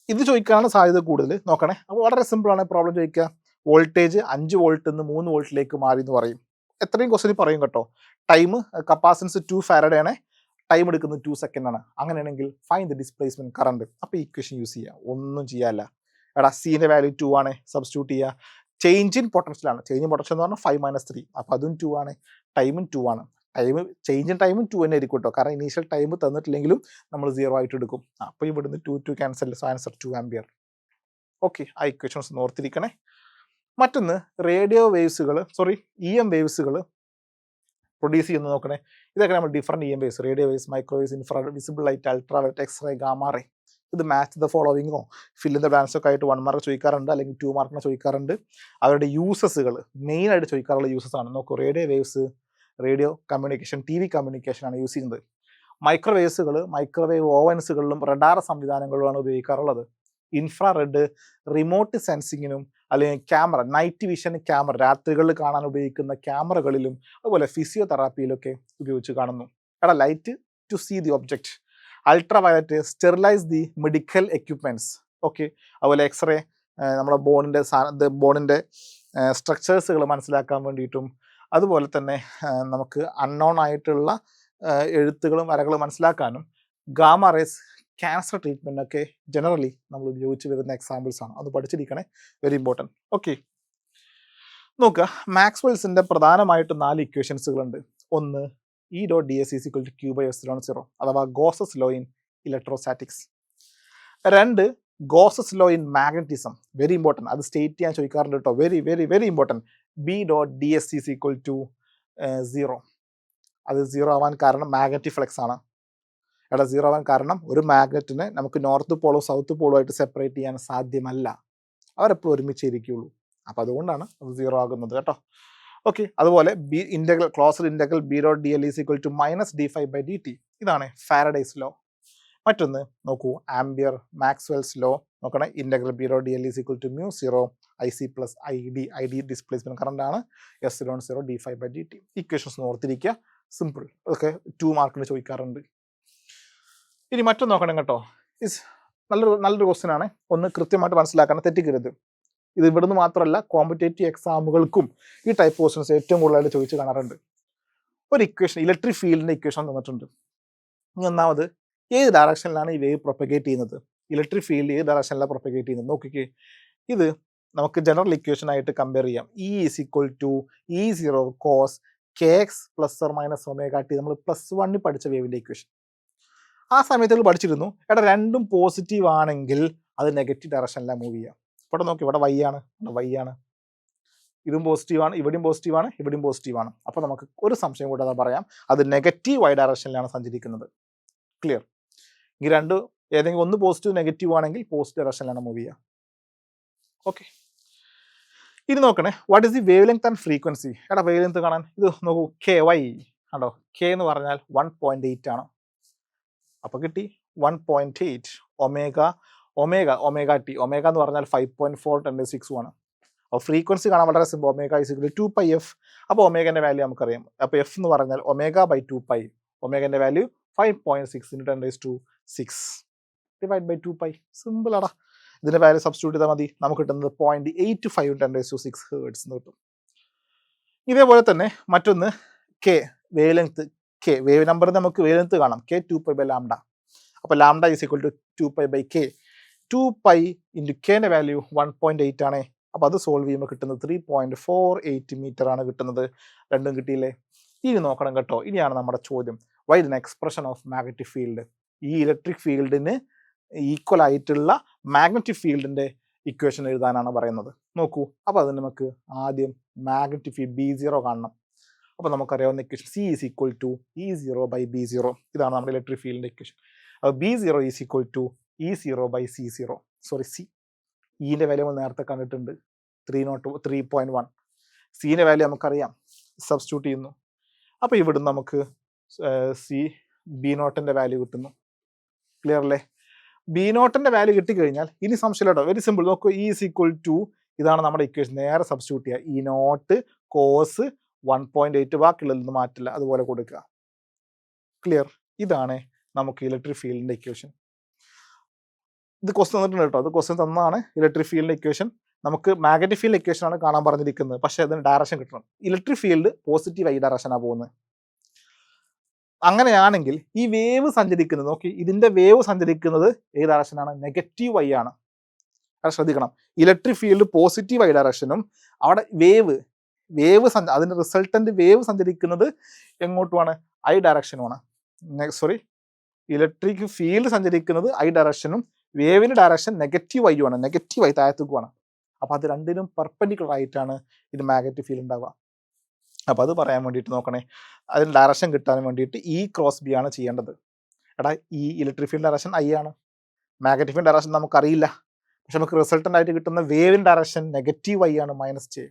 ഇത് ചോദിക്കാനാണ് സാധ്യത കൂടുതൽ. നോക്കണേ, അപ്പോൾ വളരെ സിമ്പിളാണ് പ്രോബ്ലം ചോദിക്കുക. വോൾട്ടേജ് 5 വോൾട്ട് നിന്ന് 3 വോൾട്ടിലേക്ക് മാറി എന്ന് പറയും. എത്രയും ക്വസ്റ്റ്യൻ പറയും കേട്ടോ. ടൈം, കപ്പാസിറ്റൻസ് 2 ഫാരഡ് ആണ്, ടൈം എടുക്കുന്നത് 2 സെക്കൻഡ് ആണ്. അങ്ങനെയാണെങ്കിൽ ഫൈൻഡ് ദ ഡിസ്പ്ലേസ്മെന്റ് കറണ്ട്. അപ്പോൾ ഈ ഇക്വേഷൻ യൂസ് ചെയ്യുക, ഒന്നും ചെയ്യാല്ല. എടാ, സീൻ്റെ വാല്യൂ 2 ആണ്, സബ്സ്റ്റിറ്റ്യൂട്ട് ചെയ്യുക. ചേഞ്ച് ഇൻ പൊട്ടൻഷ്യൽ ആണ്, ചേഞ്ച് ഇൻ പൊട്ടൻഷ്യൽ എന്ന് പറഞ്ഞാൽ 5 - 3, അപ്പോൾ അതും 2 ആണ്. ടൈമും 2 ആണ്. ചേഞ്ച് ഇൻ ടൈമും 2 തന്നെ ആയിരിക്കും കേട്ടോ, കാരണം ഇനീഷ്യൽ ടൈം തന്നിട്ടില്ലെങ്കിലും നമ്മൾ 0 ആയിട്ട് എടുക്കും. അപ്പോൾ ഇവിടുന്ന് 2 cancel, so answer 2 ampere. Okay, ആ ഇക്വേഷൻസ് ഓർത്തിരിക്കണേ. മറ്റൊന്ന് റേഡിയോ വേവ്സുകൾ, EM വേവ്സുകൾ പ്രൊഡ്യൂസ് ചെയ്യുന്നത് നോക്കണേ. ഇതൊക്കെ നമ്മൾ different EM waves, radio waves, microwaves, infrared, visible light, ultraviolet, X-ray, gamma ray. ഇത് മാച്ച് ദ ഫോളോവിങ്ങോ ഫിൽ ഇൻ ദ ബ്ലാങ്ക്സ് ഒക്കെ ആയിട്ട് 1 മാർക്ക് ചോദിക്കാറുണ്ട്, അല്ലെങ്കിൽ 2 മാർക്കിന് ചോദിക്കാറുണ്ട്. അവരുടെ യൂസസുകൾ മെയിനായിട്ട് ചോദിക്കാറുള്ള യൂസസ് ആണ്. നോക്കൂ, radio waves radio communication, TV communication ആണ് യൂസ് ചെയ്യുന്നത്. മൈക്രോവേവ്സുകൾ മൈക്രോവേവ് ഓവൻസുകളിലും റഡാർ സംവിധാനങ്ങളിലുമാണ് ഉപയോഗിക്കാറുള്ളത്. ഇൻഫ്രാറെഡ് റിമോട്ട് സെൻസിങ്ങിനും, അല്ലെങ്കിൽ ക്യാമറ, നൈറ്റ് വിഷൻ ക്യാമറ, രാത്രികളിൽ കാണാൻ ഉപയോഗിക്കുന്ന ക്യാമറകളിലും, അതുപോലെ ഫിസിയോതെറാപ്പിയിലൊക്കെ ഉപയോഗിച്ച് കാണുന്നു. Light to see the object. Ultraviolet sterilise the medical equipments. Okay, അതുപോലെ എക്സ്റേ നമ്മുടെ ബോണിൻ്റെ സ്ട്രക്ചേഴ്സുകൾ മനസ്സിലാക്കാൻ വേണ്ടിയിട്ടും, അതുപോലെ തന്നെ നമുക്ക് അൺനോൺ ആയിട്ടുള്ള എഴുത്തുകളും വരകളും മനസ്സിലാക്കാനും. ഗാമ റേസ് ക്യാൻസർ ട്രീറ്റ്മെൻറ്റൊക്കെ ജനറലി നമ്മൾ ഉപയോഗിച്ച് വരുന്ന എക്സാമ്പിൾസ് ആണ്. അത് പഠിച്ചിരിക്കണേ, വെരി ഇമ്പോർട്ടൻറ്റ്. ഓക്കെ, നോക്കുക, മാക്സ്വെൽസിൻ്റെ പ്രധാനമായിട്ട് 4 ഇക്വേഷൻസുകളുണ്ട്. ഒന്ന്, E.ds = Q/ε0 അഥവാ Gauss's law in electrostatics. 2, Gauss's law in magnetism, very important, അത് സ്റ്റേറ്റ് ചെയ്യാൻ ചോദിക്കാറുണ്ട് കേട്ടോ, very very very important. B.ds = 0. അത് 0 ആവാൻ കാരണം മാഗ്നറ്റിക് ഫ്ലക്സ് ആണ്. 0 ആവാൻ കാരണം ഒരു മാഗ്നറ്റിനെ നമുക്ക് നോർത്ത് പോളോ സൗത്ത് പോളോ ആയിട്ട് സെപ്പറേറ്റ് ചെയ്യാൻ സാധ്യമല്ല, അവരെപ്പോഴും ഒരുമിച്ചിരിക്കുകയുള്ളൂ. അപ്പോൾ അതുകൊണ്ടാണ് അത് 0 ആകുന്നത് കേട്ടോ. ഓക്കെ, അതുപോലെ ക്ലോസ്ഡ് ഇൻ്റഗ്രൽ B.dl = -dφ/dt. ഇതാണ് ഫാരഡേസ് ലോ. മറ്റൊന്ന് നോക്കൂ, ആംബിയർ മാക്സ്വെൽസ് ലോ നോക്കണേ. Integral B.dl = μ0 IC + ID displacement current ആണ്, ε0 dφ/dt. ഇക്വേഷൻസ് ഓർത്തിരിക്കുക, സിമ്പിൾ. ഓക്കെ, 2 മാർക്കിന് ചോദിക്കാറുണ്ട്. ഇനി മറ്റൊന്ന് നോക്കണം കേട്ടോ. നല്ലൊരു ക്വസ്റ്റ്യൻ ആണ്, ഒന്ന് കൃത്യമായിട്ട് മനസ്സിലാക്കണം, തെറ്റിക്കരുത്. ഇത് ഇവിടുന്ന് മാത്രമല്ല, കോമ്പറ്റേറ്റീവ് എക്സാമുകൾക്കും ഈ ടൈപ്പ് ക്വസ്റ്റ്യൻസ് ഏറ്റവും കൂടുതലായിട്ട് ചോദിച്ച് കാണാറുണ്ട്. ഒരു ഇക്വേഷൻ, ഇലക്ട്രിക് ഫീൽഡിൻ്റെ ഇക്വേഷൻ തന്നിട്ടുണ്ട്. ഇനി ഒന്നാമത്, ഏത് ഡയറക്ഷനിലാണ് ഈ വേവ് പ്രൊപ്പഗേറ്റ് ചെയ്യുന്നത്? ഇലക്ട്രിക് ഫീൽഡ് ഏത് ഡയറക്ഷനിലാണ് പ്രൊപ്പഗേറ്റ് ചെയ്യുന്നത്. നോക്കിക്കേ, ഇത് നമുക്ക് ജനറൽ ഇക്വേഷൻ ആയിട്ട് കമ്പയർ ചെയ്യാം. E is equal to E0 cos KX ± omega T. നമ്മൾ +1 പഠിച്ച വേവിൻ്റെ ഇക്വേഷൻ ആ സമയത്ത് പഠിച്ചിരുന്നു. എടാ രണ്ടും പോസിറ്റീവ് ആണെങ്കിൽ അത് നെഗറ്റീവ് ഡയറക്ഷനിലാണ് മൂവ് ചെയ്യുക. ഇവിടെ നോക്കി, ഇവിടെ y ആണ്, ഇതും പോസിറ്റീവാണ്, ഇവിടെയും പോസിറ്റീവാണ്, ഇവിടെയും പോസിറ്റീവാണ്. അപ്പോൾ നമുക്ക് ഒരു സംശയം കൂടാതെ പറയാം, അത് നെഗറ്റീവ് y ഡയറക്ഷനിലാണ് സഞ്ചരിക്കുന്നത്. ക്ലിയർ? ഈ രണ്ട് ഏതെങ്കിലും ഒന്ന് പോസിറ്റീവ് നെഗറ്റീവ് ആണെങ്കിൽ പോസിറ്റീവ് ഡയറക്ഷനിലാണ് മൂവ് ചെയ്യുക. ഓക്കെ, ഇനി നോക്കണേ, what is the wave length and frequency. എടാ വേവ് ലെങ്ത് കാണാൻ ഇത് നോക്കൂ, KY ആണോ, K എന്ന് പറഞ്ഞാൽ 1.8 ആണ്. അപ്പോൾ കിട്ടി 1.8 ഒമേഗ ടി. ഒമേഗ എന്ന് പറഞ്ഞാൽ 5.4 × 10⁶ ആണ്. അപ്പോൾ ഫ്രീക്വൻസി കാണാൻ വളരെ സിമ്പിൾ, ഒമേഗ = 2πf. അപ്പോൾ ഒമേഗൻ്റെ വാല്യൂ നമുക്കറിയാം. അപ്പോൾ എഫ് എന്ന് പറഞ്ഞാൽ ω/2π. ഒമേഗൻ്റെ വാല്യൂ 5.6 × 10⁶ ഡിവൈഡ് ബൈ 2π. സിമ്പിൾ ആടാ. ഇതിൻ്റെ വാല്യൂ സബ്സ്റ്റിറ്റ്യൂട്ട് ചെയ്താൽ മതി, നമുക്ക് കിട്ടുന്നത് 0.85 × 10⁶ ഹേർട്സ് എന്ന് കിട്ടും. ഇതേപോലെ തന്നെ മറ്റൊന്ന് K, wave length. K wave number നമുക്ക് വേവ് ലെങ്ത് കാണാം, K 2π/λ. അപ്പോൾ λ = 2π/K. 2π × Kൻ്റെ വാല്യൂ 1.8 ആണ്. അപ്പോൾ അത് സോൾവ് ചെയ്യുമ്പോൾ കിട്ടുന്നത് 3.48 മീറ്റർ ആണ് കിട്ടുന്നത്. രണ്ടും കിട്ടിയില്ലേ? ഇനി നോക്കണം കേട്ടോ, ഇനിയാണ് നമ്മുടെ ചോദ്യം. Why the expression of magnetic field. ഈ ഇലക്ട്രിക് ഫീൽഡിന് ഈക്വൽ ആയിട്ടുള്ള മാഗ്നറ്റിക് ഫീൽഡിൻ്റെ ഇക്വേഷൻ എഴുതാനാണ് പറയുന്നത്. നോക്കൂ, അപ്പോൾ അതിന് നമുക്ക് ആദ്യം മാഗ്നറ്റിക് ഫീൽഡ് B0 കാണണം. അപ്പോൾ നമുക്കറിയാവുന്ന ഇക്വേഷൻ C = E0/B0. ഇതാണ് നമ്മുടെ ഇലക്ട്രിക് ഫീൽഡിൻ്റെ ഇക്വേഷൻ. അപ്പോൾ B0 = E0/C0. Sorry, C. ഇൻ്റെ വാല്യൂ നമ്മൾ നേരത്തെ കണ്ടിട്ടുണ്ട്, 3.1. സിൻ്റെ വാല്യൂ നമുക്കറിയാം, സബ്സ്റ്റിറ്റ്യൂട്ട് ചെയ്യുന്നു. അപ്പോൾ ഇവിടുന്ന് നമുക്ക് B0ൻ്റെ വാല്യൂ കിട്ടുന്നു. ക്ലിയർ അല്ലേ? B0ൻ്റെ വാല്യൂ കിട്ടിക്കഴിഞ്ഞാൽ ഇനി സംശയമില്ല കേട്ടോ, വെരി സിമ്പിൾ. നോക്കൂ, E = ഇതാണ് നമ്മുടെ ഇക്വേഷൻ, നേരെ സബ്സ്റ്റിറ്റ്യൂട്ട് ചെയ്യുക. E0 കോസ് 1.8, ബാക്കിയുള്ളതൊന്നും മാറ്റില്ല, അതുപോലെ കൊടുക്കുക. ക്ലിയർ? ഇതാണ് നമുക്ക് ഇലക്ട്രിക് ഫീൽഡിൻ്റെ ഇക്വേഷൻ. ഇത് ക്വസ്റ്റ്യൻ തന്നിട്ടുണ്ട് കേട്ടോ, അത് ക്വസ്റ്റ്യൻ തന്നതാണ്. ഇലക്ട്രിക് ഫീൽഡിൻ്റെ ഇക്വേഷൻ നമുക്ക് മാഗ്നറ്റിക് ഫീൽഡ് ഇക്വേഷനാണ് കാണാൻ പറഞ്ഞിരിക്കുന്നത്, പക്ഷേ അതിന് ഡയറക്ഷൻ കിട്ടണം. ഇലക്ട്രിക് ഫീൽഡ് പോസിറ്റീവ് y ഡയറക്ഷനാണ് പോകുന്നത്. അങ്ങനെയാണെങ്കിൽ ഈ വേവ് സഞ്ചരിക്കുന്നത്, നോക്കി, ഇതിൻ്റെ വേവ് സഞ്ചരിക്കുന്നത് ഏത് ഡയറക്ഷനാണ്? നെഗറ്റീവ് y ആണ്. അത് ശ്രദ്ധിക്കണം. ഇലക്ട്രിക് ഫീൽഡ് പോസിറ്റീവ് y ഡയറക്ഷനും അവിടെ വേവ് അതിൻ്റെ റിസൾട്ടൻ്റ് വേവ് സഞ്ചരിക്കുന്നത് എങ്ങോട്ടുമാണ്? I ഡയറക്ഷനുമാണ്. സോറി, ഇലക്ട്രിക് ഫീൽഡ് സഞ്ചരിക്കുന്നത് I ഡയറക്ഷനും വേവിൻ്റെ ഡയറക്ഷൻ നെഗറ്റീവ് y ആണ്. Negative y താഴത്തേക്കുമാണ്. അപ്പോൾ അത് രണ്ടിനും പെർപെൻഡിക്കുലർ ആയിട്ടാണ് ഇത് മാഗ്നറ്റിക് ഫീൽഡ് ഉണ്ടാവുക. അപ്പോൾ അത് പറയാൻ വേണ്ടിയിട്ട് നോക്കണേ, അതിന് ഡയറക്ഷൻ കിട്ടാൻ വേണ്ടിയിട്ട് E×B ആണ് ചെയ്യേണ്ടത്. എടാ, ഈ ഇലക്ട്രിക് ഫീൽഡ് ഡയറക്ഷൻ I ആണ്, മാഗ്നറ്റിക് ഫീൽഡ് ഡയറക്ഷൻ നമുക്കറിയില്ല. പക്ഷെ നമുക്ക് റിസൾട്ടൻ്റ് ആയിട്ട് കിട്ടുന്ന വേവിൻ്റെ ഡയറക്ഷൻ നെഗറ്റീവ് y ആണ്, -j.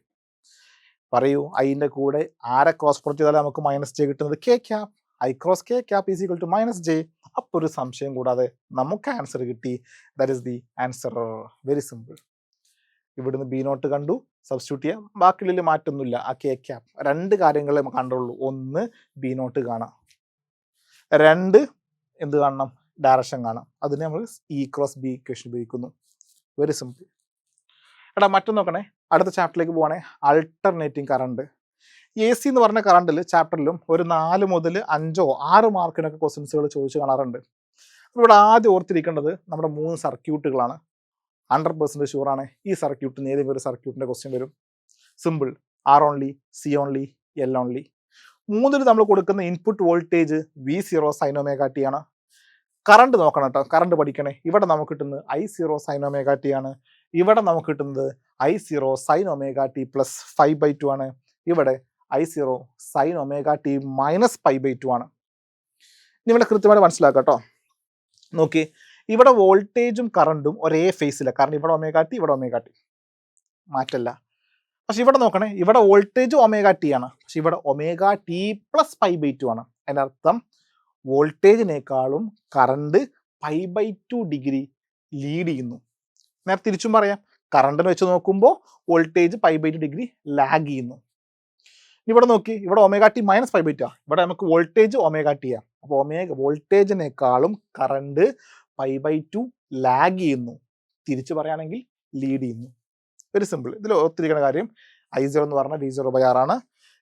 പറയൂ, ഐൻ്റെ കൂടെ ആരെ ക്രോസ് പ്രൊഡക്റ്റ് ചെയ്താലും നമുക്ക് -j കിട്ടുന്നത്? K∅. I × K∅ = -j. അപ്പോൾ ഒരു സംശയം കൂടാതെ നമുക്ക് ആൻസർ കിട്ടി. That is the answer. Very simple. ഇവിടുന്ന് B0 കണ്ടു, സബ്സ്റ്റിറ്റ്യൂട്ട് ചെയ്യാം, ബാക്കിയുള്ളിൽ മാറ്റൊന്നുമില്ല. ആ K∅, രണ്ട് കാര്യങ്ങളെ നമുക്ക് കണ്ടുള്ളൂ. ഒന്ന്, B0 കാണാം. രണ്ട്, എന്ത് കാണണം? ഡയറക്ഷൻ കാണാം. അതിന് നമ്മൾ E×B ഇക്വേഷൻ ഉപയോഗിക്കുന്നു. Very simple. എടാ, മറ്റൊന്ന് നോക്കണേ, അടുത്ത ചാപ്റ്ററിലേക്ക് പോവാണേ, അൾട്ടർനേറ്റിംഗ് കറണ്ട്. AC എന്ന് പറഞ്ഞ കറണ്ടിൽ ചാപ്റ്ററിലും ഒരു 4 മുതൽ 5 or 6 മാർക്കിനൊക്കെ ക്വസ്റ്റ്യൻസുകൾ ചോദിച്ച് കാണാറുണ്ട്. അപ്പോൾ ഇവിടെ ആദ്യം ഓർത്തിരിക്കേണ്ടത് നമ്മുടെ 3 സർക്യൂട്ടുകളാണ്. 100% ഷുവറാണ് ഈ സർക്യൂട്ടിൽ നിന്ന് ഏതെങ്കിലും ഒരു സർക്യൂട്ടിൻ്റെ ക്വസ്റ്റ്യൻ വരും. Simple. R only, C only, L only. 3ൽ നമ്മൾ കൊടുക്കുന്ന input voltage V0 sin ωt ആണ്. കറണ്ട് നോക്കണം കേട്ടോ, കറണ്ട് പഠിക്കണേ. ഇവിടെ നമുക്ക് കിട്ടുന്നത് I0 sin ωt ആണ്. ഇവിടെ നമുക്ക് കിട്ടുന്നത് I0 sin ωt + 5/2 ആണ്. ഇവിടെ I0 sin ωt - π/2 ആണ്. ഇനി ഇവിടെ കൃത്യമായിട്ട് മനസ്സിലാക്കാം കേട്ടോ. നോക്കി, ഇവിടെ വോൾട്ടേജും കറണ്ടും ഒരേ ഫേസില്ല, കാരണം ഇവിടെ ωt, ഇവിടെ ωt, മാറ്റല്ല. പക്ഷെ ഇവിടെ നോക്കണേ, ഇവിടെ വോൾട്ടേജ് ωt ആണ്, പക്ഷെ ഇവിടെ ωt + π/2 ആണ്. അതിൻ്റെ അർത്ഥം വോൾട്ടേജിനേക്കാളും കറണ്ട് π/2 ഡിഗ്രി ലീഡ് ചെയ്യുന്നു. നേരെ തിരിച്ചും പറയാം, കറണ്ടിന് വെച്ച് നോക്കുമ്പോൾ വോൾട്ടേജ് π/2 ഡിഗ്രി ലാഗ് ചെയ്യുന്നു. ഇവിടെ നോക്കി, ഇവിടെ ωt - π/2 ആണ്, ഇവിടെ നമുക്ക് വോൾട്ടേജ് ωt ആണ്. അപ്പോൾ വോൾട്ടേജിനേക്കാളും കറണ്ട് π/2 ലാഗ് ചെയ്യുന്നു. തിരിച്ചു പറയുകയാണെങ്കിൽ ലീഡ് ചെയ്യുന്നു. Very simple. ഇതിൽ ഒത്തിരിക്കുന്ന കാര്യം I0 എന്ന് പറഞ്ഞാൽ V0/R ആണ്.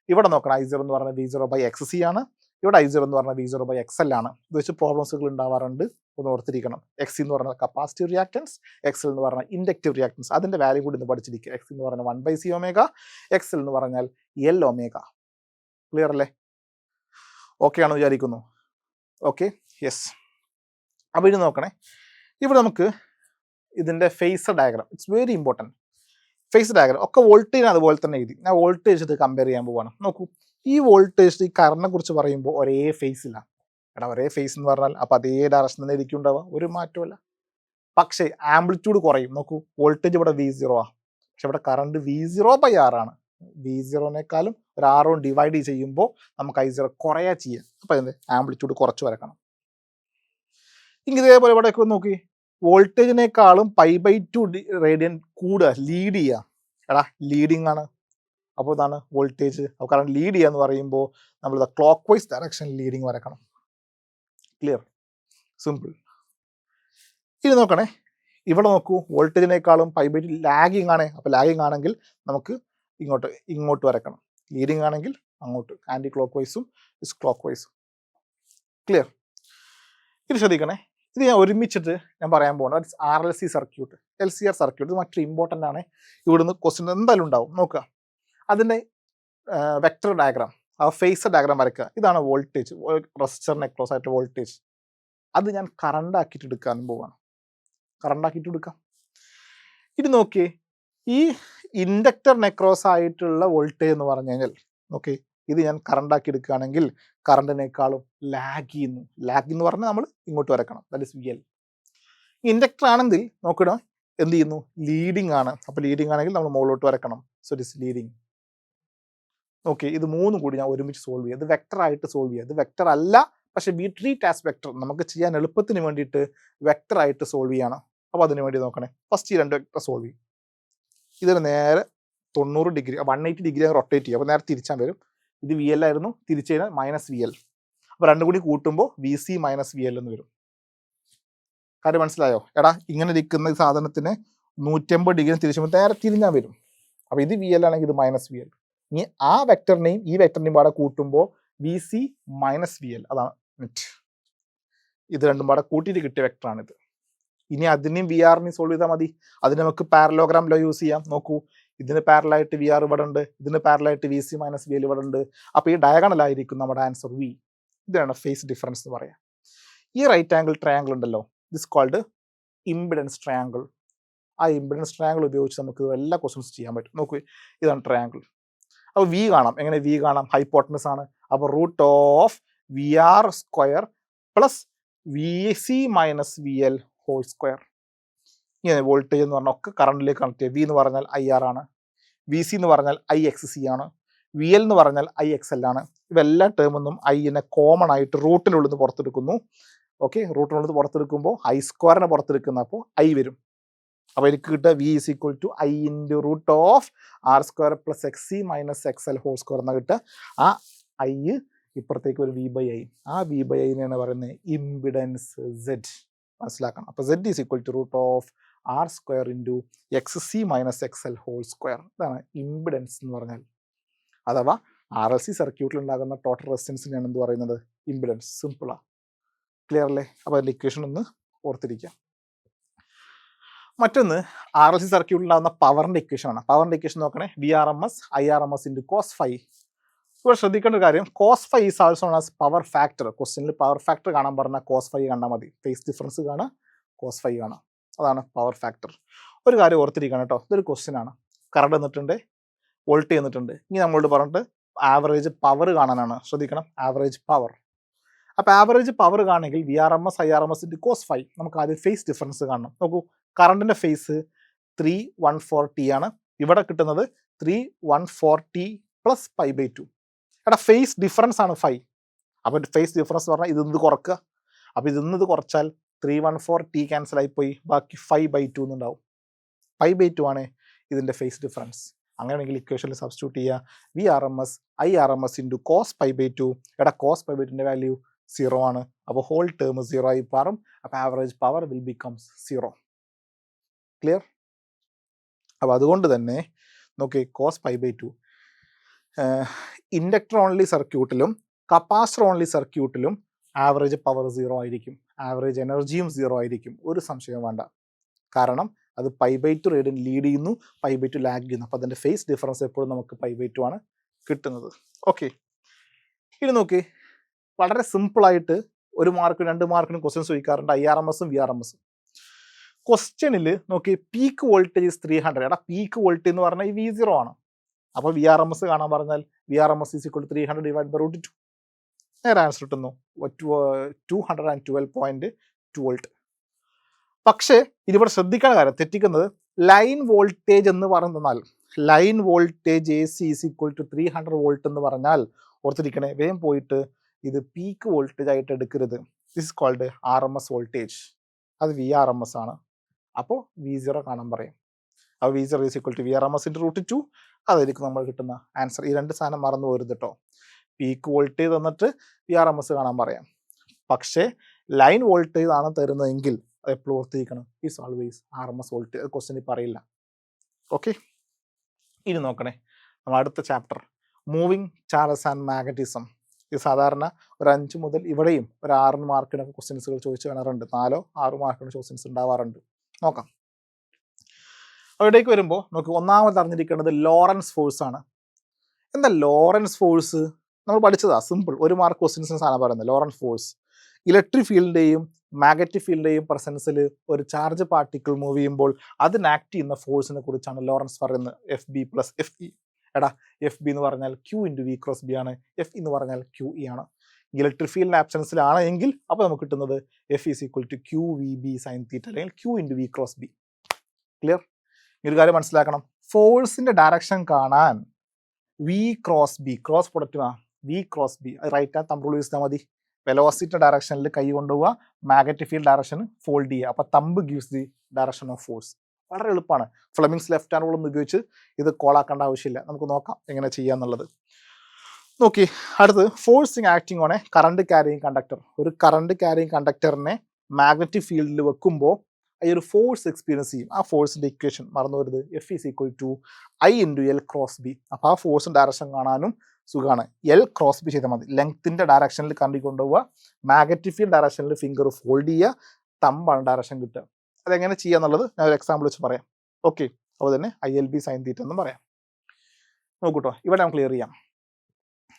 ഇവിടെ നോക്കണം, I0 എന്ന് പറഞ്ഞാൽ V0/XC ആണ്. ഇവിടെ I0 എന്ന് പറഞ്ഞാൽ V0/XL ആണ്. ഇത് വെച്ച് പ്രോബ്ലംസുകൾ ഉണ്ടാവാറുണ്ട്, ഒന്ന് ഓർത്തിരിക്കണം. എക്സ് എന്ന് പറഞ്ഞാൽ കപ്പാസിറ്റീവ് റിയാക്ടൻസ്, എക്സൽ എന്ന് പറഞ്ഞാൽ ഇൻഡക്റ്റീവ് റിയാക്ടൻസ്. അതിൻ്റെ വാല്യൂ കൂടി ഒന്ന് പഠിച്ചിരിക്കുക. എക്സ് എന്ന് പറഞ്ഞാൽ 1/C ഒമേഗ, എക്സൽ എന്ന് പറഞ്ഞാൽ L ഒമേഗ. ക്ലിയർ അല്ലേ? ഓക്കെ ആണെന്ന് വിചാരിക്കുന്നു. Okay, yes. അപ്പോൾ ഇത് നോക്കണേ, ഇവിടെ നമുക്ക് ഇതിൻ്റെ phasor diagram, it's very important. Face diagram ഒക്കെ വോൾട്ടേജ് അതുപോലെ തന്നെ എഴുതി. ഞാൻ വോൾട്ടേജ് ഇത് കമ്പയർ ചെയ്യാൻ പോവാണ്. നോക്കൂ, ഈ വോൾട്ടേജ് ഈ കറണ്ടിനെ കുറിച്ച് പറയുമ്പോൾ ഒരേ ഫേസിലാണ്. എടാ ഒരേ ഫേസ് എന്ന് പറഞ്ഞാൽ അപ്പോൾ അതേ ഡയറക്ഷൻ തന്നെ ആയിരിക്കും ഉണ്ടാവുക, ഒരു മാറ്റമല്ല. പക്ഷേ ആംപ്ലിറ്റ്യൂഡ് കുറയും. നോക്കൂ, വോൾട്ടേജ് ഇവിടെ V0 ആണ്, പക്ഷെ ഇവിടെ കറണ്ട് V0/R ആണ്. V0നേക്കാളും ഒരു R കൊണ്ട് ഡിവൈഡ് ചെയ്യുമ്പോൾ നമുക്ക് I0 കുറയാ ചെയ്യാം. അപ്പോൾ അതിൻ്റെ ആംപ്ലിറ്റ്യൂഡ് കുറച്ച് വരക്കണം. ഇനി ഇതേപോലെ ഇവിടെയൊക്കെ നോക്കി, വോൾട്ടേജിനേക്കാളും π/2 റേഡിയൻ കൂടുക, ലീഡ് ചെയ്യുക. എടാ ലീഡിങ് ആണ്, അപ്പോൾ ഇതാണ് വോൾട്ടേജ്. അപ്പോൾ കാരണം ലീഡ് ചെയ്യുക എന്ന് പറയുമ്പോൾ നമ്മൾ ക്ലോക്ക് വൈസ് ഡയറക്ഷൻ ലീഡിങ് വരക്കണം. Clear, simple. ഇനി നോക്കണേ, ഇവിടെ നോക്കൂ, വോൾട്ടേജിനേക്കാളും π/2 ലാഗിങ് ആണ്. അപ്പോൾ ലാഗിങ് ആണെങ്കിൽ നമുക്ക് ഇങ്ങോട്ട് വരക്കണം. ലീഡിങ് ആണെങ്കിൽ അങ്ങോട്ട്, ആൻറ്റി ക്ലോക്ക് വൈസും ക്ലോക്ക് വൈസും. ക്ലിയർ. ഇത് ശ്രദ്ധിക്കണേ, ഇത് ഞാൻ ഒരുമിച്ചിട്ട് ഞാൻ പറയാൻ പോകുന്നത് RLC സർക്യൂട്ട്, LCR സർക്യൂട്ട്. ഇത് മറ്റൊരു ഇമ്പോർട്ടൻ്റ് ആണ്. ഇവിടുന്ന് ക്വസ്റ്റ്യൻ എന്തായാലും ഉണ്ടാവും. നോക്കുക, അതിൻ്റെ വെക്ടർ ഡയഗ്രാം, ആ ഫേസർ ഡയഗ്രാം വരയ്ക്കുക. ഇതാണ് വോൾട്ടേജ്, റെസിസ്റ്ററിന് അക്രോസ് ആയിട്ട് വോൾട്ടേജ്. അത് ഞാൻ കറണ്ട് ആക്കിയിട്ട് എടുക്കാനും പോവാണ്. കറണ്ട് ആക്കിയിട്ട് എടുക്കാം. ഇത് നോക്കിയേ, ഈ ഇൻഡക്ടറിന് അക്രോസ് ആയിട്ടുള്ള വോൾട്ടേജ് എന്ന് പറഞ്ഞു കഴിഞ്ഞാൽ, ഓക്കെ, ഇത് ഞാൻ കറണ്ട് ആക്കി എടുക്കുകയാണെങ്കിൽ കറണ്ടിനേക്കാളും ലാഗ് ചെയ്യുന്നു. ലാഗ് എന്ന് പറഞ്ഞാൽ നമ്മൾ ഇങ്ങോട്ട് വരക്കണം, ദാറ്റ് ഇസ് VL. ഇൻഡക്ടർ ആണെങ്കിൽ നോക്കണം എന്ത് ചെയ്യുന്നു, ലീഡിങ് ആണ്. അപ്പോൾ ലീഡിങ് ആണെങ്കിൽ നമ്മൾ മുകളിലോട്ട് വരക്കണം. So it is leading. Okay, ഇത് മൂന്നും കൂടി ഞാൻ ഒരുമിച്ച് സോൾവ് ചെയ്യുക. ഇത് വെക്ടർ ആയിട്ട് സോൾവ് ചെയ്യുക. ഇത് വെക്ടർ അല്ല, പക്ഷേ വി ട്രീറ്റ് ആസ് വെക്ടർ. നമുക്ക് ചെയ്യാൻ എളുപ്പത്തിന് വേണ്ടിയിട്ട് വെക്ടർ ആയിട്ട് സോൾവ് ചെയ്യണം. അപ്പോൾ അതിന് വേണ്ടി നോക്കണേ, ഫസ്റ്റ് ഈ രണ്ട് വെക്ടർ സോൾവ് ചെയ്യും. ഇതിന് നേരെ 90 ഡിഗ്രി 180 ഡിഗ്രി റൊട്ടേറ്റ് ചെയ്യുക. അപ്പോൾ നേരെ തിരിച്ചാൻ വരും. ഇത് VL ആയിരുന്നു, തിരിച്ചു കഴിഞ്ഞാൽ -VL. അപ്പോൾ രണ്ടും കൂടി കൂട്ടുമ്പോൾ VC - VL എന്ന് വരും. കാര്യം മനസ്സിലായോ? എടാ ഇങ്ങനെ ഇരിക്കുന്ന ഈ സാധനത്തിന് 180 ഡിഗ്രി തിരിച്ചുമ്പോൾ നേരെ തിരിഞ്ഞാൽ വരും. അപ്പോൾ ഇത് VL ആണെങ്കിൽ ഇത് -VL. ഇനി ആ വെക്ടറിനെയും ഈ വെക്ടറിനെയും പാടെ കൂട്ടുമ്പോൾ VC - VL, അതാണ് നെറ്റ്. ഇത് രണ്ടും പാടെ കൂട്ടിയിട്ട് കിട്ടിയ വെക്ടറാണിത്. ഇനി അതിനെയും VR-നെയും സോൾവ് ചെയ്താൽ മതി. അതിന് നമുക്ക് പാരലോഗ്രാം ലോ യൂസ് ചെയ്യാം. നോക്കൂ, ഇതിന് പാരലായിട്ട് VR ഇവിടെ ഉണ്ട്, ഇതിന് പാരലായിട്ട് VC - VL ഇവിടെ ഉണ്ട്. അപ്പോൾ ഈ ഡയഗണലായിരിക്കും നമ്മുടെ ആൻസർ V. ഇതാണ് ഫേസ് ഡിഫറൻസ് എന്ന് പറയാം. ഈ റൈറ്റ് ആംഗിൾ ട്രയാങ്കിൾ ഉണ്ടല്ലോ, ദിസ് കോൾഡ് ഇംപിഡൻസ് ട്രയാങ്കിൾ. ആ ഇംപിഡൻസ് ട്രയാങ്കിൾ ഉപയോഗിച്ച് നമുക്ക് എല്ലാ ക്വസ്റ്റ്യൻസ് ചെയ്യാൻ പറ്റും. നോക്കൂ, ഇതാണ് ട്രയാങ്കിൾ. അപ്പോൾ V കാണാം. എങ്ങനെ V കാണാം? ഹൈപ്പോട്ടനസ് ആണ്. അപ്പോൾ √VR² plus VC - VL whole square. ഇങ്ങനെ വോൾട്ടേജ് എന്ന് പറഞ്ഞാൽ ഒക്കെ കറണ്ടിലേക്ക് കണക്ട് ചെയ്യുക. V എന്ന് പറഞ്ഞാൽ IR ആണ്, VC എന്ന് പറഞ്ഞാൽ IXC ആണ്, VL എന്ന് പറഞ്ഞാൽ IXL ആണ്. ഇവെല്ലാ ടേമൊന്നും Iനെ കോമൺ ആയിട്ട് റൂട്ടിനുള്ളിൽ നിന്ന് പുറത്തെടുക്കുന്നു. ഓക്കെ, റൂട്ടിനുള്ളിൽ നിന്ന് പുറത്തെടുക്കുമ്പോൾ I² പുറത്തെടുക്കുന്ന അപ്പോൾ I വരും. അപ്പോൾ എനിക്ക് കിട്ടുക V = I √R² + XC - XL whole square എന്നാണ് കിട്ടുക. ആ I ഇപ്പുറത്തേക്ക് ഒരു V/I. ആ V/Iനെയാണ് പറയുന്നത് ഇംപിഡൻസ് Z. മനസ്സിലാക്കണം. അപ്പോൾ Z = √R² × XC - XL whole square. ഇതാണ് ഇംപിഡൻസ് എന്ന് പറഞ്ഞാൽ. അഥവാ RLC സർക്യൂട്ടിൽ ഉണ്ടാകുന്ന ടോട്ടൽ റെസിസ്റ്റൻസിനെയാണ് എന്ത് പറയുന്നത്? ഇംപിഡൻസ്. സിമ്പിളാണ്. ക്ലിയർ അല്ലേ? അപ്പോൾ അതിൻ്റെ ഇക്വേഷൻ ഒന്ന് ഓർത്തിരിക്കുക. മറ്റൊന്ന് RLC സർക്യൂട്ടിൽ ഉണ്ടാകുന്ന പവറിൻ്റെ ഇക്വേഷനാണ്. പവറിൻ്റെ ഇക്വേഷൻ നോക്കണേ, VRMS IRMS × cos φ. ഇപ്പോൾ ശ്രദ്ധിക്കേണ്ട ഒരു കാര്യം, cos φ is also known as power factor. ക്വസ്റ്റ്യനിൽ പവർ ഫാക്ടർ കാണാൻ പറഞ്ഞാൽ cos φ കണ്ടാൽ മതി. ഫേസ് ഡിഫറൻസ് കാണാം, cos φ കാണാം. അതാണ് പവർ ഫാക്ടർ. ഒരു കാര്യം ഓർത്തിരിക്കണം കേട്ടോ, ഇതൊരു ക്വസ്റ്റ്യൻ ആണ്. കറണ്ട് തന്നിട്ടുണ്ട്, വോൾട്ടേജ് തന്നിട്ടുണ്ട്. ഇനി നമ്മളോട് പറഞ്ഞിട്ട് ആവറേജ് പവർ കാണാനാണ്. ശ്രദ്ധിക്കണം, ആവറേജ് പവർ. അപ്പോൾ ആവറേജ് പവർ കാണണമെങ്കിൽ VRMS IRMS × cos φ. നമുക്ക് ആദ്യം ഫേസ് ഡിഫറൻസ് കാണണം. നോക്കൂ, കറണ്ടിൻ്റെ ഫേസ് 314T ആണ്. ഇവിടെ കിട്ടുന്നത് 314T + π/2. എടാ ഫേസ് ഡിഫറൻസ് ആണ് φ. അപ്പോൾ ഫേസ് ഡിഫറൻസ് പറഞ്ഞാൽ ഇതിന്ന് കുറക്കുക. അപ്പോൾ ഇതിന്ന് കുറച്ചാൽ 314T ക്യാൻസൽ ആയിപ്പോയി, ബാക്കി 5/2 എന്നുണ്ടാവും. 5/2 ആണ് ഇതിൻ്റെ ഫേസ് ഡിഫറൻസ്. അങ്ങനെയാണെങ്കിൽ ഇക്വേഷനിൽ സബ്സ്റ്റിറ്റ്യൂട്ട് ചെയ്യുക. VRMS IRMS × cos π/2. എടാ cos π/2ൻ്റെ വാല്യൂ 0 ആണ്. അപ്പോൾ ഹോൾ ടേം 0 ആയി മാറും. അപ്പോൾ average power will becomes 0. Clear? അപ്പോൾ അതുകൊണ്ട് തന്നെ നോക്കി, cos π/2 ഇൻഡക്ടർ ഓൺലി സർക്യൂട്ടിലും കപ്പാസിറ്റർ ഓൺലി സർക്യൂട്ടിലും ആവറേജ് പവർ 0 ആയിരിക്കും, ആവറേജ് എനർജിയും 0 ആയിരിക്കും. ഒരു സംശയവും വേണ്ട. കാരണം അത് π/2 റേഡിയൻ ലീഡ് ചെയ്യുന്നു, π/2 ലാഗ് ചെയ്യുന്നു. അപ്പോൾ അതിൻ്റെ ഫേസ് ഡിഫറൻസ് എപ്പോഴും നമുക്ക് π/2 ആണ് കിട്ടുന്നത്. ഓക്കെ, ഇനി നോക്കി, വളരെ സിമ്പിളായിട്ട് 1 മാർക്കിനും 2 മാർക്കിനും ക്വസ്റ്റ്യൻസ് ചോദിക്കാറുണ്ട് IRMSഉം VRMSഉം. ക്വസ്റ്റ്യനിൽ നോക്കി, പീക്ക് വോൾട്ടേജ് 300. എടാ പീക്ക് വോൾട്ടേജ് എന്ന് പറഞ്ഞാൽ ഈ V0 ആണ്. അപ്പോൾ VRMS കാണാൻ പറഞ്ഞാൽ VRMS = 300/√2. നേരെ ആൻസർ കിട്ടുന്നു 212.2 വോൾട്ട്. പക്ഷേ ഇതിവിടെ ശ്രദ്ധിക്കേണ്ട കാര്യം, തെറ്റിക്കുന്നത് ലൈൻ വോൾട്ടേജ് എന്ന് പറഞ്ഞാൽ ലൈൻ വോൾട്ടേജ് AC = 300 വോൾട്ട് എന്ന് പറഞ്ഞാൽ ഓർത്തിരിക്കണേ, വേഗം പോയിട്ട് ഇത് പീക്ക് വോൾട്ടേജ് ആയിട്ട് എടുക്കരുത്. ദിസ് കോൾഡ് RMS വോൾട്ടേജ്, അത് VRMS ആണ്. അപ്പോൾ V0 കാണാൻ പറയും. അപ്പോൾ V0 = VRMS/√2. അതായിരിക്കും നമ്മൾ കിട്ടുന്ന ആൻസർ. ഈ 2 സാധനം മറന്നു പോരുത് കേട്ടോ. പീക്ക് വോൾട്ടേജ് തന്നിട്ട് VRMS കാണാൻ പറയാം. പക്ഷേ ലൈൻ വോൾട്ടേജ് ആണ് തരുന്നതെങ്കിൽ അത് എപ്പോഴും ഓർത്തിരിക്കണം, is always RMS voltage. Question പറയില്ല. ഓക്കെ, ഇനി നോക്കണേ, നമ്മൾ അടുത്ത chapter moving charges and magnetism. ഇത് സാധാരണ ഒരു 5 മുതൽ ഇവിടെയും ഒരു 6 മാർക്കിനൊക്കെ ക്വസ്റ്റ്യൻസുകൾ ചോദിച്ചു കാണാറുണ്ട്. 4-6 മാർക്കിന് ക്വസ്റ്റ്യൻസ് ഉണ്ടാവാറുണ്ട്. നോക്കാം. അവിടേക്ക് വരുമ്പോൾ നമുക്ക് ഒന്നാമത് അറിഞ്ഞിരിക്കേണ്ടത് ലോറൻസ് ഫോഴ്സ് ആണ്. എന്താ ലോറൻസ് ഫോഴ്സ്? നമ്മൾ പഠിച്ചതാ, സിമ്പിൾ 1 മാർക്ക് ക്വസ്റ്റ്യൻസിന് സാധനം പറയുന്നത്. ലോറൻസ് ഫോഴ്സ് ഇലക്ട്രിക് ഫീൽഡിൻ്റെയും മാഗ്നറ്റിക് ഫീൽഡിൻ്റെയും പ്രസൻസിൽ ഒരു ചാർജ് പാർട്ടിക്കിൾ മൂവ് ചെയ്യുമ്പോൾ അതിന് ആക്ട് ചെയ്യുന്ന ഫോഴ്സിനെ കുറിച്ചാണ് ലോറൻസ് പറയുന്നത്. FB + FE. എടാ FB എന്ന് പറഞ്ഞാൽ Q×V×B ആണ്, FE എന്ന് പറഞ്ഞാൽ QE ആണ്. ഇലക്ട്രിക് ഫീൽഡിൻ്റെ ആബ്സെൻസിലാണ് എങ്കിൽ അപ്പോൾ നമുക്ക് കിട്ടുന്നത് F = QVB sin θ അല്ലെങ്കിൽ Q×V×B. ക്ലിയർ? ഈ ഒരു കാര്യം മനസ്സിലാക്കണം. ഫോഴ്സിൻ്റെ ഡയറക്ഷൻ കാണാൻ V×B, ക്രോസ് പ്രൊഡക്റ്റ് V×B, അത് right hand thumb rule use ചെയ്താൽ മതി. വെലോസിറ്റി ഡയറക്ഷനിൽ കൈ കൊണ്ടുപോവുക, മാഗ്നറ്റിക് ഫീൽഡ് ഡയറക്ഷൻ ഫോൾഡ് ചെയ്യുക. അപ്പോൾ thumb gives the direction of force. വളരെ എളുപ്പമാണ്. ഫ്ലെമിങ്സ് ലെഫ്റ്റ് ഹാൻഡ് റൂൾ ഒന്നും ഉപയോഗിച്ച് ഇത് കോളാക്കേണ്ട ആവശ്യമില്ല. നമുക്ക് നോക്കാം എങ്ങനെ ചെയ്യാന്നുള്ളത്. നോക്കി, അടുത്ത് forcing acting on A current carrying conductor. ഒരു കറണ്ട് ക്യാരിയിങ് കണ്ടക്ടറിനെ മാഗ്നറ്റിക് ഫീൽഡിൽ വെക്കുമ്പോൾ ഈ ഒരു ഫോഴ്സ് എക്സ്പീരിയൻസ് ചെയ്യും. ആ ഫോഴ്സിൻ്റെ ഇക്വേഷൻ മറന്നു വരുന്നത് F = I×L×B. അപ്പോൾ ആ ഫോഴ്സിൻ്റെ ഡയറക്ഷൻ കാണാനും സുഖമാണ്. L×B ചെയ്താൽ മതി. ലെങ്ത്തിൻ്റെ ഡയറക്ഷനിൽ കറണ്ട് കൊണ്ടുപോവുക, മാഗ്നറ്റിക് ഫീൽഡ് ഡയറക്ഷനിൽ ഫിംഗർ ഫോൾഡ് ചെയ്യുക, തമ്പാണ് ഡയറക്ഷൻ കിട്ടുക. അതെങ്ങനെ ചെയ്യുക എന്നുള്ളത് ഞാൻ ഒരു എക്സാമ്പിൾ വെച്ച് പറയാം. ഓക്കെ, അപ്പോൾ തന്നെ ILB sin θ എന്ന് പറയാം. നോക്കൂട്ടോ, ഇവിടെ നമുക്ക് ക്ലിയർ ചെയ്യാം.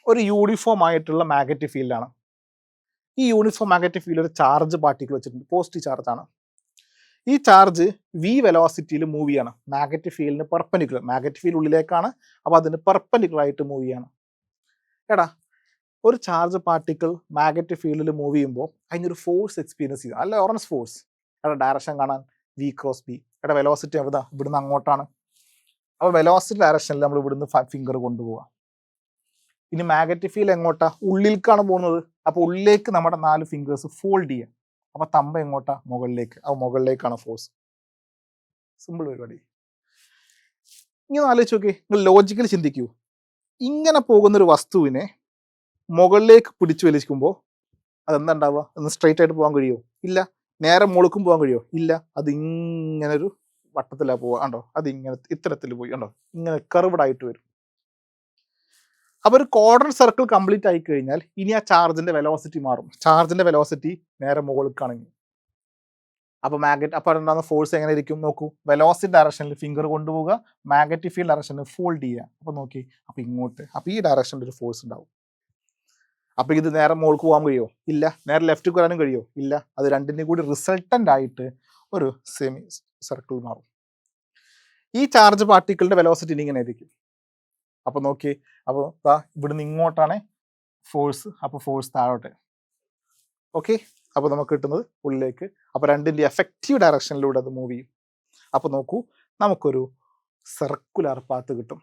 ഒരു യൂണിഫോം ആയിട്ടുള്ള മാഗ്നറ്റിക് ഫീൽഡാണ്. ഈ യൂണിഫോം മാഗ്നറ്റിക് ഫീൽഡ് ഒരു ചാർജ് പാർട്ടിക്കിൾ വെച്ചിട്ടുണ്ട്, പോസിറ്റീവ് ചാർജാണ്. ഈ ചാർജ് V വെലോസിറ്റിയിൽ മൂവ് ചെയ്യാണ്, മാഗ്നറ്റിക് ഫീൽഡിന് പെർപെൻഡിക്കുലർ. മാഗ്നറ്റിക് ഫീൽഡ് ഉള്ളിലേക്കാണ്, അപ്പോൾ അതിന് പെർപെൻഡിക്കുലർ ആയിട്ട് മൂവ് ചെയ്യാണ്. എടാ ഒരു ചാർജ് പാർട്ടിക്കിൾ മാഗ്നറ്റിക് ഫീൽഡിൽ മൂവ് ചെയ്യുമ്പോൾ അതിനൊരു ഫോഴ്സ് എക്സ്പീരിയൻസ് ചെയ്യുക, അല്ല ലോറൻസ് ഫോഴ്സ്. എടാ ഡയറക്ഷൻ കാണാൻ V×B. എടാ വെലോസിറ്റി എവിടാ? ഇവിടുന്ന് അങ്ങോട്ടാണ്. അപ്പോൾ വെലോസിറ്റി ഡയറക്ഷനിൽ നമ്മൾ ഇവിടുന്ന് ഫിംഗർ കൊണ്ടുപോവുക. ഇനി മാഗ്നറ്റിക് ഫീൽഡ് എങ്ങോട്ടാ? ഉള്ളിലേക്കാണ് പോകുന്നത്. അപ്പോൾ ഉള്ളിലേക്ക് നമ്മുടെ 4 ഫിംഗേഴ്സ് ഫോൾഡ് ചെയ്യുക. അപ്പോൾ തമ്പ എങ്ങോട്ടാ? മുകളിലേക്ക്. അപ്പോൾ മുകളിലേക്കാണ് ഫോഴ്സ്. സിമ്പിൾ പരിപാടി. ഇങ്ങനെ ആലോചിച്ച് നോക്കി, നിങ്ങൾ ലോജിക്കലി ചിന്തിക്കൂ. ഇങ്ങനെ പോകുന്നൊരു വസ്തുവിനെ മുകളിലേക്ക് പിടിച്ചു വലിക്കുമ്പോൾ അതെന്താ ഉണ്ടാവുക? ഒന്ന് സ്ട്രെയിറ്റ് ആയിട്ട് പോകാൻ കഴിയുമോ? ഇല്ല. നേരെ മുളുക്കും പോകാൻ കഴിയുമോ? ഇല്ല. അത് ഇങ്ങനെ ഒരു വട്ടത്തിലാണ് പോവുക. കണ്ടോ? അതിങ്ങനെ ഇത്തരത്തിൽ പോയി, കണ്ടോ? ഇങ്ങനെ കർവ്ഡ് ആയിട്ട് വരും. അപ്പോൾ ഒരു ക്വാഡ്രന്റ് സർക്കിൾ കംപ്ലീറ്റ് ആയി കഴിഞ്ഞാൽ ഇനി ആ ചാർജിൻ്റെ വെലോസിറ്റി മാറും. ചാർജിൻ്റെ വെലോസിറ്റി നേരെ മുകളിലേക്കാണെങ്കിൽ അപ്പോൾ അപ്പോൾ ഉണ്ടാകുന്ന ഫോഴ്സ് എങ്ങനെ ഇരിക്കും നോക്കൂ. വെലോസിറ്റി ഡയറക്ഷനിൽ ഫിംഗർ കൊണ്ടുപോവുക, മാഗ്നറ്റിക് ഫീൽഡ് ഡയറക്ഷനിൽ ഫോൾഡ് ചെയ്യുക. അപ്പോൾ നോക്കി, അപ്പോൾ ഇങ്ങോട്ട്, അപ്പോൾ ഈ ഡയറക്ഷനിൽ ഒരു ഫോഴ്സ് ഉണ്ടാവും. അപ്പോൾ ഇത് നേരെ മുകളിലേക്ക് പോകാൻ കഴിയുമോ? ഇല്ല. നേരെ ലെഫ്റ്റ് വരാനും കഴിയുമോ? ഇല്ല. അത് രണ്ടിൻ്റെയും കൂടി റിസൾട്ടൻ്റ് ആയിട്ട് ഒരു സെമി സർക്കിൾ മാറും. ഈ ചാർജ് പാർട്ടിക്കിളിൻ്റെ വെലോസിറ്റി ഇങ്ങനെ ആയിരിക്കും. അപ്പോൾ നോക്കി, അപ്പോൾ ഇവിടുന്ന് ഇങ്ങോട്ടാണ് ഫോഴ്സ്, അപ്പോൾ ഫോഴ്സ് താഴോട്ട്. ഓക്കെ, അപ്പോൾ നമുക്ക് കിട്ടുന്നത് ഉള്ളിലേക്ക്. അപ്പോൾ രണ്ടിൻ്റെ എഫക്റ്റീവ് ഡയറക്ഷനിലൂടെ അത് മൂവ് ചെയ്യും. അപ്പോൾ നോക്കൂ, നമുക്കൊരു സർക്കുലർ പാത്ത് കിട്ടും.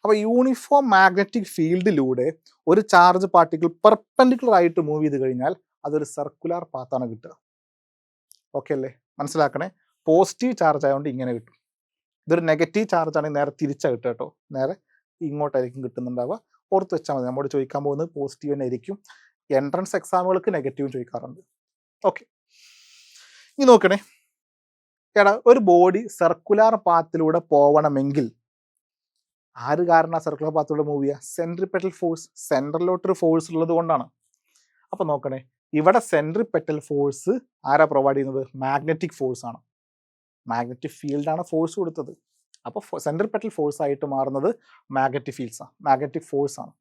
അപ്പോൾ യൂണിഫോം മാഗ്നറ്റിക് ഫീൽഡിലൂടെ ഒരു ചാർജ് പാർട്ടിക്കിൾ പെർപെൻഡിക്കുലർ ആയിട്ട് മൂവ് ചെയ്ത് കഴിഞ്ഞാൽ അതൊരു സർക്കുലർ പാത്താണ് കിട്ടുക. ഓക്കെ അല്ലേ? മനസ്സിലാക്കണേ. പോസിറ്റീവ് ചാർജ് ആയതുകൊണ്ട് ഇങ്ങനെ കിട്ടും. ഇതൊരു നെഗറ്റീവ് ചാർജ് ആണെങ്കിൽ നേരെ തിരിച്ചാണ് കിട്ടുക കേട്ടോ. നേരെ ഇങ്ങോട്ടായിരിക്കും കിട്ടുന്നുണ്ടാവുക. ഓർത്ത് വെച്ചാൽ മതി. നമ്മോട് ചോദിക്കാൻ പോകുന്നത് പോസിറ്റീവ് തന്നെ ആയിരിക്കും. എൻട്രൻസ് എക്സാമുകൾക്ക് നെഗറ്റീവും ചോദിക്കാറുണ്ട്. ഓക്കെ, ഇനി നോക്കണേ. എടാ ഒരു ബോഡി സർക്കുലർ പാത്തിലൂടെ പോകണമെങ്കിൽ ആര് കാരണം സർക്കുലർ പാത്തിലൂടെ മൂവ് ചെയ്യുക? Centripetal force. സെൻട്രലിലോട്ടൊരു ഫോഴ്സ് ഉള്ളത് കൊണ്ടാണ്. അപ്പോൾ നോക്കണേ, ഇവിടെ സെൻട്രിപെറ്റൽ ഫോഴ്സ് ആരാ പ്രൊവൈഡ് ചെയ്യുന്നത്? മാഗ്നറ്റിക് ഫോഴ്സ് ആണ്. മാഗ്നറ്റിക് ഫീൽഡാണ് ഫോഴ്സ് കൊടുത്തത്. അപ്പോൾ സെൻട്രിപെറ്റൽ ഫോഴ്സ് ആയിട്ട് മാറുന്നത് മാഗ്നറ്റിക് ഫോഴ്സ് ആണ്.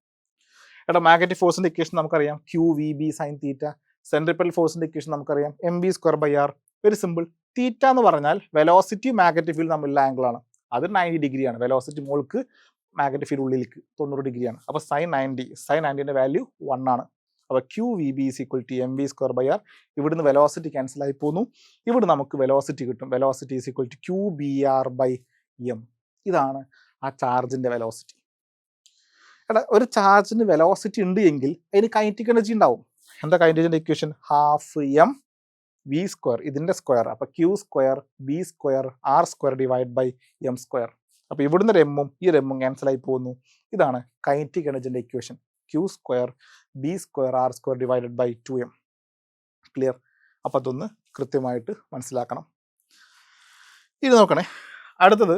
എടാ, മാഗ്നറ്റിക് ഫോഴ്സിന്റെ ഇക്വേഷൻ നമുക്കറിയാം, Q V B sine theta. Centripetal ഫോഴ്സിന്റെ ഇക്വേഷൻ നമുക്കറിയാം, M V square by R. Very simple. Theta എന്ന് പറഞ്ഞാൽ വെലോസിറ്റി മാഗ്നറ്റിക് ഫീൽഡ് തമ്മിലുള്ള ആംഗിൾ ആണ്. അത് 90 ഡിഗ്രിയാണ്. വെലോസിറ്റി മോൾക്ക് മാഗ്നറ്റിക് ഫീൽഡ് ഉള്ളിലേക്ക് 90 ഡിഗ്രിയാണ്. അപ്പോൾ സൈൻ 90ന്റെ വാല്യൂ 1 ആണ്. അപ്പോൾ Q V B is equal to M V square by R. ഇവിടുന്ന് വെലോസിറ്റി ക്യാൻസൽ ആയി പോകുന്നു. ഇവിടെ നമുക്ക് വെലോസിറ്റി കിട്ടും. Velocity is equal to Q B R by M. ഇതാണ് ആ ചാർജിന്റെ വെലോസിറ്റി. എടാ, ഒരു ചാർജിന് വെലോസിറ്റി ഉണ്ട് എങ്കിൽ അതിന് കൈനറ്റിക് എനർജി ഉണ്ടാവും. എന്താ kinetic equation? Half M V square, ഇതിന്റെ സ്ക്വയർ. അപ്പോൾ Q square B square R square divide by M square. അപ്പോൾ ഇവിടുന്ന് ഒരു എമ്മും ഈ ഒരു എമ്മും ക്യാൻസൽ ആയി പോകുന്നു. ഇതാണ് കൈനറ്റിക് എനർജിന്റെ equation. Q square B square R square divided by 2m. Clear? അപ്പോൾ അതൊന്ന് കൃത്യമായിട്ട് മനസ്സിലാക്കണം. ഇത് നോക്കണേ, അടുത്തത്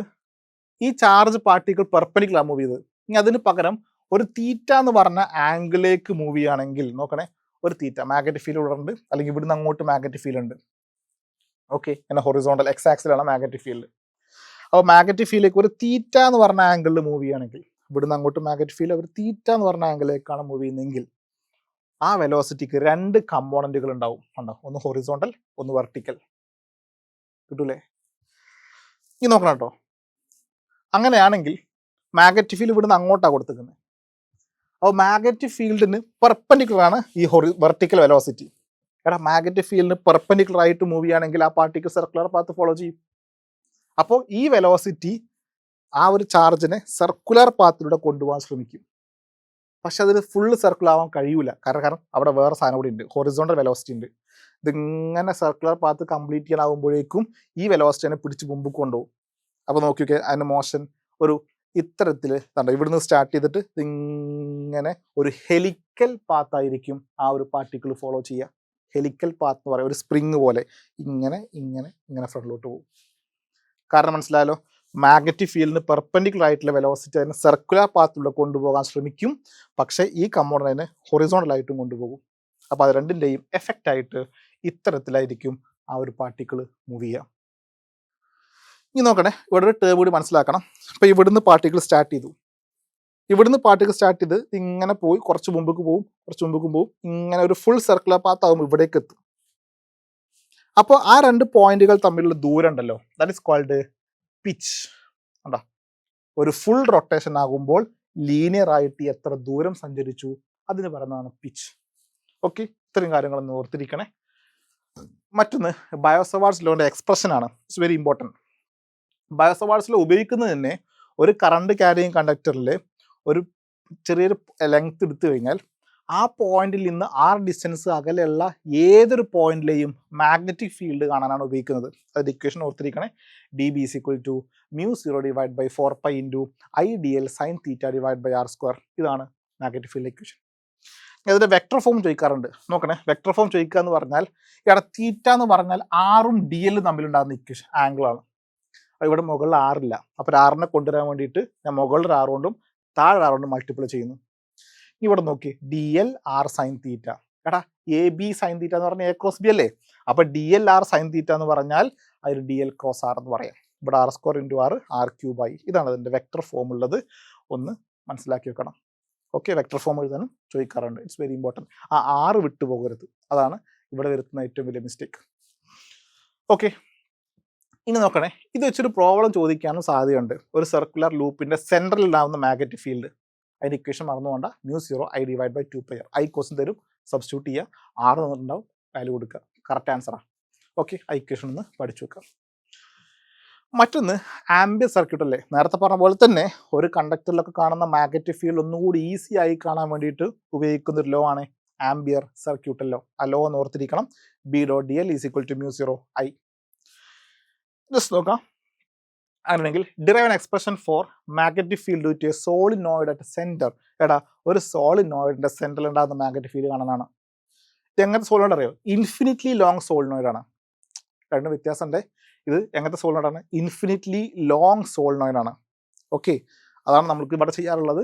ഈ ചാർജ് പാർട്ടിക്കിൾ പെർപെൻഡിക്കുലർ മൂവ് ചെയ്തത്. ഇനി അതിന് പകരം ഒരു തീറ്റ എന്ന് പറഞ്ഞ ആംഗിളിലേക്ക് മൂവ് ചെയ്യുകയാണെങ്കിൽ നോക്കണേ, ഒരു തീറ്റ മാഗ്നറ്റിക് ഫീൽഡ് ഇവിടെ ഉണ്ട്, അല്ലെങ്കിൽ ഇവിടുന്ന് അങ്ങോട്ട് മാഗ്നറ്റിക് ഫീൽഡ് ഉണ്ട്. ഓക്കെ, എന്നാൽ ഹൊറിസോണ്ടൽ എക്സ് ആക്സിലാണ് മാഗ്നറ്റിക് ഫീൽഡ്. അപ്പോൾ മാഗ്നറ്റിക് ഫീൽഡിലേക്ക് ഒരു തീറ്റ എന്ന് പറഞ്ഞ ആംഗിളിൽ മൂവ് ചെയ്യുകയാണെങ്കിൽ, ഇവിടുന്ന് അങ്ങോട്ട് മാഗ്നറ്റിക് ഫീൽഡ് ഒരു തീറ്റ എന്ന് പറഞ്ഞ ആംഗിളിലേക്കാണ് മൂവ് ചെയ്യുന്നതെങ്കിൽ ആ വെലോസിറ്റിക്ക് 2 കമ്പോണന്റുകൾ ഉണ്ടാവും. ഒന്ന് ഹൊറിസോണ്ടൽ, ഒന്ന് വെർട്ടിക്കൽ. കിട്ടൂലേ? ഇനി നോക്കണം കേട്ടോ. അങ്ങനെയാണെങ്കിൽ മാഗ്നറ്റിക് ഫീൽഡ് ഇവിടുന്ന് അങ്ങോട്ടാണ് കൊടുത്തിരിക്കുന്നത്. അപ്പോൾ മാഗ്നറ്റിക് ഫീൽഡിന് പെർപെൻഡിക്കുലർ ആണ് ഈ വെർട്ടിക്കൽ വെലോസിറ്റി. എടാ, മാഗ്നറ്റിക് ഫീൽഡിന് പെർപെൻഡിക്കുലർ ആയിട്ട് മൂവ് ചെയ്യുകയാണെങ്കിൽ ആ പാർട്ടിക്ക് സർക്കുലർ പാത്ത് ഫോളോ ചെയ്യും. അപ്പോൾ ഈ വെലോസിറ്റി ആ ഒരു ചാർജിനെ സർക്കുലർ പാത്തിലൂടെ കൊണ്ടുപോകാൻ ശ്രമിക്കും. പക്ഷെ അതിന് ഫുള്ള് സർക്കുലർ ആവാൻ കഴിയൂല. കാരണം അവിടെ വേറെ സാധനം കൂടി ഉണ്ട്, ഹൊറിസോണ്ടൽ വെലോസിറ്റി ഉണ്ട്. ഇതിങ്ങനെ സർക്കുലർ പാത്ത് കംപ്ലീറ്റ് ചെയ്യാനാകുമ്പോഴേക്കും ഈ വെലോസിറ്റിനെ പിടിച്ച് മുമ്പ് കൊണ്ടുപോകും. അപ്പോൾ നോക്കിയൊക്കെ അതിൻ്റെ മോഷൻ ഒരു ഇത്തരത്തിൽ ഇവിടുന്ന് സ്റ്റാർട്ട് ചെയ്തിട്ട് ഇങ്ങനെ ഒരു ഹെലിക്കൽ പാത്തായിരിക്കും ആ ഒരു പാർട്ടിക്കിൾ ഫോളോ ചെയ്യുക. ഹെലിക്കൽ പാത്ത് എന്ന് പറയുക ഒരു സ്പ്രിങ് പോലെ ഇങ്ങനെ ഇങ്ങനെ ഇങ്ങനെ ഫ്രണ്ടിലോട്ട് പോകും. കാരണം മനസ്സിലായാലോ, മാഗ്നറ്റിക് ഫീൽഡിന് പെർപെൻഡിക്കുലർ ആയിട്ടുള്ള വെലോസിറ്റി അതിനെ സർക്കുലർ പാത്തിലൂടെ കൊണ്ടുപോകാൻ ശ്രമിക്കും. പക്ഷേ ഈ കമ്പോണന്റിനെ ഹൊറിസോണ്ടലായിട്ടും കൊണ്ടുപോകും. അപ്പോൾ അത് രണ്ടിൻ്റെയും എഫക്റ്റ് ആയിട്ട് ഇത്തരത്തിലായിരിക്കും ആ ഒരു പാർട്ടിക്കിൾ മൂവ് ചെയ്യുക. ഇനി നോക്കണേ, ഇവിടെ ഒരു ടേം കൂടി മനസ്സിലാക്കണം. അപ്പോൾ ഇവിടുന്ന് പാർട്ടിക്കിൾ സ്റ്റാർട്ട് ചെയ്തു. ഇങ്ങനെ പോയി കുറച്ച് മുമ്പേക്ക് പോവും, ഇങ്ങനെ ഒരു ഫുൾ സർക്കുലർ പാത്ത് ആകുമ്പോൾ ഇവിടേക്ക് എത്തും. അപ്പോൾ ആ 2 പോയിന്റുകൾ തമ്മിലുള്ള ദൂരം ഉണ്ടല്ലോ, ദാറ്റ് ഈസ് കോൾഡ് പിച്ച്. കണ്ടോ, ഒരു ഫുൾ റൊട്ടേഷൻ ആകുമ്പോൾ ലീനിയർ ആയിട്ട് എത്ര ദൂരം സഞ്ചരിച്ചു അതിന് പറയുന്നതാണ് പിച്ച്. ഓക്കെ, ഇത്രയും കാര്യങ്ങളൊന്ന് ഓർത്തിരിക്കണേ. മറ്റൊന്ന് ബയോസവാർട്സ് ലോന്റെ എക്സ്പ്രഷൻ ആണ്. It's very important. Biot Savart's law ഉപയോഗിക്കുന്നത് തന്നെ ഒരു കറണ്ട് ക്യാരിയിങ് കണ്ടക്ടറിൽ ഒരു ചെറിയൊരു ലെങ്ത് എടുത്തു കഴിഞ്ഞാൽ ആ പോയിന്റിൽ നിന്ന് ആർ ഡിസ്റ്റൻസ് അകലെയുള്ള ഏതൊരു പോയിന്റിലെയും മാഗ്നറ്റിക് ഫീൽഡ് കാണാനാണ് ഉപയോഗിക്കുന്നത്. അതിൻ്റെ ഇക്വേഷൻ ഓർത്തിരിക്കണേ. D B is equal to μ0 divide by 4π into IDL sine theta divide by R square. ഇതാണ് മാഗ്നറ്റിക് ഫീൽഡ് ഇക്വേഷൻ. അതിൻ്റെ വെക്ടർ ഫോം ചോദിക്കാറുണ്ട്. നോക്കണേ, വെക്ടർ ഫോം ചോദിക്കുക എന്ന് പറഞ്ഞാൽ ഇവിടെ തീറ്റ എന്ന് പറഞ്ഞാൽ ആറും DL തമ്മിലുണ്ടാകുന്ന ഇക്വേഷൻ ആംഗിളാണ്. ഇവിടെ മുകളിൽ ആറില്ല. അപ്പോൾ ഒരു ആറിനെ കൊണ്ടുവരാൻ വേണ്ടിയിട്ട് ഞാൻ മുകളിൽ 6 കൊണ്ടും താഴെ 6 കൊണ്ടും മൾട്ടിപ്പിൾ ചെയ്യുന്നു. ഇവിടെ നോക്കി DL R സൈൻ തീറ്റ. എടാ, AB സൈൻ തീറ്റ എന്ന് പറഞ്ഞാൽ A ക്രോസ് B അല്ലേ? അപ്പോൾ DL R സൈൻ തീറ്റ എന്ന് പറഞ്ഞാൽ അതിൽ DL ക്രോസ് R എന്ന് പറയാം. ഇവിടെ R square into R R³ ആയി. ഇതാണ് അതിൻ്റെ വെക്ടർ ഫോം ഉള്ളത്. ഒന്ന് മനസ്സിലാക്കി വെക്കണം. ഓക്കെ, വെക്ടർ ഫോം എഴുതാനും ചോദിക്കാറുണ്ട്. It's very important. ആ R വിട്ടു പോകരുത്. അതാണ് ഇവിടെ വരുത്തുന്ന ഏറ്റവും വലിയ മിസ്റ്റേക്ക്. ഓക്കെ, ഇനി നോക്കണേ, ഇത് വെച്ചൊരു പ്രോബ്ലം ചോദിക്കാനും സാധ്യതയുണ്ട്. ഒരു സർക്കുലർ ലൂപ്പിൻ്റെ സെൻട്രൽ ഉണ്ടാകുന്ന മാഗ്നറ്റിക് ഫീൽഡ്. അതിൻ്റെ ഇക്വേഷൻ മറന്നുകൊണ്ട μ0 I divide by 2πr. I question തരും, സബ്സ്റ്റിറ്റ്യൂട്ട് ചെയ്യുക, 6 തന്നിട്ടുണ്ടാവും, വാല്യൂ കൊടുക്കുക. കറക്റ്റ് ആൻസറാണ്. ഓക്കെ, ആ ഇക്വേഷൻ ഒന്ന് പഠിച്ചു വെക്കുക. മറ്റൊന്ന് ആംബിയർ സർക്യൂട്ട് അല്ലേ. നേരത്തെ പറഞ്ഞ പോലെ തന്നെ ഒരു കണ്ടക്ടറിലൊക്കെ കാണുന്ന മാഗ്നറ്റിക് ഫീൽഡ് ഒന്നുകൂടി ഈസി ആയി കാണാൻ വേണ്ടിയിട്ട് ഉപയോഗിക്കുന്ന ഒരു ലോ ആണ് ആംബിയർ സർക്യൂട്ട് ലോ. ആ ലോ ഒന്ന് ഓർത്തിരിക്കണം. B.dl is equal to μ0 I. Just നോക്കാം. അങ്ങനെയെങ്കിൽ derive an expression for magnetic field to a solenoid at centre. എടാ, ഒരു സോളിനോയിഡിന്റെ സെന്ററിൽ ഉണ്ടാകുന്ന മാഗ്നറ്റിക് ഫീൽഡ് കാണാനാണ്. ഇത് എങ്ങനത്തെ സോളിനോയിഡ് അറിയോ? ഇൻഫിനിറ്റ്ലി ലോങ് സോളിനോയിഡ് ആണ്. രണ്ട് വ്യത്യാസമുണ്ട്. ഇത് എങ്ങനത്തെ സോളിനോയിഡ് ആണ്? ഇൻഫിനിറ്റ്ലി ലോങ് സോളിനോയിഡ് ആണ്. ഓക്കെ, അതാണ് നമുക്ക് ഇവിടെ ചെയ്യാറുള്ളത്.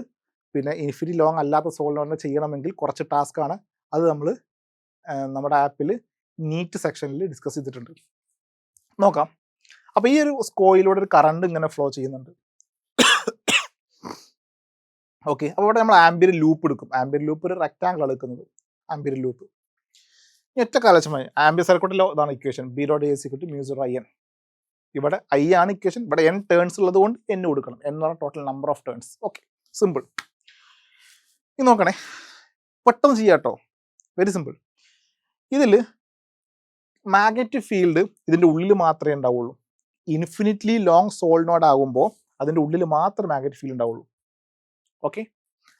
പിന്നെ ഇൻഫിനിറ്റി ലോങ് അല്ലാത്ത സോളിനോയിഡിനെ ചെയ്യണമെങ്കിൽ കുറച്ച് ടാസ്ക്കാണ്. അത് നമ്മൾ നമ്മുടെ ആപ്പിൽ നീറ്റ് സെക്ഷനിൽ ഡിസ്കസ് ചെയ്തിട്ടുണ്ട്. നോക്കാം. അപ്പോൾ ഈ ഒരു കോയിലൂടെ ഒരു കറണ്ട് ഇങ്ങനെ ഫ്ലോ ചെയ്യുന്നുണ്ട്. ഓക്കെ, അപ്പോൾ ഇവിടെ നമ്മൾ ആംബിയർ ലൂപ്പ് എടുക്കും. ആംബിയർ ലൂപ്പ് ഒരു റെക്റ്റാങ്കിൾ എടുക്കുന്നത്. ആംബിയർ ലൂപ്പ് ഒറ്റ കാലശമായി ആംബിയർ സർക്യൂട്ടിലോ ഇതാണ് equation. B dot A is equal to mu zero I N. ഇവിടെ ഐ ആണ് ഇക്വേഷൻ. ഇവിടെ എൻ ടേൺസ് ഉള്ളത് കൊണ്ട് എൻ കൊടുക്കണം. എന്ന് പറഞ്ഞാൽ total number of turns. Okay, simple. ഇത് നോക്കണേ, പെട്ടെന്ന് ചെയ്യാട്ടോ. Very simple. ഇതിൽ മാഗ്നറ്റിക് ഫീൽഡ് ഇതിൻ്റെ ഉള്ളിൽ മാത്രമേ ഉണ്ടാവുള്ളൂ. ഇൻഫിനിറ്റ്ലി ലോങ് സോളിനോയിഡ് ആകുമ്പോൾ അതിൻ്റെ ഉള്ളിൽ മാത്രമേ മാഗ്നറ്റിക് ഫീൽഡ് ഉണ്ടാവുള്ളൂ. ഓക്കെ,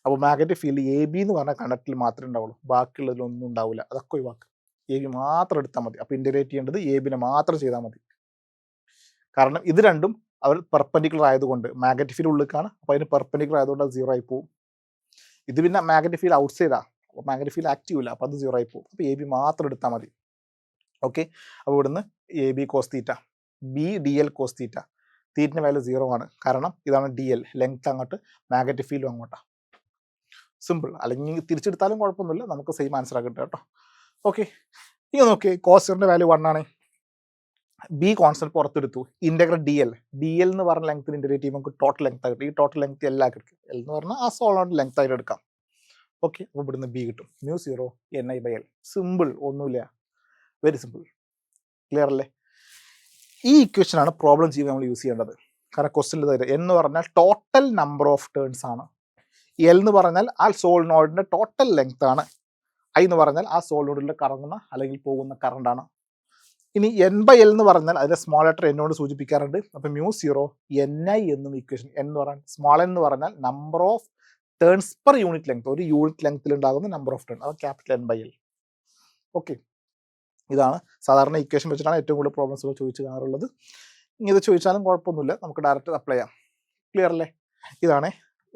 അപ്പോൾ മാഗ്നറ്റിക് ഫീൽഡ് എ ബി എന്ന് പറഞ്ഞ കണ്ടക്റ്റിൽ മാത്രമേ ഉണ്ടാവുള്ളൂ. ബാക്കിയുള്ളതിലൊന്നും ഉണ്ടാവില്ല. അതൊക്കെ ഒഴിവാക്കുക. എ ബി മാത്രം എടുത്താൽ മതി. അപ്പോൾ ഇൻ്റഗ്രേറ്റ് ചെയ്യേണ്ടത് എ ബിനെ മാത്രം ചെയ്താൽ മതി. കാരണം ഇത് രണ്ടും അവർ പെർപെൻഡിക്കുലർ ആയതുകൊണ്ട് മാഗ്നറ്റിക് ഫീൽഡ് ഉള്ളിലേക്കാണ്. അപ്പോൾ അതിന് പെർപെൻഡിക്കുലർ ആയതുകൊണ്ട് അത് 0 ആയി പോകും. ഇത് പിന്നെ മാഗ്നറ്റിക് ഫീൽഡ് ഔട്ട് സൈഡാണ്. അപ്പോൾ മാഗ്നറ്റിക് ഫീൽഡ് ആക്റ്റീവ് ഇല്ല. അപ്പോൾ അത് 0 ആയി പോകും. അപ്പോൾ എ ബി മാത്രം എടുത്താൽ മതി. ഓക്കെ, അപ്പോൾ ഇവിടുന്ന് A B cos theta, B D L cos theta. തീറ്റിൻ്റെ വാല്യൂ 0 ആണ്. കാരണം ഇതാണ് ഡി എൽ, ലെങ്ത് അങ്ങോട്ട്, മാഗ്നറ്റിക് ഫീൽഡും അങ്ങോട്ടാണ്. സിമ്പിൾ. അല്ലെങ്കിൽ തിരിച്ചെടുത്താലും കുഴപ്പമൊന്നുമില്ല, നമുക്ക് സെയിം ആൻസർ ആക്കി കിട്ടും കേട്ടോ. ഓക്കെ, ഇങ്ങനെ നോക്കി, കോസിൻ്റെ വാല്യൂ 1 ആണ്. ബി കോൺസ്റ്റന്റ് പുറത്തെടുത്തു. Integral D L, D L എന്ന് പറഞ്ഞ ലെങ്ത്തിന് ഇൻ്റഗ്രേറ്റ് ചെയ്യുമ്പോൾ നമുക്ക് ടോട്ടൽ ലെങ്ത് ആയിട്ട്, ഈ ടോട്ടൽ ലെങ്ത് എല്ലാം എടുക്കും. എൽ എന്ന് പറഞ്ഞാൽ ആ സോളിനോയിഡ് ലെങ്ത് ആയിട്ട് എടുക്കാം. ഓക്കെ, അപ്പോൾ ഇവിടുന്ന് ബി കിട്ടും. Mu zero N I by L. Simple, ഒന്നുമില്ല. Very simple. ക്ലിയർ അല്ലേ? ഈ ഇക്വേഷനാണ് പ്രോബ്ലം ചെയ്യുമ്പോൾ നമ്മൾ യൂസ് ചെയ്യേണ്ടത്. കാരണം ക്വസ്റ്റ്യനിൽ തരും എന്ന് പറഞ്ഞാൽ ടോട്ടൽ നമ്പർ ഓഫ് ടേൺസ് ആണ്. എൽ എന്ന് പറഞ്ഞാൽ ആ സോളിനോയിഡിൻ്റെ ടോട്ടൽ ലെങ്ത് ആണ്. ഐ എന്ന് പറഞ്ഞാൽ ആ സോളിനോയിഡിൽ കറങ്ങുന്ന അല്ലെങ്കിൽ പോകുന്ന കറണ്ടാണ്. ഇനി എൻ ബൈ എൽ എന്ന് പറഞ്ഞാൽ അതിൻ്റെ സ്മോൾ ലെറ്റർ എന്നോട് സൂചിപ്പിക്കാറുണ്ട്. അപ്പം മ്യൂ സീറോ എൻ ഐ എന്നും ഇക്വേഷൻ. എൻ എന്ന് പറഞ്ഞാൽ സ്മോൾ എൻ എന്ന് പറഞ്ഞാൽ number of turns per unit length, ഒരു യൂണിറ്റ് ലെങ്ത്തിൽ ഉണ്ടാകുന്ന നമ്പർ ഓഫ് ടേൺ, അത് capital N by L. Okay, ഇതാണ് സാധാരണ ഇക്വേഷൻ വെച്ചിട്ടാണ് ഏറ്റവും കൂടുതൽ പ്രോബ്ലംസുകൾ ചോദിച്ചു കാണാറുള്ളത്. ഇനി ഇത് ചോദിച്ചാലും കുഴപ്പമൊന്നുമില്ല, നമുക്ക് ഡയറക്റ്റ് അപ്ലൈ ചെയ്യാം. ക്ലിയർ അല്ലേ? ഇതാണ്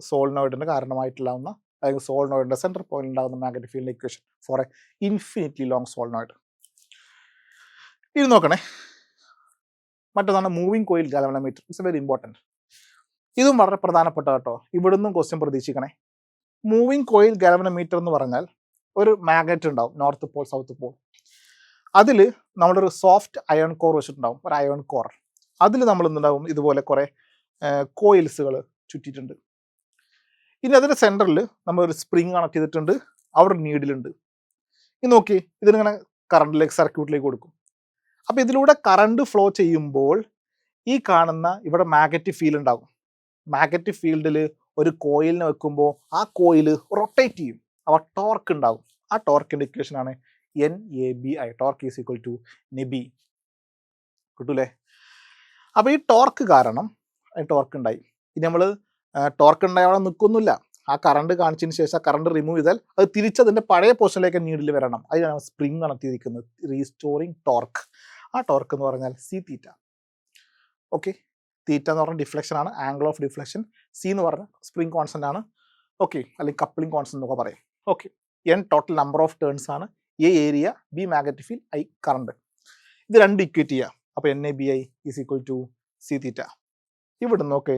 സോളിനോയിഡിന് കാരണമായിട്ടുണ്ടാകുന്ന, അല്ലെങ്കിൽ സോളിനോയിഡിൻ്റെ സെൻറ്റർ പോയിന്റ് ഉണ്ടാകുന്ന magnetic field equation for a infinitely long solenoid. ഇത് നോക്കണേ, മറ്റൊന്നാണ് moving coil galvanometer. It's very important. ഇതും വളരെ പ്രധാനപ്പെട്ട കേട്ടോ. ഇവിടുന്നും ക്വസ്റ്റ്യൻ പ്രതീക്ഷിക്കണേ. മൂവിങ് കോയിൽ ഗാൽവനോമീറ്റർ എന്ന് പറഞ്ഞാൽ ഒരു മാഗ്നറ്റ് ഉണ്ടാവും, നോർത്ത് പോൾ സൗത്ത് പോൾ. അതിൽ നമ്മളൊരു സോഫ്റ്റ് അയൺ കോർ വെച്ചിട്ടുണ്ടാവും, ഒരു അയൺ കോർ. അതിൽ നമ്മൾ എന്തുണ്ടാവും, ഇതുപോലെ കുറേ കോയിൽസുകൾ ചുറ്റിയിട്ടുണ്ട്. ഇനി അതിൻ്റെ സെൻറ്ററിൽ നമ്മളൊരു സ്പ്രിങ് കണക്ട് ചെയ്തിട്ടുണ്ട്, അവിടെ ഒരു നീഡിലുണ്ട്. ഇത് നോക്കി, ഇതിനിങ്ങനെ കറണ്ടിലേക്ക് സർക്യൂട്ടിലേക്ക് കൊടുക്കും. അപ്പോൾ ഇതിലൂടെ കറണ്ട് ഫ്ലോ ചെയ്യുമ്പോൾ ഈ കാണുന്ന ഇവിടെ മാഗ്നറ്റിക് ഫീൽഡ് ഉണ്ടാകും. മാഗ്നറ്റിക് ഫീൽഡിൽ ഒരു കോയിലിനെ വെക്കുമ്പോൾ ആ കോയിൽ റൊട്ടേറ്റ് ചെയ്യും. അപ്പോൾ ടോർക്ക് ഉണ്ടാകും. ആ ടോർക്കിൻ്റെ ഇക്വേഷനാണ് N A B I. Torque is equal to നെബി. കിട്ടൂലേ? അപ്പോൾ ഈ ടോർക്ക് കാരണം ടോർക്ക് ഉണ്ടായി. ഇനി നമ്മൾ ടോർക്ക് ഉണ്ടായ അവിടെ നിൽക്കൊന്നുമില്ല. ആ കറണ്ട് കാണിച്ചതിന് ശേഷം കറണ്ട് റിമൂവ് ചെയ്താൽ അത് തിരിച്ചതിൻ്റെ പഴയ പൊസിഷനിലേക്ക് നീഡിൽ വരണം. അതിനാണ് സ്പ്രിങ് നടത്തിയിരിക്കുന്നത്, റീസ്റ്റോറിങ് ടോർക്ക്. ആ ടോർക്ക് എന്ന് പറഞ്ഞാൽ സി തീറ്റ. ഓക്കെ, തീറ്റ എന്ന് പറഞ്ഞാൽ ഡിഫ്ലക്ഷൻ ആണ്, ആംഗിൾ ഓഫ് ഡിഫ്ലക്ഷൻ. സി എന്ന് പറഞ്ഞാൽ സ്പ്രിങ് കോൺസ്റ്റന്റ് ആണ്. ഓക്കെ, അല്ലെങ്കിൽ കപ്ലിംഗ് കോൺസ്റ്റന്റ് എന്നൊക്കെ പറയും. Okay, N total number of turns ആണ്, A area, B magnetic field, I current. ഇത് രണ്ട് ഇക്വേറ്റ് ചെയ്യുക. അപ്പോൾ N A B I is equal to C theta. ഇവിടുന്ന് ഓക്കെ,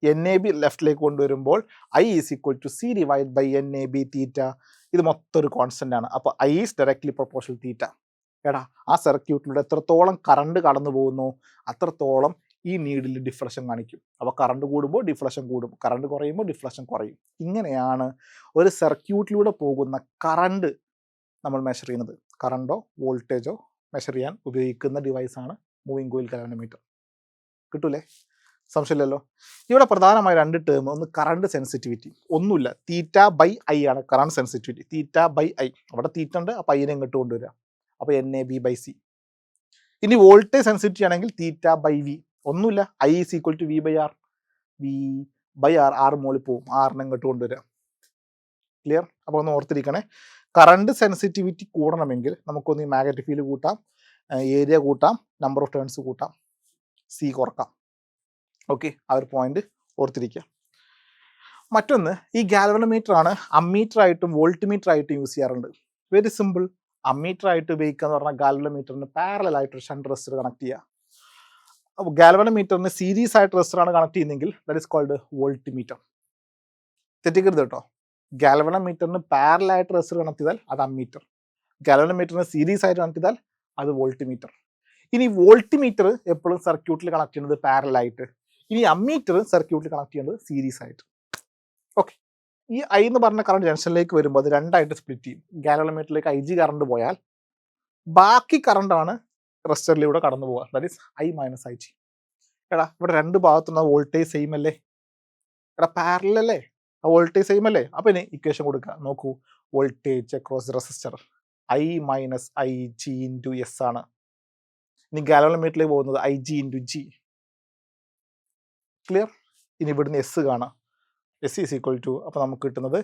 എൻ എ ബി ലെഫ്റ്റിലേക്ക് കൊണ്ടുവരുമ്പോൾ I is equal to C divide by N A B theta. ഇത് മൊത്തം ഒരു കോൺസ്റ്റന്റ് ആണ്. അപ്പോൾ ഐ ഈസ് ഡയറക്ട്ലി പ്രൊപ്പോർഷണൽ തീറ്റ. എടാ, ആ സർക്യൂട്ടിലൂടെ എത്രത്തോളം കറണ്ട് കടന്നു പോകുന്നു അത്രത്തോളം ഈ നീഡിൽ ഡിഫ്ലക്ഷൻ കാണിക്കും. അപ്പോൾ കറണ്ട് കൂടുമ്പോൾ ഡിഫ്ലക്ഷൻ കൂടും, കറണ്ട് കുറയുമ്പോൾ ഡിഫ്ലക്ഷൻ കുറയും. ഇങ്ങനെയാണ് ഒരു സർക്യൂട്ടിലൂടെ പോകുന്ന കറണ്ട് നമ്മൾ മെഷർ ചെയ്യുന്നത്. കറണ്ടോ വോൾട്ടേജോ മെഷർ ചെയ്യാൻ ഉപയോഗിക്കുന്ന ഡിവൈസാണ് മൂവിങ് കോയിൽ ഗാൽവനോമീറ്റർ. കിട്ടൂലേ? സംശയമില്ലല്ലോ. ഇവിടെ പ്രധാനമായ രണ്ട് ടേം, ഒന്ന് കറണ്ട് സെൻസിറ്റിവിറ്റി. ഒന്നുമില്ല, തീറ്റ ബൈ ഐ ആണ് current sensitivity. Theta by I, അവിടെ തീറ്റ ഉണ്ട്, അപ്പോൾ ഐനെ ഇങ്ങോട്ട് കൊണ്ടുവരിക. അപ്പോൾ N A B by C. ഇനി വോൾട്ടേജ് സെൻസിറ്റിവിറ്റി ആണെങ്കിൽ തീറ്റ ബൈ വി. ഒന്നുമില്ല, I is equal to V by R. V by R, R മോളിൽ പോവും, ആറിനെ ഇങ്ങോട്ട് കൊണ്ടുവരിക. ക്ലിയർ? അപ്പോൾ ഒന്ന് ഓർത്തിരിക്കണേ, കറണ്ട് സെൻസിറ്റിവിറ്റി കൂടണമെങ്കിൽ നമുക്കൊന്ന് ഈ മാഗ്നറ്റിക് ഫീൽഡ് കൂട്ടാം, ഏരിയ കൂട്ടാം, നമ്പർ ഓഫ് ടേൺസ് കൂട്ടാം, സി കുറക്കാം. ഓക്കെ, ആ ഒരു പോയിന്റ് ഓർത്തിരിക്കുക. മറ്റൊന്ന്, ഈ ഗാൽവനോമീറ്റർ ആണ് അമ്മീറ്റർ ആയിട്ടും വോൾട്ട് മീറ്റർ ആയിട്ടും യൂസ് ചെയ്യാറുണ്ട്. Very simple. അമ്മീറ്റർ ആയിട്ട് ഉപയോഗിക്കുക എന്ന് പറഞ്ഞാൽ ഗാൽവനോമീറ്ററിന് പാരലൽ ആയിട്ട് ഒരു ഷണ്ട് റെസിസ്റ്റർ കണക്ട് ചെയ്യുക. അപ്പോൾ ഗാൽവനോമീറ്ററിന് സീരീസ് ആയിട്ട് റെസിസ്റ്ററാണ് കണക്ട് ചെയ്യുന്നതെങ്കിൽ that is called voltmeter. തെറ്റിക്കരുത് കേട്ടോ. ഗാൽവനോമീറ്ററിന് പാരലായിട്ട് റെസിസ്റ്റർ കണക്ട് ചെയ്താൽ അത് അമ്മീറ്റർ, ഗാൽവനോമീറ്ററിന് സീരീസ് ആയിട്ട് കണക്ട് ചെയ്താൽ അത് വോൾട്ടിമീറ്റർ. ഇനി വോൾട്ടിമീറ്റർ എപ്പോഴും സർക്യൂട്ടിൽ കണക്ട് ചെയ്യുന്നത് പാരലായിട്ട്, ഇനി അമ്മീറ്റർ സർക്യൂട്ടിൽ കണക്ട് ചെയ്യുന്നത് സീരീസ് ആയിട്ട്. ഓക്കെ, ഈ ഐ എന്ന് പറഞ്ഞ കറണ്ട് ജംഗ്ഷനിലേക്ക് വരുമ്പോൾ അത് രണ്ടായിട്ട് സ്പ്ലിറ്റ് ചെയ്യും. ഗാൽവനോമീറ്ററിലേക്ക് IG കറണ്ട് പോയാൽ ബാക്കി കറണ്ടാണ് റെസിസ്റ്ററിലൂടെ കടന്നു പോവുക, that is I minus IG. എടാ ഇവിടെ രണ്ട് ഭാഗത്തുള്ള വോൾട്ടേജ് സെയിം അല്ലേ, എടാ പാരലൽ അല്ലേ, ആ വോൾട്ടേജ് സെയിം അല്ലേ. അപ്പം ഇനി ഇക്വേഷൻ കൊടുക്കുക, നോക്കൂ, voltage across resistor I minus IG into S ആണ്. ഇനി ഗാൽവനോമീറ്ററിലേക്ക് പോകുന്നത് IG ഇൻറ്റു G. ക്ലിയർ? ഇനി ഇവിടുന്ന് എസ് കാണാം, എസ് ഈസ് ഈക്വൽ ടു, അപ്പോൾ നമുക്ക് കിട്ടുന്നത്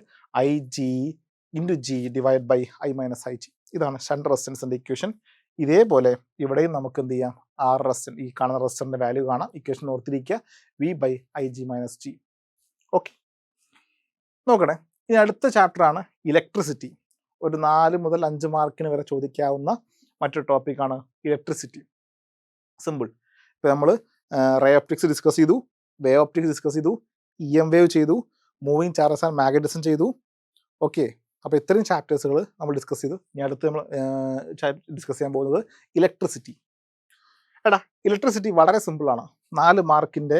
IG into G divide by I minus IG. ഇതാണ് ഷണ്ട് റെസിസ്റ്റൻസിൻ്റെ ഇക്വേഷൻ. ഇതേപോലെ ഇവിടെയും നമുക്ക് എന്ത് ചെയ്യാം, ആർ റെസിസ്റ്റൻസ്, ഈ കാണുന്ന റെസിസ്റ്ററിൻ്റെ വാല്യൂ കാണാം, ഇക്വേഷൻ ഓർത്തിരിക്കുക, V by IG minus G. Okay, നോക്കണേ, ഇനി അടുത്ത ചാപ്റ്ററാണ് ഇലക്ട്രിസിറ്റി. ഒരു 4 മുതൽ 5 മാർക്കിന് വരെ ചോദിക്കാവുന്ന മറ്റൊരു ടോപ്പിക്കാണ് ഇലക്ട്രിസിറ്റി. സിമ്പിൾ. ഇപ്പോൾ നമ്മൾ റേ ഓപ്റ്റിക്സ് ഡിസ്കസ് ചെയ്തു, വേവ് ഓപ്റ്റിക്സ് ഡിസ്കസ് ചെയ്തു, EM വേവ് ചെയ്തു, മൂവിങ് ചാർജസ് ആൻഡ് മാഗ്നറ്റിസം ചെയ്തു. ഓക്കെ, അപ്പോൾ ഇത്രയും ചാപ്റ്റേഴ്സുകൾ നമ്മൾ ഡിസ്കസ് ചെയ്തു. ഇനി അടുത്ത് നമ്മൾ ഡിസ്കസ് ചെയ്യാൻ പോകുന്നത് ഇലക്ട്രിസിറ്റി. എടാ ഇലക്ട്രിസിറ്റി വളരെ സിമ്പിളാണ്. 4 മാർക്കിൻ്റെ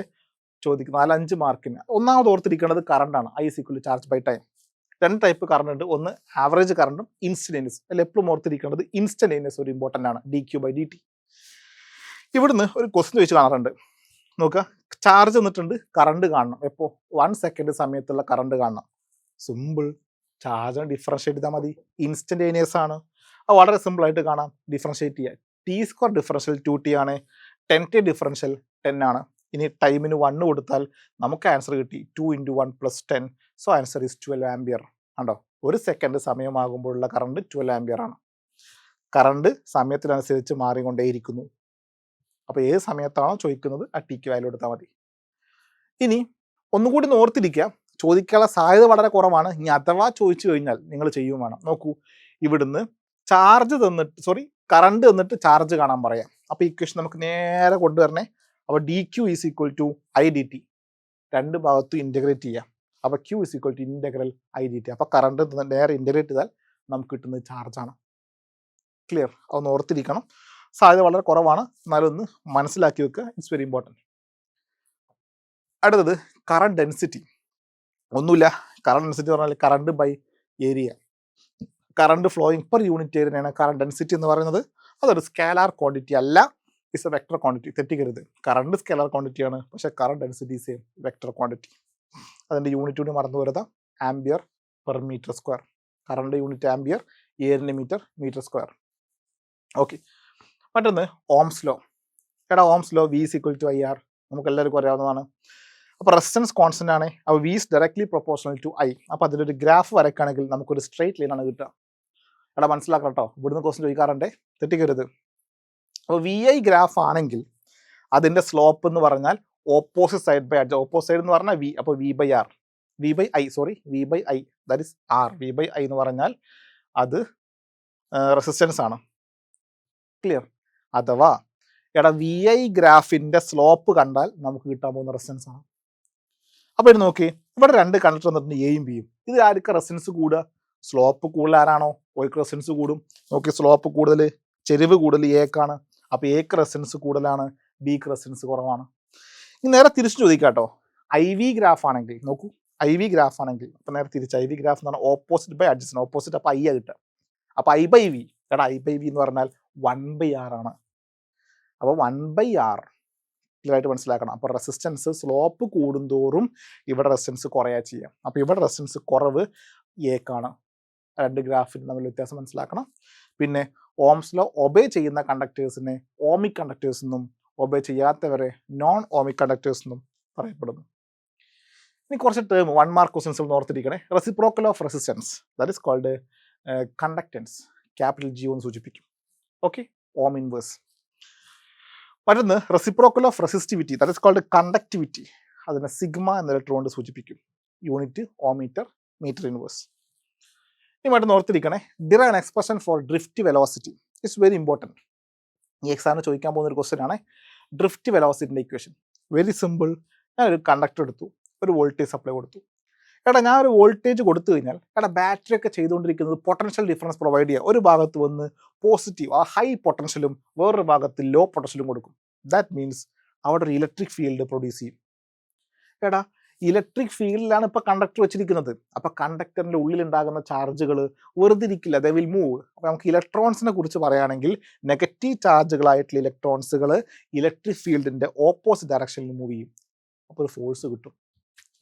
ചോദിക്കും, 4-5 മാർക്കിന്. ഒന്നാമത് ഓർത്തിരിക്കേണ്ടത് കറണ്ടാണ്, I is equal to charge by time. 2 type current ഉണ്ട്, ഒന്ന് ആവറേജ് കറണ്ടും ഇൻസ്റ്റന്റേനിയസ്. അതിൽ എപ്പോഴും ഓർത്തിരിക്കേണ്ടത് ഇൻസ്റ്റന്റേനിയസ് ഒരു ഇമ്പോർട്ടൻ്റ് ആണ്, dQ/dt. ഇവിടുന്ന് ഒരു ക്വസ്റ്റ്യൻ ചോദിച്ച് കാണാറുണ്ട്, നോക്കുക, ചാർജ് തന്നിട്ടുണ്ട്, കറണ്ട് കാണണം. എപ്പോൾ? 1 സെക്കൻഡ് സമയത്തുള്ള കറണ്ട് കാണണം. സിമ്പിൾ, ചാർജ് ഡിഫറൻഷ്യേറ്റ് ചെയ്താൽ മതി, ഇൻസ്റ്റന്റേനിയസ് ആണ്. അത് വളരെ സിമ്പിളായിട്ട് കാണാം, ഡിഫറൻഷ്യേറ്റ് ചെയ്യുക. T² ഡിഫറൻഷ്യൽ 2T ആണ്, 10T ഡിഫറൻഷ്യൽ 10 ആണ്. ഇനി ടൈമിന് 1 കൊടുത്താൽ നമുക്ക് ആൻസർ കിട്ടി, 2 × 1 + 10. So answer is 12 ampere. കണ്ടോ, 1 സെക്കൻഡ് സമയമാകുമ്പോഴുള്ള കറണ്ട് 12 ആംപിയർ ആണ്. കറണ്ട് സമയത്തിനനുസരിച്ച് മാറിക്കൊണ്ടേയിരിക്കുന്നു. അപ്പോൾ ഏത് സമയത്താണോ ചോദിക്കുന്നത് ആ Tക്ക് വാല്യൂ എടുത്താൽ മതി. ഇനി ഒന്നുകൂടി ഓർത്തിരിക്കുക, ചോദിക്കാനുള്ള സാധ്യത വളരെ കുറവാണ്. ഇനി അഥവാ ചോദിച്ചു കഴിഞ്ഞാൽ നിങ്ങൾ ചെയ്യും വേണം. നോക്കൂ, ഇവിടുന്ന് ചാർജ് തന്നിട്ട് കറണ്ട് തന്നിട്ട് ചാർജ് കാണാൻ പറയാം. അപ്പോൾ ഇക്വേഷൻ നമുക്ക് നേരെ കൊണ്ടുവരണേ. അപ്പോൾ dQ is equal to IDT, രണ്ട് ഭാഗത്തും ഇൻ്റഗ്രേറ്റ് ചെയ്യാം. അപ്പോൾ Q is equal to integral IDT. അപ്പോൾ കറണ്ട് നേരെ ഇൻ്റഗ്രേറ്റ് ചെയ്താൽ നമുക്ക് കിട്ടുന്നത് ചാർജാണ്. ക്ലിയർ? അതൊന്ന് ഓർത്തിരിക്കണം. സാധ്യത വളരെ കുറവാണ്, എന്നാലും ഒന്ന് മനസ്സിലാക്കി വെക്കുക, ഇറ്റ്സ് വെരി ഇമ്പോർട്ടൻറ്റ്. അടുത്തത് കറണ്ട് ഡെൻസിറ്റി. ഒന്നുമില്ല, കറണ്ട് ഡെൻസിറ്റി പറഞ്ഞാൽ current by area. Current flowing per unit ഏരിയയാണ് കറണ്ട് ഡെൻസിറ്റി എന്ന് പറയുന്നത്. അതൊരു സ്കാലാർ ക്വാണ്ടിറ്റി അല്ല, ഇസ് എ വെക്ടർ ക്വാണ്ടിറ്റി. തെറ്റിക്കരുത്, കറണ്ട് സ്കാലാർ ക്വാണ്ടിറ്റിയാണ്, പക്ഷേ current density is a vector quantity. അതിൻ്റെ യൂണിറ്റ് കൂടി മറന്നു വരുന്നത് ampere per metre square. Current unit ampere, ഏരിയൻ്റെ മീറ്റർ, മീറ്റർ സ്ക്വയർ. ഓക്കെ, മറ്റൊന്ന് ഓംസ് ലോ. എടാ Ohm's law V is equal to IR നമുക്ക് എല്ലാവർക്കും അറിയാവുന്നതാണ്. അപ്പോൾ റെസിസ്റ്റൻസ് കോൺസ്റ്റന്റ് ആണ്, അപ്പോൾ V is directly proportional to I. അപ്പോൾ അതിലൊരു ഗ്രാഫ് വരയ്ക്കുകയാണെങ്കിൽ നമുക്കൊരു സ്ട്രെയിറ്റ് ലൈനാണ് കിട്ടുക. എടാ മനസ്സിലാക്കണം കേട്ടോ, ഇവിടുന്ന് ക്വസ്റ്റ്യൻ ചോദിക്കാറുണ്ട്, തെറ്റിക്കരുത്. അപ്പോൾ VI ഗ്രാഫ് ആണെങ്കിൽ അതിൻ്റെ സ്ലോപ്പ് എന്ന് പറഞ്ഞാൽ opposite side by adj. Opposite side എന്ന് പറഞ്ഞാൽ V, അപ്പോൾ V by I, that is R. V by I എന്ന് പറഞ്ഞാൽ അത് റെസിസ്റ്റൻസ് ആണ്. ക്ലിയർ? അഥവാ എടാ VI ഗ്രാഫിൻ്റെ സ്ലോപ്പ് കണ്ടാൽ നമുക്ക് കിട്ടാൻ പോകുന്ന റെസിസ്റ്റൻസ് ആണ്. അപ്പോൾ ഇത് നോക്കി, ഇവിടെ 2 കണ്ടക്ടർ തന്നിട്ടുണ്ട്, എയും ബിയും. ഇത് ആർക്ക് റെസിസ്റ്റൻസ് കൂടുക? സ്ലോപ്പ് കൂടുതൽ ആരാണോ ഓയ്ക്ക് റെസിസ്റ്റൻസ് കൂടും. നോക്കി, സ്ലോപ്പ് കൂടുതൽ, ചെരിവ് കൂടുതൽ എക്കാണ്. അപ്പോൾ എക്ക് റെസിസ്റ്റൻസ് കൂടുതലാണ്, ബിക്ക് റെസിസ്റ്റൻസ് കുറവാണ്. ഇനി നേരെ തിരിച്ചു ചോദിക്കാം കേട്ടോ, IV ഗ്രാഫ് ആണെങ്കിൽ നോക്കൂ, IV ഗ്രാഫ് ആണെങ്കിൽ അപ്പോൾ നേരെ തിരിച്ച് IV ഗ്രാഫ് എന്ന് പറഞ്ഞാൽ ഓപ്പോസിറ്റ് ബൈ അഡ്ജസ്റ്റൻ. ഓപ്പോസിറ്റ് അപ്പോൾ I കിട്ടുക. അപ്പോൾ I/V, എടാ I/V എന്ന് പറഞ്ഞാൽ 1/R ആണ്. അപ്പോൾ 1/R ക്ലിയർ ആയിട്ട് മനസ്സിലാക്കണം. അപ്പോൾ റെസിസ്റ്റൻസ് സ്ലോപ്പ് കൂടുന്തോറും ഇവിടെ റെസിസ്റ്റൻസ് കുറയാ ചെയ്യാം. അപ്പോൾ ഇവിടെ റെസിസ്റ്റൻസ് കുറവ് ഏക്കാണ്. 2 ഗ്രാഫിന് തമ്മിൽ വ്യത്യാസം മനസ്സിലാക്കണം. പിന്നെ ഓംസ് ലോ ഒബേ ചെയ്യുന്ന കണ്ടക്ടേഴ്സിനെ ഓമിക് കണ്ടക്ടേഴ്സ് എന്നും ഒബേ ചെയ്യാത്തവരെ നോൺ ഓമിക് കണ്ടക്ടേഴ്സ് എന്നും പറയപ്പെടുന്നു. ഇനി കുറച്ച് ടേം 1 മാർക്ക് ക്വസ്റ്റ്യൻസ് ഓർത്തിരിക്കണേ. Reciprocal of resistance, that is called conductance, capital G എന്ന് സൂചിപ്പിക്കും. Okay, ohm inverse. മറ്റൊന്ന് reciprocal of resistivity, that is called conductivity. അതിനെ സിഗ്മ എന്ന ലെറ്റർ കൊണ്ട് സൂചിപ്പിക്കും. Unit ohm metre, metre inverse. ഇനി മറ്റൊന്ന് ഓർത്തിരിക്കണേ, derive an expression for drift velocity. It's very important. ഈ എക്സാമിന് ചോദിക്കാൻ പോകുന്ന ഒരു ക്വസ്റ്റ്യൻ ആണ് ഡ്രിഫ്റ്റ് വെലോസിറ്റിൻ്റെ ഇക്വേഷൻ. Very simple. ഞാനൊരു കണ്ടക്ടർ എടുത്തു, ഒരു വോൾട്ടേജ് സപ്ലൈ കൊടുത്തു. എടാ ഞാൻ ഒരു വോൾട്ടേജ് കൊടുത്തു കഴിഞ്ഞാൽ ബാറ്ററി ഒക്കെ ചെയ്തുകൊണ്ടിരിക്കുന്നത് പൊട്ടൻഷ്യൽ ഡിഫറൻസ് പ്രൊവൈഡ് ചെയ്യുക. ഒരു ഭാഗത്ത് വന്ന് പോസിറ്റീവ് ആ ഹൈ പൊട്ടൻഷ്യലും വേറൊരു ഭാഗത്ത് ലോ പൊട്ടൻഷ്യലും കൊടുക്കും. ദാറ്റ് മീൻസ് അവിടെ ഒരു ഇലക്ട്രിക് ഫീൽഡ് പ്രൊഡ്യൂസ് ചെയ്യും. ഇലക്ട്രിക് ഫീൽഡിലാണ് ഇപ്പോൾ കണ്ടക്ടർ വെച്ചിരിക്കുന്നത്. അപ്പോൾ കണ്ടക്ടറിൻ്റെ ഉള്ളിലുണ്ടാകുന്ന ചാർജുകൾ വെറുതെ ഇരിക്കില്ല, ദേ വിൽ മൂവ്. അപ്പോൾ നമുക്ക് ഇലക്ട്രോൺസിനെ കുറിച്ച് പറയുകയാണെങ്കിൽ നെഗറ്റീവ് ചാർജുകളായിട്ടുള്ള ഇലക്ട്രോൺസുകൾ ഇലക്ട്രിക് ഫീൽഡിൻ്റെ ഓപ്പോസിറ്റ് ഡയറക്ഷനിൽ മൂവ് ചെയ്യും. അപ്പോൾ ഒരു ഫോഴ്സ് കിട്ടും,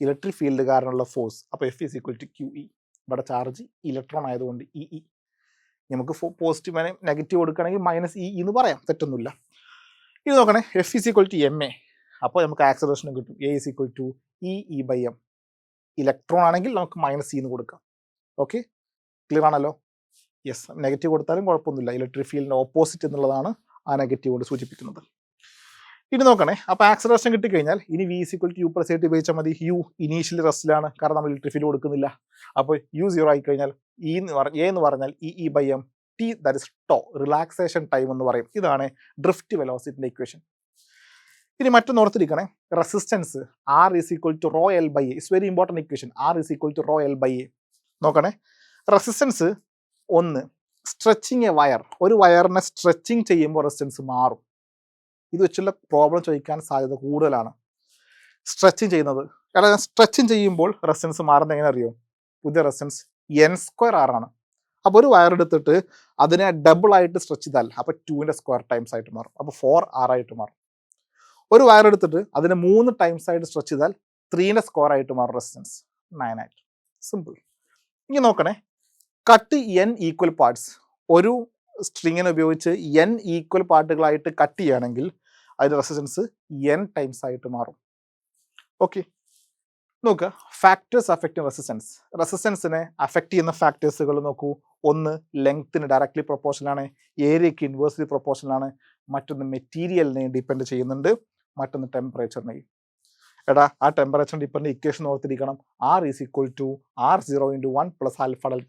ഇലക്ട്രിക് ഫീൽഡ് കാരണമുള്ള ഫോഴ്സ്. അപ്പോൾ F = QE. ഇവിടെ ചാർജ് ഇലക്ട്രോൺ ആയതുകൊണ്ട് EE. നമുക്ക് പോസിറ്റീവ് നെഗറ്റീവ് കൊടുക്കുകയാണെങ്കിൽ -E എന്ന് പറയാം, തെറ്റൊന്നുമില്ല. ഇത് നോക്കണേ, F = ma. അപ്പോൾ നമുക്ക് ആക്സലറേഷനും കിട്ടും. A = EE/m. ഇലക്ട്രോൺ ആണെങ്കിൽ നമുക്ക് -E എന്ന് കൊടുക്കാം. ഓക്കെ, ക്ലിയർ ആണല്ലോ? യെസ്, നെഗറ്റീവ് കൊടുത്താലും കുഴപ്പമൊന്നുമില്ല. ഇലക്ട്രിക് ഫീൽഡിൻ്റെ ഓപ്പോസിറ്റ് എന്നുള്ളതാണ് ആ നെഗറ്റീവ് കൊണ്ട് സൂചിപ്പിക്കുന്നത്. ഇനി നോക്കണേ, അപ്പോൾ ആക്സലറേഷൻ കിട്ടിക്കഴിഞ്ഞാൽ ഇനി V = U+AT ഉപയോഗിച്ചാൽ മതി. U ഇനീഷ്യലി റെസ്റ്റിലാണ്, കാരണം നമ്മൾ ഇലക്ട്രിക് ഫീൽഡ് കൊടുക്കുന്നില്ല. അപ്പോൾ U 0 ആയിക്കഴിഞ്ഞാൽ A എന്ന് പറഞ്ഞാൽ EE/m. T that is tau, relaxation time എന്ന് പറയും. ഇതാണ് ഡ്രിഫ്റ്റ് വെലോസിറ്റിൻ്റെ ഇക്വേഷൻ. ഇനി മറ്റൊന്ന് ഓർത്തിരിക്കണേ, resistance R = ρl/A. It's very important equation. R = ρl/A. നോക്കണേ, റെസിസ്റ്റൻസ് ഒന്ന്, സ്ട്രെച്ചിങ് എ വയർ. ഒരു വയറിനെ സ്ട്രെച്ചിങ് ചെയ്യുമ്പോൾ റെസിസ്റ്റൻസ് മാറും. ഇത് വെച്ചുള്ള പ്രോബ്ലം ചോദിക്കാൻ സാധ്യത കൂടുതലാണ്. സ്ട്രെച്ചിങ് ചെയ്യുന്നത്, കാരണം സ്ട്രെച്ചിങ് ചെയ്യുമ്പോൾ റെസിസ്റ്റൻസ് മാറുന്നത് എങ്ങനെ അറിയോ? പുതിയ റെസിസ്റ്റൻസ് N²R ആണ്. അപ്പോൾ ഒരു വയർ എടുത്തിട്ട് അതിനെ ഡബിൾ ആയിട്ട് സ്ട്രെച്ച് ചെയ്താൽ അപ്പോൾ 2ൻ്റെ സ്ക്വയർ ടൈംസ് ആയിട്ട് മാറും. അപ്പോൾ 4R ആയിട്ട് മാറും. ഒരു വയർ എടുത്തിട്ട് അതിനെ 3 ടൈംസ് ആയിട്ട് സ്ട്രെച്ച് ചെയ്താൽ 3ൻ്റെ സ്ക്വയർ ആയിട്ട് മാറും റെസിസ്റ്റൻസ്, 9 ആയിട്ട്. സിമ്പിൾ. ഇനി നോക്കണേ, കട്ട് N ഈക്വൽ പാർട്സ്. ഒരു സ്ട്രിങ്ങിനെ ഉപയോഗിച്ച് N ഈക്വൽ പാർട്ടുകളായിട്ട് കട്ട് ചെയ്യുകയാണെങ്കിൽ അതിൻ്റെ റെസിസ്റ്റൻസ് N ടൈംസ് ആയിട്ട് മാറും. ഓക്കെ, നോക്കുക, ഫാക്ടേഴ്സ് അഫക്റ്റിംഗ് റെസിസ്റ്റൻസ്. റെസിസ്റ്റൻസിനെ അഫക്റ്റ് ചെയ്യുന്ന ഫാക്ടേഴ്സുകൾ നോക്കൂ. ഒന്ന്, ലെങ്ത്തിന് ഡയറക്ട്ലി പ്രൊപ്പോർഷനാണ്. ഏരിയയ്ക്ക് ഇൻവേഴ്സ്ലി പ്രൊപ്പോർഷനാണ്. മറ്റൊന്ന് മെറ്റീരിയലിനെ ഡിപ്പെൻഡ് ചെയ്യുന്നുണ്ട്. മറ്റൊന്ന് ടെമ്പറേച്ചറിനെയും. ആ ടെമ്പറേച്ചർ ഡിപ്പെൻഡ് ഇക്വേഷൻ ഓർത്തിരിക്കണം. R = R0 × 1 +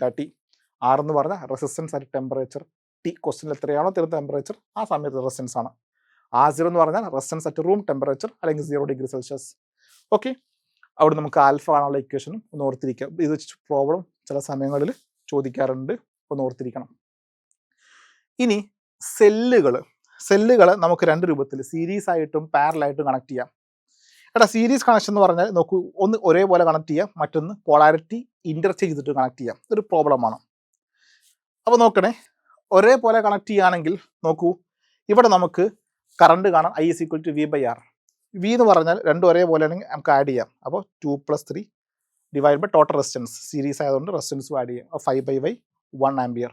α∆T. R എന്ന് പറഞ്ഞാൽ റെസിസ്റ്റൻസ് അറ്റ് ടെമ്പറേച്ചർ. T ക്വസ്റ്റ്യനിൽ എത്രയാണോ തരുന്ന ടെമ്പറേച്ചർ ആ സമയത്ത് റെസിസ്റ്റൻസ് ആണ്. R0 എന്ന് പറഞ്ഞാൽ റെസിസ്റ്റൻസ് അറ്റ് റൂം ടെമ്പറേച്ചർ അല്ലെങ്കിൽ 0°C. ഓക്കെ, അവിടെ നമുക്ക് ആൽഫ കാണാനുള്ള ഇക്വേഷനും ഒന്ന് ഓർത്തിരിക്കാം. ഇത് പ്രോബ്ലം ചില സമയങ്ങളിൽ ചോദിക്കാറുണ്ട്, ഒന്ന് ഓർത്തിരിക്കണം. ഇനി സെല്ലുകൾ നമുക്ക് 2 രൂപത്തിൽ, സീരീസ് ആയിട്ടും പാരലായിട്ടും കണക്ട് ചെയ്യാം. സീരീസ് കണക്ഷൻ എന്ന് പറഞ്ഞാൽ നോക്കൂ, ഒന്ന് ഒരേപോലെ കണക്ട് ചെയ്യാം, മറ്റൊന്ന് പോളാരിറ്റി ഇന്റർചേഞ്ച് ചെയ്തിട്ട് കണക്ട് ചെയ്യാം. ഇതൊരു പ്രോബ്ലമാണ്. അപ്പോൾ നോക്കണേ, ഒരേപോലെ കണക്ട് ചെയ്യുകയാണെങ്കിൽ നോക്കൂ, ഇവിടെ നമുക്ക് കറണ്ട് കാണാം. I = V/R. V എന്ന് പറഞ്ഞാൽ രണ്ടും ഒരേപോലെ ആണെങ്കിൽ നമുക്ക് ആഡ് ചെയ്യാം. അപ്പോൾ 2 + 3 divide by total resistance. Series ആയതുകൊണ്ട് റെസിസ്റ്റൻസും ആഡ് ചെയ്യാം. 5/Y 1 ampere.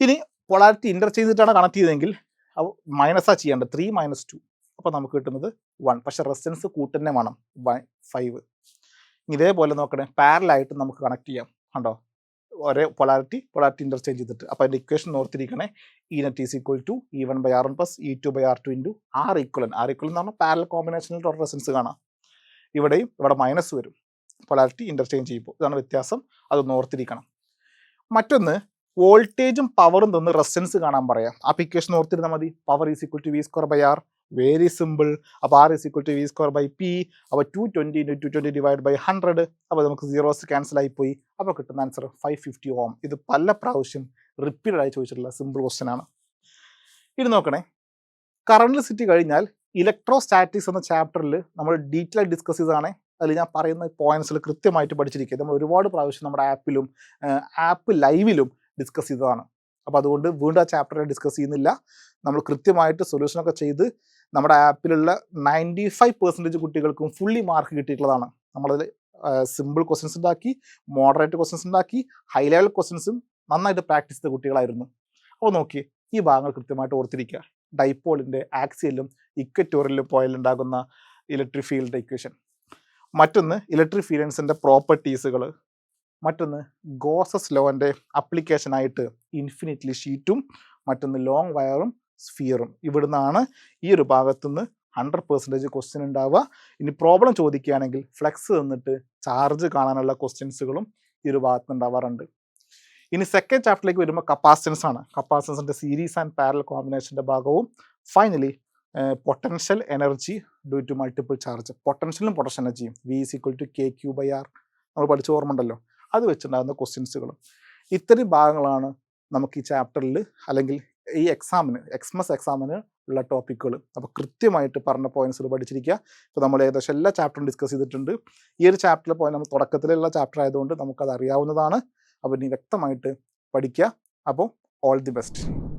ഇനി പൊളാരിറ്റി ഇന്റർചേഞ്ച് ചെയ്തിട്ടാണ് കണക്ട് ചെയ്തതെങ്കിൽ അപ്പോൾ മൈനസാണ് ചെയ്യേണ്ടത്, 3 - 2. അപ്പോൾ നമുക്ക് കിട്ടുന്നത് 1. പക്ഷേ റെസിസ്റ്റൻസ് കൂട്ടുതന്നെ വേണം, 5. ഇതേപോലെ നോക്കണേ, പാരലായിട്ട് നമുക്ക് കണക്ട് ചെയ്യാം. കണ്ടോ, ഒരേ പൊളാരിറ്റി ഇന്റർചേഞ്ച് ചെയ്തിട്ട്. അപ്പോൾ അതിൻ്റെ equation ഓർത്തിരിക്കണേ. E net is equal to E1/R1 plus E2/R2 into R equivalent. R equivalent എന്ന് പറഞ്ഞാൽ പാരലൽ കോമ്പിനേഷനിൽ ടോട്ടൽ റെസിസ്റ്റൻസ് കാണാം. ഇവിടെ മൈനസ് വരും പൊളാരിറ്റി ഇന്റർചേഞ്ച് ചെയ്യുമ്പോൾ. ഇതാണ് വ്യത്യാസം, അതൊന്ന് ഓർത്തിരിക്കണം. മറ്റൊന്ന്, വോൾട്ടേജും പവറും തന്ന് റെസിസ്റ്റൻസ് കാണാൻ പറയാം. ആ ഇക്വേഷൻ ഓർത്തിരുന്നാൽ മതി. Power = V²/R. Very simple. അപ്പോൾ R = V²/P. അപ്പോൾ 220 × 220 ഡിവൈഡ് ബൈ 100. അപ്പോൾ നമുക്ക് സീറോസ് ക്യാൻസൽ ആയിപ്പോയി. അപ്പോൾ കിട്ടുന്ന ആൻസർ 550 Ω. ഇത് പല പ്രാവശ്യം റിപ്പീറ്റഡ് ആയി ചോദിച്ചിട്ടുള്ള സിമ്പിൾ ക്വസ്റ്റ്യൻ ആണ്. ഇത് നോക്കണേ, കറണ്ട് സിറ്റി കഴിഞ്ഞാൽ ഇലക്ട്രോസ്റ്റാറ്റിക്സ് എന്ന ചാപ്റ്ററിൽ നമ്മൾ ഡീറ്റെയിൽ ഡിസ്കസ് ചെയ്തതാണ്. അതിൽ ഞാൻ പറയുന്ന പോയിന്റ്സിൽ കൃത്യമായിട്ട് പഠിച്ചിരിക്കുക. നമ്മൾ ഒരുപാട് പ്രാവശ്യം നമ്മുടെ ആപ്പ് ലൈവിലും ഡിസ്കസ് ചെയ്തതാണ്. അപ്പോൾ അതുകൊണ്ട് വീണ്ടും ആ ചാപ്റ്ററിനെ ഡിസ്കസ് ചെയ്യുന്നില്ല. നമ്മൾ കൃത്യമായിട്ട് സൊല്യൂഷനൊക്കെ ചെയ്ത് നമ്മുടെ ആപ്പിലുള്ള 95% കുട്ടികൾക്കും ഫുള്ളി മാർക്ക് കിട്ടിയിട്ടുള്ളതാണ്. നമ്മളതിൽ സിമ്പിൾ ക്വസ്റ്റ്യൻസ് ഉണ്ടാക്കി, മോഡറേറ്റ് ക്വസ്റ്റ്യൻസ് ഉണ്ടാക്കി, ഹൈ ലെവൽ ക്വസ്റ്റ്യൻസും നന്നായിട്ട് പ്രാക്ടീസ് ചെയ്ത കുട്ടികളായിരുന്നു. അപ്പോൾ നോക്കി, ഈ ഭാഗങ്ങൾ കൃത്യമായിട്ട് ഓർത്തിരിക്കുക. ഡൈപോളിൻ്റെ ആക്സിയലും ഇക്വറ്റോറിയലും പോയിലുണ്ടാകുന്ന ഇലക്ട്രിക് ഫീൽഡ് ഇക്വേഷൻ. മറ്റൊന്ന്, ഇലക്ട്രിക് ഫീൽഡ്സിൻ്റെ പ്രോപ്പർട്ടീസുകൾ. മറ്റൊന്ന്, ഗോസസ് ലോൻ്റെ അപ്ലിക്കേഷനായിട്ട് ഇൻഫിനിറ്റ്ലി ഷീറ്റും, മറ്റൊന്ന് ലോങ് വയറും സ്ഫിയറും. ഇവിടുന്നാണ് ഈ ഒരു ഭാഗത്തുനിന്ന് 100% ക്വസ്റ്റ്യൻ ഉണ്ടാവുക. ഇനി പ്രോബ്ലം ചോദിക്കുകയാണെങ്കിൽ ഫ്ലെക്സ് തന്നിട്ട് ചാർജ് കാണാനുള്ള ക്വസ്റ്റ്യൻസുകളും ഈ ഒരു ഭാഗത്ത് ഉണ്ടാവാറുണ്ട്. ഇനി സെക്കൻഡ് ചാപ്റ്ററിലേക്ക് വരുമ്പോൾ കപ്പാസിറ്റൻസ് ആണ്. കപ്പാസിറ്റൻസിൻ്റെ സീരീസ് ആൻഡ് പാരലൽ കോമ്പിനേഷൻ്റെ ഭാഗവും finally potential energy due to multiple charge. പൊട്ടൻഷ്യലും പൊട്ടൻഷ്യൽ എനർജിയും V = KQ/R. നമ്മൾ പഠിച്ച ഓർമ്മ ഉണ്ടല്ലോ, അത് വെച്ചുണ്ടാകുന്ന ക്വസ്റ്റ്യൻസുകളും. ഇത്രയും ഭാഗങ്ങളാണ് നമുക്ക് ഈ ചാപ്റ്ററിൽ അല്ലെങ്കിൽ ഈ എക്സാമിന് എക്സാമിന് ഉള്ള ടോപ്പിക്കുകൾ. അപ്പോൾ കൃത്യമായിട്ട് പറഞ്ഞ പോയിന്റ്സിൽ പഠിച്ചിരിക്കുക. ഇപ്പോൾ നമ്മൾ ഏകദേശം എല്ലാ ചാപ്റ്ററും ഡിസ്കസ് ചെയ്തിട്ടുണ്ട്. ഈ ഒരു ചാപ്റ്ററിൽ പോയി നമ്മൾ തുടക്കത്തിലുള്ള ചാപ്റ്റർ ആയതുകൊണ്ട് നമുക്കത് അറിയാവുന്നതാണ്. അപ്പോൾ ഇനി വ്യക്തമായിട്ട് പഠിക്കുക. അപ്പോൾ ഓൾ ദി ബെസ്റ്റ്.